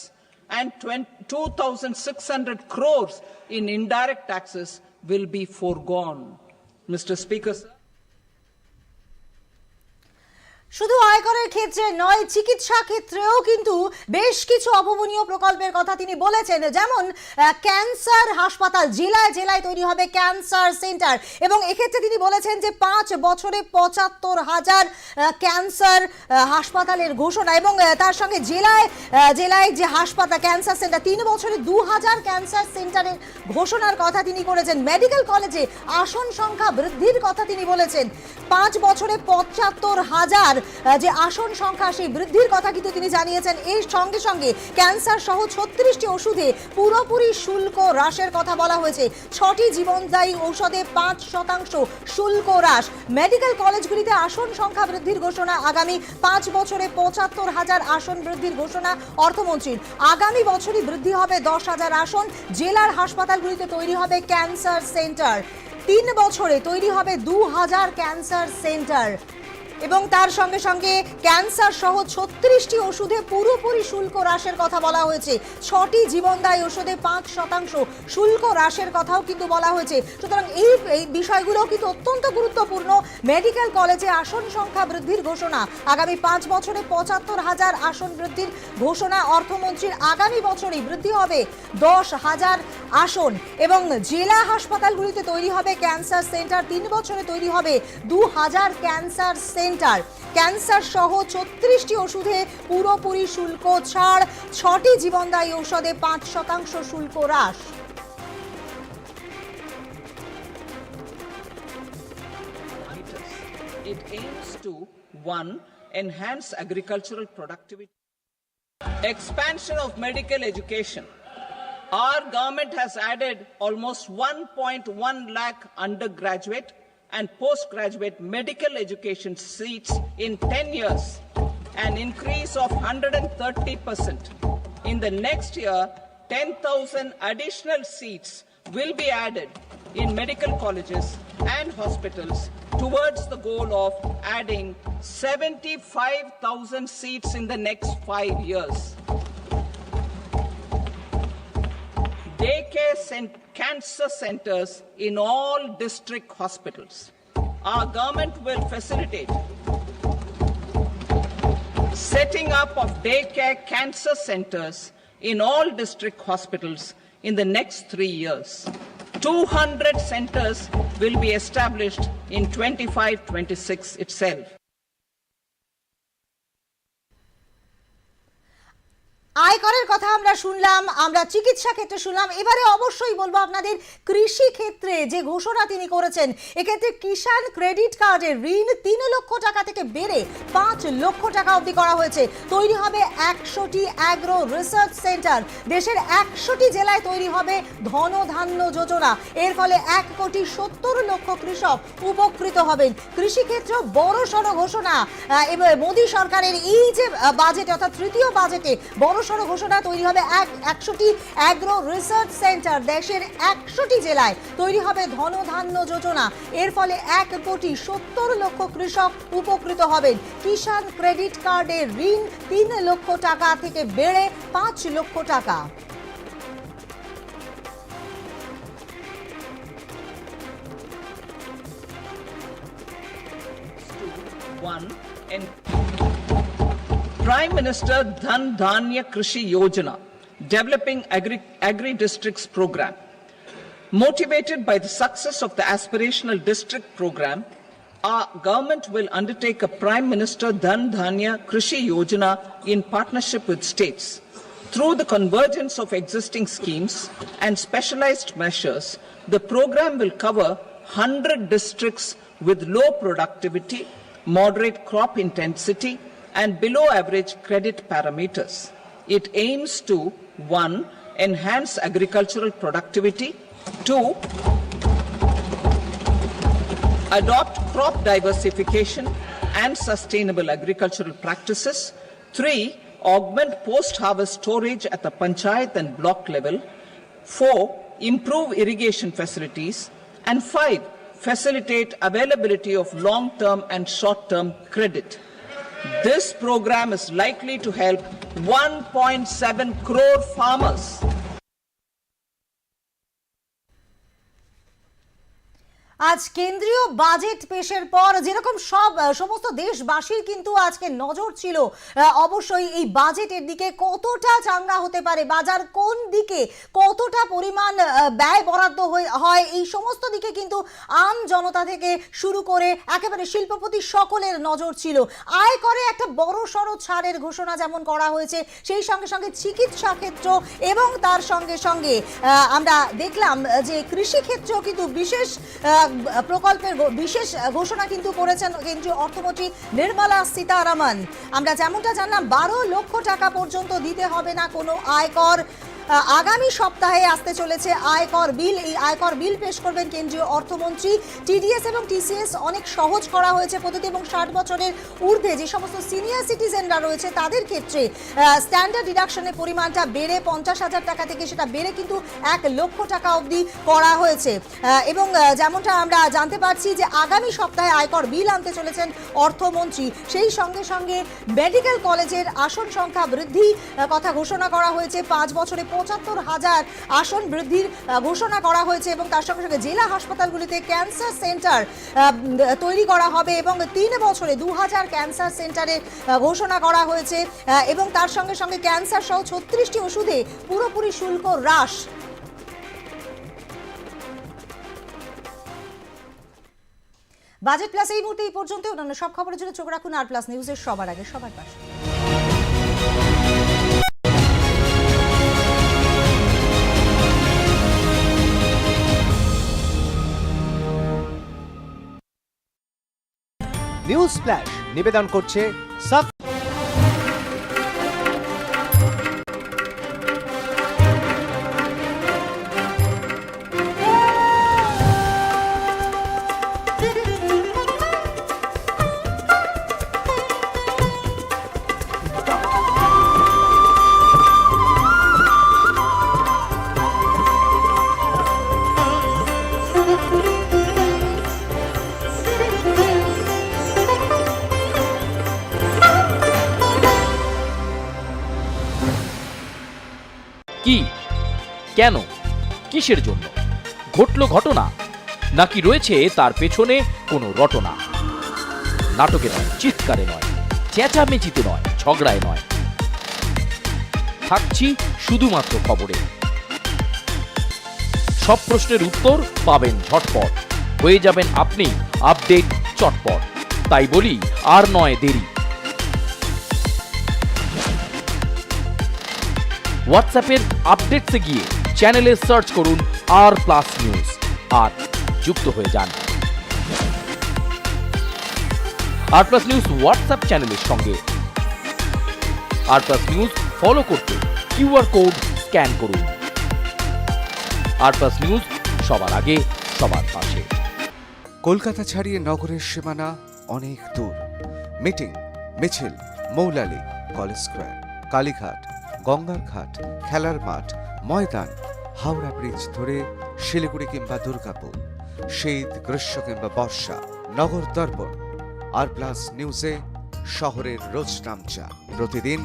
and 2,600 crores in indirect taxes will be foregone. Mr. Speaker, sir. শুধু আয়করের ক্ষেত্রে নয়, চিকিৎসা ক্ষেত্রেও কিন্তু বেশ কিছু অভাবনীয় প্রকল্পের কথা তিনি বলেছেন। যেমন ক্যান্সার হাসপাতাল, জেলায় জেলায় তৈরি হবে ক্যান্সার সেন্টার, এবং এক্ষেত্রে তিনি বলেছেন যে 5 বছরে 75,000 ক্যান্সার হাসপাতালের ঘোষণা, এবং তার সঙ্গে জেলায় জেলায় যে হাসপাতাল ক্যান্সার সেন্টার 3 বছরে 2000 ক্যান্সার সেন্টারের ঘোষণার কথা তিনি করেছেন। মেডিকেল কলেজে আসন সংখ্যা বৃদ্ধির কথা তিনি বলেছেন। 5 বছরে 75,000 যে আসন সংখ্যা সেই বৃদ্ধির কথা কিন্তু তিনি জানিয়েছেন। এর সঙ্গে সঙ্গে ক্যান্সার সহ 36টি ওষুধে পুরোপুরি শুল্ক হ্রাসের কথা বলা হয়েছে। 6টি জীবনদায়ী ঔষধে 5% শুল্ক হ্রাস। মেডিকেল কলেজগুলিতে আসন সংখ্যা বৃদ্ধির ঘোষণা। আগামী 5 বছরে 75,000 আসন বৃদ্ধির ঘোষণা অর্থমন্ত্রীর। আগামী বছরই বৃদ্ধি হবে 10,000 আসন। জেলার হাসপাতালগুলিতে তৈরি হবে ক্যান্সার সেন্টার। 3 বছরে তৈরি হবে 2,000 ক্যান্সার সেন্টার। এবং তার সঙ্গে সঙ্গে ক্যান্সার সহ 36টি ওষুধে পুরোপুরি শুল্ক হ্রাসের কথা বলা হয়েছে। 6টি জীবনদায়ী ওষুধে 5% শুল্ক হ্রাসের কথাও কিন্তু বলা হয়েছে। সুতরাং এই বিষয়গুলো কিন্তু অত্যন্ত গুরুত্বপূর্ণ। মেডিকেল কলেজে আসন সংখ্যা বৃদ্ধির ঘোষণা। আগামী 5 বছরে 75,000 আসন বৃদ্ধির ঘোষণা অর্থমন্ত্রীর। আগামী বছরই বৃদ্ধি হবে 10,000 আসন। এবং জেলা হাসপাতালগুলিতে তৈরি হবে ক্যান্সার সেন্টার। 3 বছরে তৈরি হবে 2,000 ক্যান্সার সেন্টার। ক্যান্সার সহ 36টি ওষুধে পুরোপুরি শুল্ক ছাড়। 6টি জীবনদায়ী ঔষধে 5% শুল্ক হ্রাস। It aims to 1. Enhance agricultural productivity. Expansion of medical education. Our government has added almost 1.1 lakh undergraduate and postgraduate medical education seats in 10 years, an increase of 130%. In the next year, 10,000 additional seats will be added in medical colleges and hospitals towards the goal of adding 75,000 seats in the next 5 years. Daycare cancer centers in all district hospitals. Our government will facilitate setting up of daycare cancer centers in all district hospitals in the next 3 years. 200 centers will be established in 25-26 itself. আয়করের কথা আমরা শুনলাম, আমরা চিকিৎসা ক্ষেত্রে শুনলাম। এবারে অবশ্যই বলবো আপনাদের কৃষি ক্ষেত্রে যে ঘোষণা তিনি করেছেন। এক্ষেত্রে কিষাণ ক্রেডিট কার্ডের ঋণ 3 লক্ষ টাকা থেকে বেড়ে 5 লক্ষ টাকা অবধি করা হয়েছে। তৈরি হবে 100টি অ্যাগ্রো রিসার্চ সেন্টার। দেশের 100টি জেলায় তৈরি হবে ধনধান্য যোজনা। এর ফলে 1,70,00,000 কৃষক উপকৃত হবেন। কৃষি ক্ষেত্র বড় সড় ঘোষণা। এবার মোদী সরকারের এই যে বাজেট অর্থাৎ তৃতীয় বাজেটে বড় ঘোষণা। তৈরি হবে 100টি অ্যাগ্রো রিসার্চ সেন্টার। দেশের 100টি জেলায় তৈরি হবে ধনধান্য যোজনা। এর ফলে 1,70,00,000 কৃষক উপকৃত হবেন। কিষাণ ক্রেডিট কার্ডের ঋণ 3 লক্ষ টাকা থেকে বেড়ে 5 লক্ষ টাকা। Prime Minister Dhan Dhanya Krishi Yojana, developing agri-districts program. Motivated by the success of the aspirational district program, our government will undertake a Prime Minister Dhan Dhanya Krishi Yojana in partnership with states. Through the convergence of existing schemes and specialized measures, the program will cover 100 districts with low productivity, moderate crop intensity, and below average credit parameters. It aims to 1. Enhance agricultural productivity, 2. Adopt crop diversification and sustainable agricultural practices, 3. Augment post-harvest storage at the panchayat and block level, 4. Improve irrigation facilities, and 5. Facilitate availability of long-term and short-term credit. This program is likely to help 1.7 crore farmers. আজ কেন্দ্রীয় budget পেশের পর যেরকম সমস্ত দেশবাসীর কিন্তু আজকে নজর ছিল অবশ্যই এই বাজেটের দিকে, কতটা চাঙ্গা হতে পারে বাজার, কোন দিকে কতটা পরিমাণ ব্যয় বরাদ্দ হয়, এই সমস্ত দিকে কিন্তু আম জনতা থেকে শুরু করে একেবারে শিল্পপতি সকলের নজর ছিল। আয় করে একটা বড় সড় ছাড়ের ঘোষণা যেমন করা হয়েছে, সেই সঙ্গে সঙ্গে চিকিৎসা ক্ষেত্র এবং তার সঙ্গে সঙ্গে আমরা দেখলাম যে কৃষি ক্ষেত্রেও কিন্তু বিশেষ প্রকল্পের বিশেষ ঘোষণা কিন্তু করেছেন কেন্দ্রীয় অর্থমন্ত্রী নির্মলা সীতারামন। আমরা যেমনটা জানলাম 12 লক্ষ টাকা পর্যন্ত দিতে হবে না কোনো আয়কর। আগামী সপ্তাহে আসতে চলেছে আয়কর বিল। এই আয়কর বিল পেশ করবেন কেন্দ্রীয় অর্থমন্ত্রী। টিডিএস এবং টিসিএস অনেক সহজ করা হয়েছে পদ্ধতি এবং 60 বছরের ঊর্ধ্বে যে সমস্ত সিনিয়র সিটিজেনরা রয়েছে তাদের ক্ষেত্রে স্ট্যান্ডার্ড ডিডাকশনের পরিমাণটা বেড়ে 50,000 টাকা থেকে সেটা বেড়ে কিন্তু 1 লক্ষ টাকা অবধি করা হয়েছে। এবং যেমনটা আমরা জানতে পারছি যে আগামী সপ্তাহে আয়কর বিল আনতে চলেছেন অর্থমন্ত্রী। সেই সঙ্গে সঙ্গে মেডিকেল কলেজের আসন সংখ্যা বৃদ্ধি কথা ঘোষণা করা হয়েছে। 5 বছরে 75,000 আসন বৃদ্ধির ঘোষণা করা হয়েছে এবং তার সঙ্গে সঙ্গে জেলা হাসপাতালগুলিতে ক্যান্সার সেন্টার তৈরি করা হবে এবং 3 বছরে 2000 ক্যান্সার সেন্টারের ঘোষণা করা হয়েছে এবং তার সঙ্গে সঙ্গে ক্যান্সার সহ 36টি ওষুধে পুরোপুরি শুল্ক হ্রাস। বাজেট প্লাস এই মুহূর্তে এই পর্যন্ত। অন্যান্য সব খবরের জন্য চোখ রাখুন আর প্লাস নিউজের সবার আগে সবার পাশে। নিউজ ফ্ল্যাশ নিবেদন করছে সাব কি, কেন, কিসের জন্য ঘটল ঘটনা, নাকি রয়েছে তার পেছনে কোনো রটনা? নাটকে নয়, চিৎকারে নয়, চেঁচামেচিতে নয়, ঝগড়ায় নয়, থাকছি শুধুমাত্র খবরে। সব প্রশ্নের উত্তর পাবেন ঝটপট, হয়ে যাবেন আপনি আপডেট চটপট। তাই বলি আর নয় দেরি। হোয়াটসঅ্যাপের আপডেটসে গিয়ে চ্যানেলে সার্চ করুন R+ নিউজ আর যুক্ত হয়ে যান R+ নিউজ হোয়াটসঅ্যাপ চ্যানেলের সঙ্গে। R+ নিউজ ফলো করতে QR কোড স্ক্যান করুন। R+ নিউজ সবার আগে সবার পাশে। কলকাতা ছাড়িয়ে নগরের সীমানা অনেক দূর। মিটিং, মিছিল, মৌলালি, কলেজ স্কোয়ার, কালীঘাট, গঙ্গার ঘাট, খেলার মাঠ, ময়দান, হাওড়া ব্রিজ ধরে শিলিগুড়ি কিংবা দুর্গাপুর, শীত, গ্রীষ্ম কিংবা বর্ষা, নগর দর্পণ R+ নিউজে শহরের রোজ নামচা প্রতিদিন।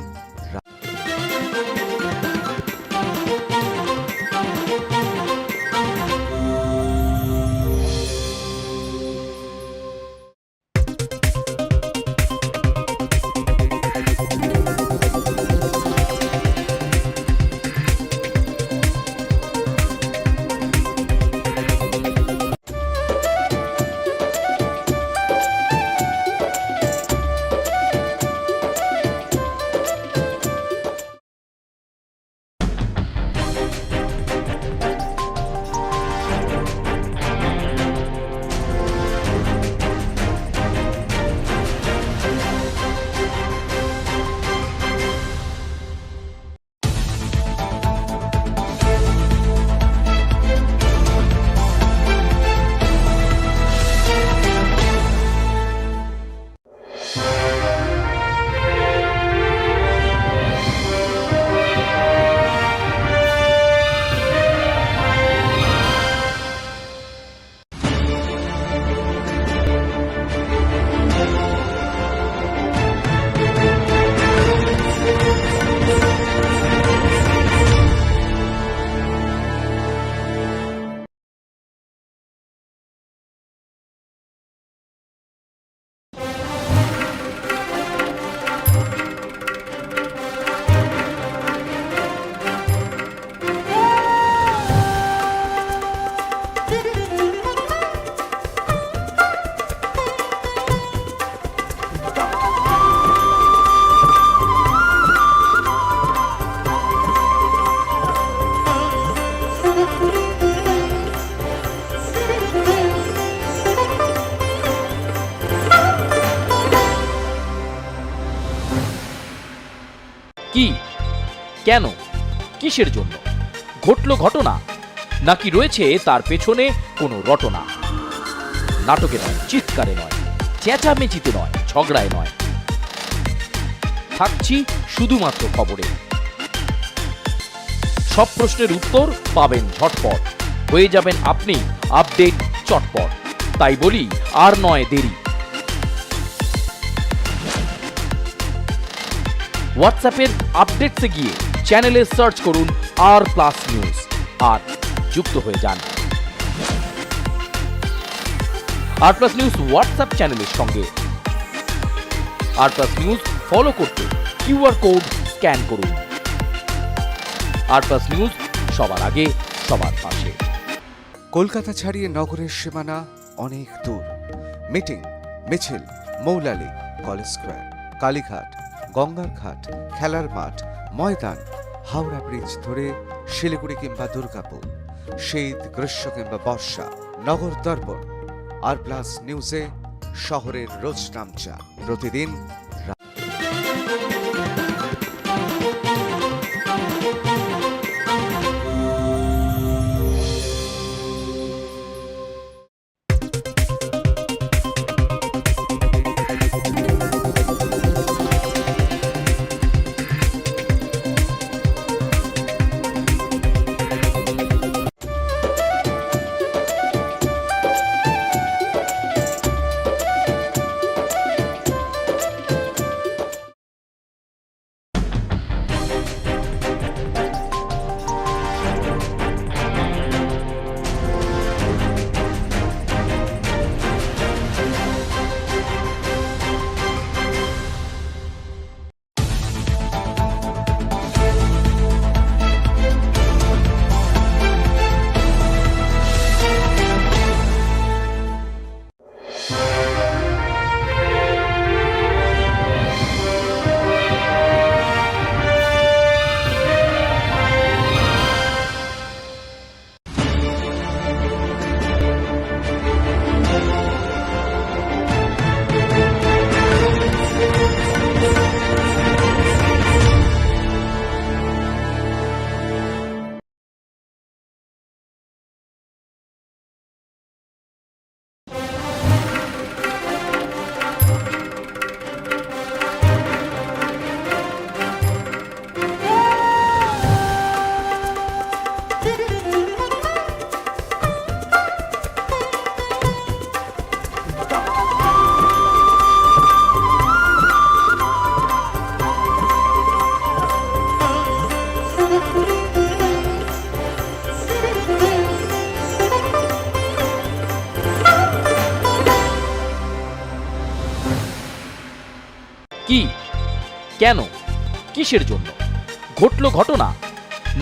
কি, কেন, কিসের জন্য ঘটল ঘটনা, নাকি রয়েছে তার পেছনে কোনো রটনা? নাটকে নয়, চিৎকারে নয়, চেঁচামেচিতে নয়, ঝগড়ায় নয়, থাকছি শুধুমাত্র খবরে। সব প্রশ্নের উত্তর পাবেন ঝটপট, হয়ে যাবেন আপনি আপডেট চটপট। তাই বলি আর নয় দেরি। হোয়াটসঅ্যাপের আপডেটসে গিয়ে চ্যানেলে সার্চ করুন R+ নিউজ আর যুক্ত হয়ে যান। R+ নিউজ হোয়াটসঅ্যাপ চ্যানেলের সঙ্গে। R+ নিউজ ফলো করতে QR কোড স্ক্যান করুন। R+ নিউজ সবার আগে, সবার পাশে। কলকাতা ছাড়িয়ে নগরের সীমানা অনেক দূর। মিটিং, মিছিল, মৌলালি, কলেজ স্কোয়ার, কালীঘাট, গঙ্গার ঘাট, খেলার মাঠ, ময়দান, হাওড়া ব্রিজ ধরে শিলিগুড়ি কিংবা দুর্গাপুর, শীত, গ্রীষ্ম কিংবা বর্ষা, নগর দর্পণ R+ নিউজে শহরের রোজ নামচা প্রতিদিন। কি, কেন, কিসের জন্য ঘটল ঘটনা,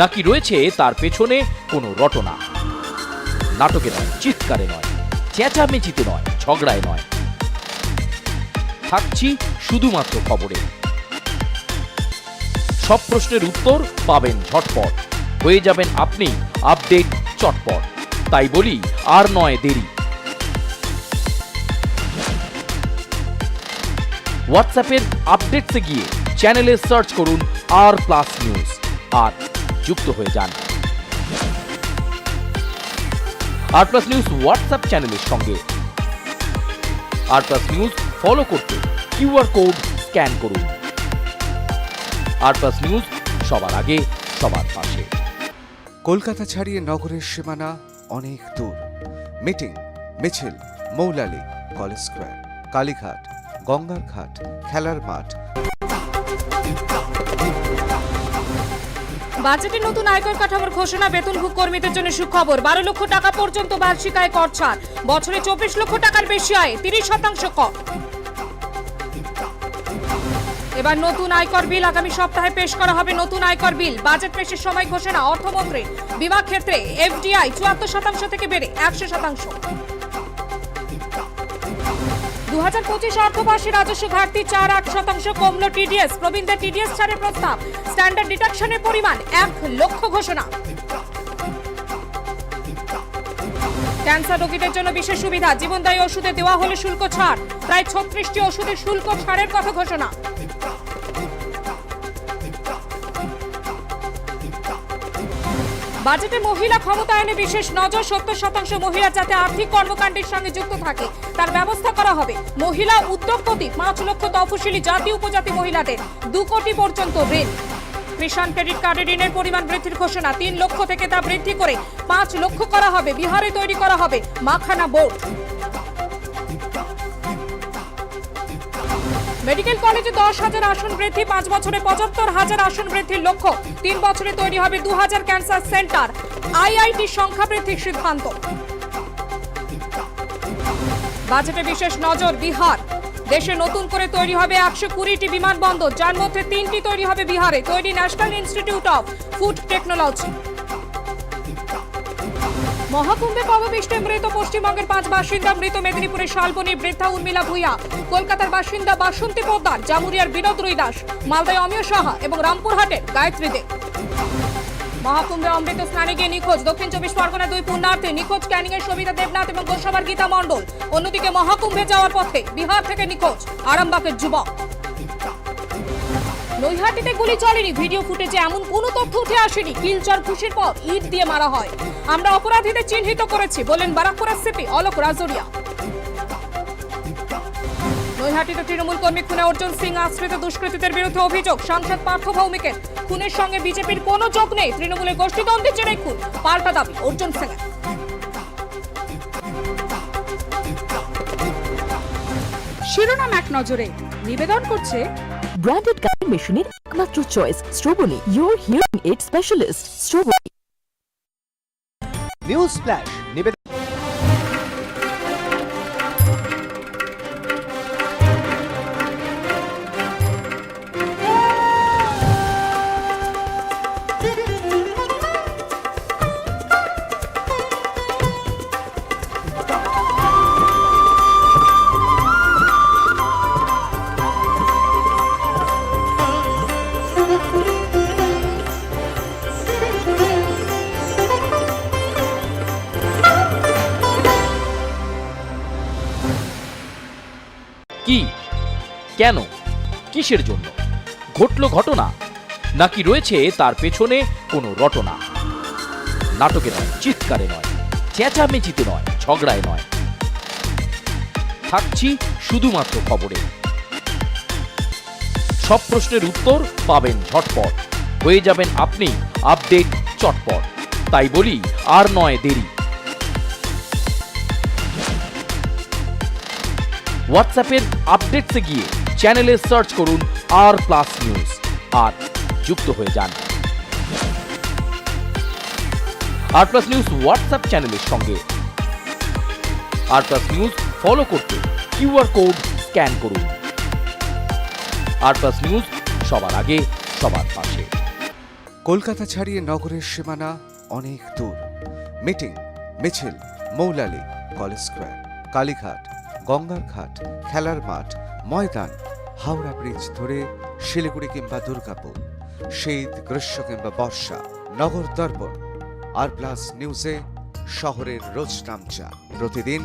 নাকি রয়েছে তার পেছনে কোনো রটনা? নাটকে নয়, চিৎকারে নয়, চেঁচামেচিতে নয়, ঝগড়ায় নয়, থাকছি শুধুমাত্র খবরে। সব প্রশ্নের উত্তর পাবেন ঝটপট, হয়ে যাবেন আপনি আপডেট চটপট। তাই বলি আর নয় দেরি। হোয়াটসঅ্যাপের আপডেটসে গিয়ে চ্যানেলে সার্চ করুন R+ নিউজ আর যুক্ত হয়ে যান। R+ নিউজ হোয়াটসঅ্যাপ চ্যানেলের সঙ্গে। R+ নিউজ ফলো করতে QR কোড স্ক্যান করুন। R+ নিউজ সবার আগে, সবার পাশে। কলকাতা ছাড়িয়ে নগরের সীমানা অনেক দূর। মিটিং, মিছিল, মৌলালি, কলেজ স্কোয়ার, কালীঘাট, গঙ্গার ঘাট, খেলার মাঠ। বাজেটে নতুন আয়কর কাঠামোর ঘোষণা, বেতনভোগ কর্মীদের জন্য সুখবর। 12 লক্ষ টাকা পর্যন্ত বার্ষিক আয় কর ছাড়, বছরে 24 লক্ষ টাকার বেশি আয় 30% কর। এবার নতুন আয়কর বিল আগামী সপ্তাহে পেশ করা হবে। নতুন আয়কর বিল বাজেট পেশের সময় ঘোষণা অর্থমন্ত্রী। বিমা ক্ষেত্রে FDI 74% থেকে বেড়ে 100%। 2025 অর্থবর্ষে রাজস্ব ঘাটতি 4.8% কমল TDS। প্রবীণদের TDS ছাড়ের প্রস্তাব। স্ট্যান্ডার্ড ডিডাকশনের পরিমাণ 1 লক্ষ ঘোষণা। ক্যান্সার রোগীদের জন্য বিশেষ সুবিধা, জীবনদায়ী ওষুধে দেওয়া হলে শুল্ক ছাড়। প্রায় 36টি ওষুধের শুল্ক ছাড়ের কথা ঘোষণা। বাজেটে মহিলা ক্ষমতায়নে বিশেষ নজর, 70% মহিলা যাতে আর্থিক কর্মকাণ্ডের সঙ্গে যুক্ত থাকে তার ব্যবস্থা করা হবে। মহিলা উদ্যোগপতি 5 লক্ষ তফসিলি জাতি উপজাতি মহিলাদের 2 কোটি পর্যন্ত ঋণ। কিষাণ ক্রেডিট কার্ডের ঋণের পরিমাণ বৃদ্ধির ঘোষণা, 3 লক্ষ থেকে তা বৃদ্ধি করে 5 লক্ষ করা হবে। বিহারে তৈরি করা হবে মাখানা বোর্ড। মেডিকেল কলেজে 10,000 আসন বৃদ্ধি, 5 বছরে 75,000 আসন বৃদ্ধির লক্ষ্য। 3 বছরে তৈরি হবে 2,000 ক্যান্সার সেন্টার। আইআইটি সংখ্যা বৃদ্ধির সিদ্ধান্ত। বাজেটে বিশেষ নজর বিহার। দেশে নতুন করে তৈরি হবে 120টি বিমানবন্দর, যার মধ্যে 3টি তৈরি হবে বিহারে। তৈরি national institute of food technology. মহাকুম্ভে পাববিষ্টে মৃত পশ্চিমবঙ্গের 5 বাসিন্দা। মৃত মেদিনীপুরের শালবনীর বৃদ্ধা উর্মিলা ভূঁইয়া, কলকাতার বাসিন্দা বাসন্তী পোদ্দার, জামুরিয়ার বিনোদ রুইদাস, মালদায় অমিয় সাহা এবং রামপুরহাটের গায়ত্রী দে। মহাকুম্ভে অমৃত স্নানে গিয়ে নিখোঁজ দক্ষিণ 24 পরগনা 2 পুণ্যার্থী। নিখোঁজ ক্যানিং এর সবিতা দেবনাথ এবং গোসাবার গীতা মণ্ডল। অন্যদিকে মহাকুম্ভে যাওয়ার পথে বিহার থেকে নিখোঁজ আরামবাগের যুবক। নৈহাটিতে গুলি চলেনি, ভিডিও ফুটেজে এমন কোনো তথ্য উঠে আসেনি। কিলচর ঘুষির পর ইট দিয়ে মারা হয়। আমরা অপরাধীদের চিহ্নিত করেছি বলেন বারাকপুরের সিপি অলোক রাজোরিয়া। নৈহাটিতে তৃণমূল কর্মী খুনে অর্জুন সিং আশ্রিত দুষ্কৃতীদের বিরুদ্ধে অভিযোগ। সাংসদ পার্থ ভৌমিকের খুনের সঙ্গে বিজেপির কোনো যোগ নেই। তৃণমূলের গোষ্ঠীদ্বন্দ্বের জেরে খুন, পাল্টা দাবি অর্জুন সিং। শিরোনাম এক নজরে নিবেদন করছে ব্র্যান্ডেড গাড়ি মেশিনের একমাত্র চয়েস স্ট্রোবলি, ইয়োর হিয়ারিং এইড স্পেশালিস্ট স্ট্রোবলি। নিউজ ফ্ল্যাশ নিবেদন। কি, কেন, কিসের জন্য ঘটল ঘটনা, নাকি রয়েছে তার পেছনে কোনো রটনা? নাটকে নয়, চিৎকারে নয়, চেঁচামেচিতে নয়, ঝগড়ায় নয়, থাকছি শুধুমাত্র খবরে। সব প্রশ্নের উত্তর পাবেন ঝটপট, হয়ে যাবেন আপনি আপডেট চটপট। তাই বলি আর নয় দেরি। হোয়াটসঅ্যাপের আপডেটসে গিয়ে চ্যানেলে সার্চ করুন R+ নিউজ আর যুক্ত হয়ে যান R+ নিউজ হোয়াটসঅ্যাপ চ্যানেলের সঙ্গে। R+ নিউজ ফলো করতে QR কোড স্ক্যান করুন। R+ নিউজ সবার আগে, সবার পাশে। কলকাতা ছাড়িয়ে নগরের সীমানা অনেক দূর। মিটিং, মিছিল, মৌলালি, কলেজ স্কোয়ার, কালীঘাট, গঙ্গার ঘাট, খেলার মাঠ, ময়দান, হাওড়া ব্রিজ ধরে শিলিগুড়ি কিংবা দুর্গাপুর, শীত, গ্রীষ্ম কিংবা বর্ষা, নগর দর্পণ R+ নিউজে শহরের রোজ নামচা। প্রতিদিন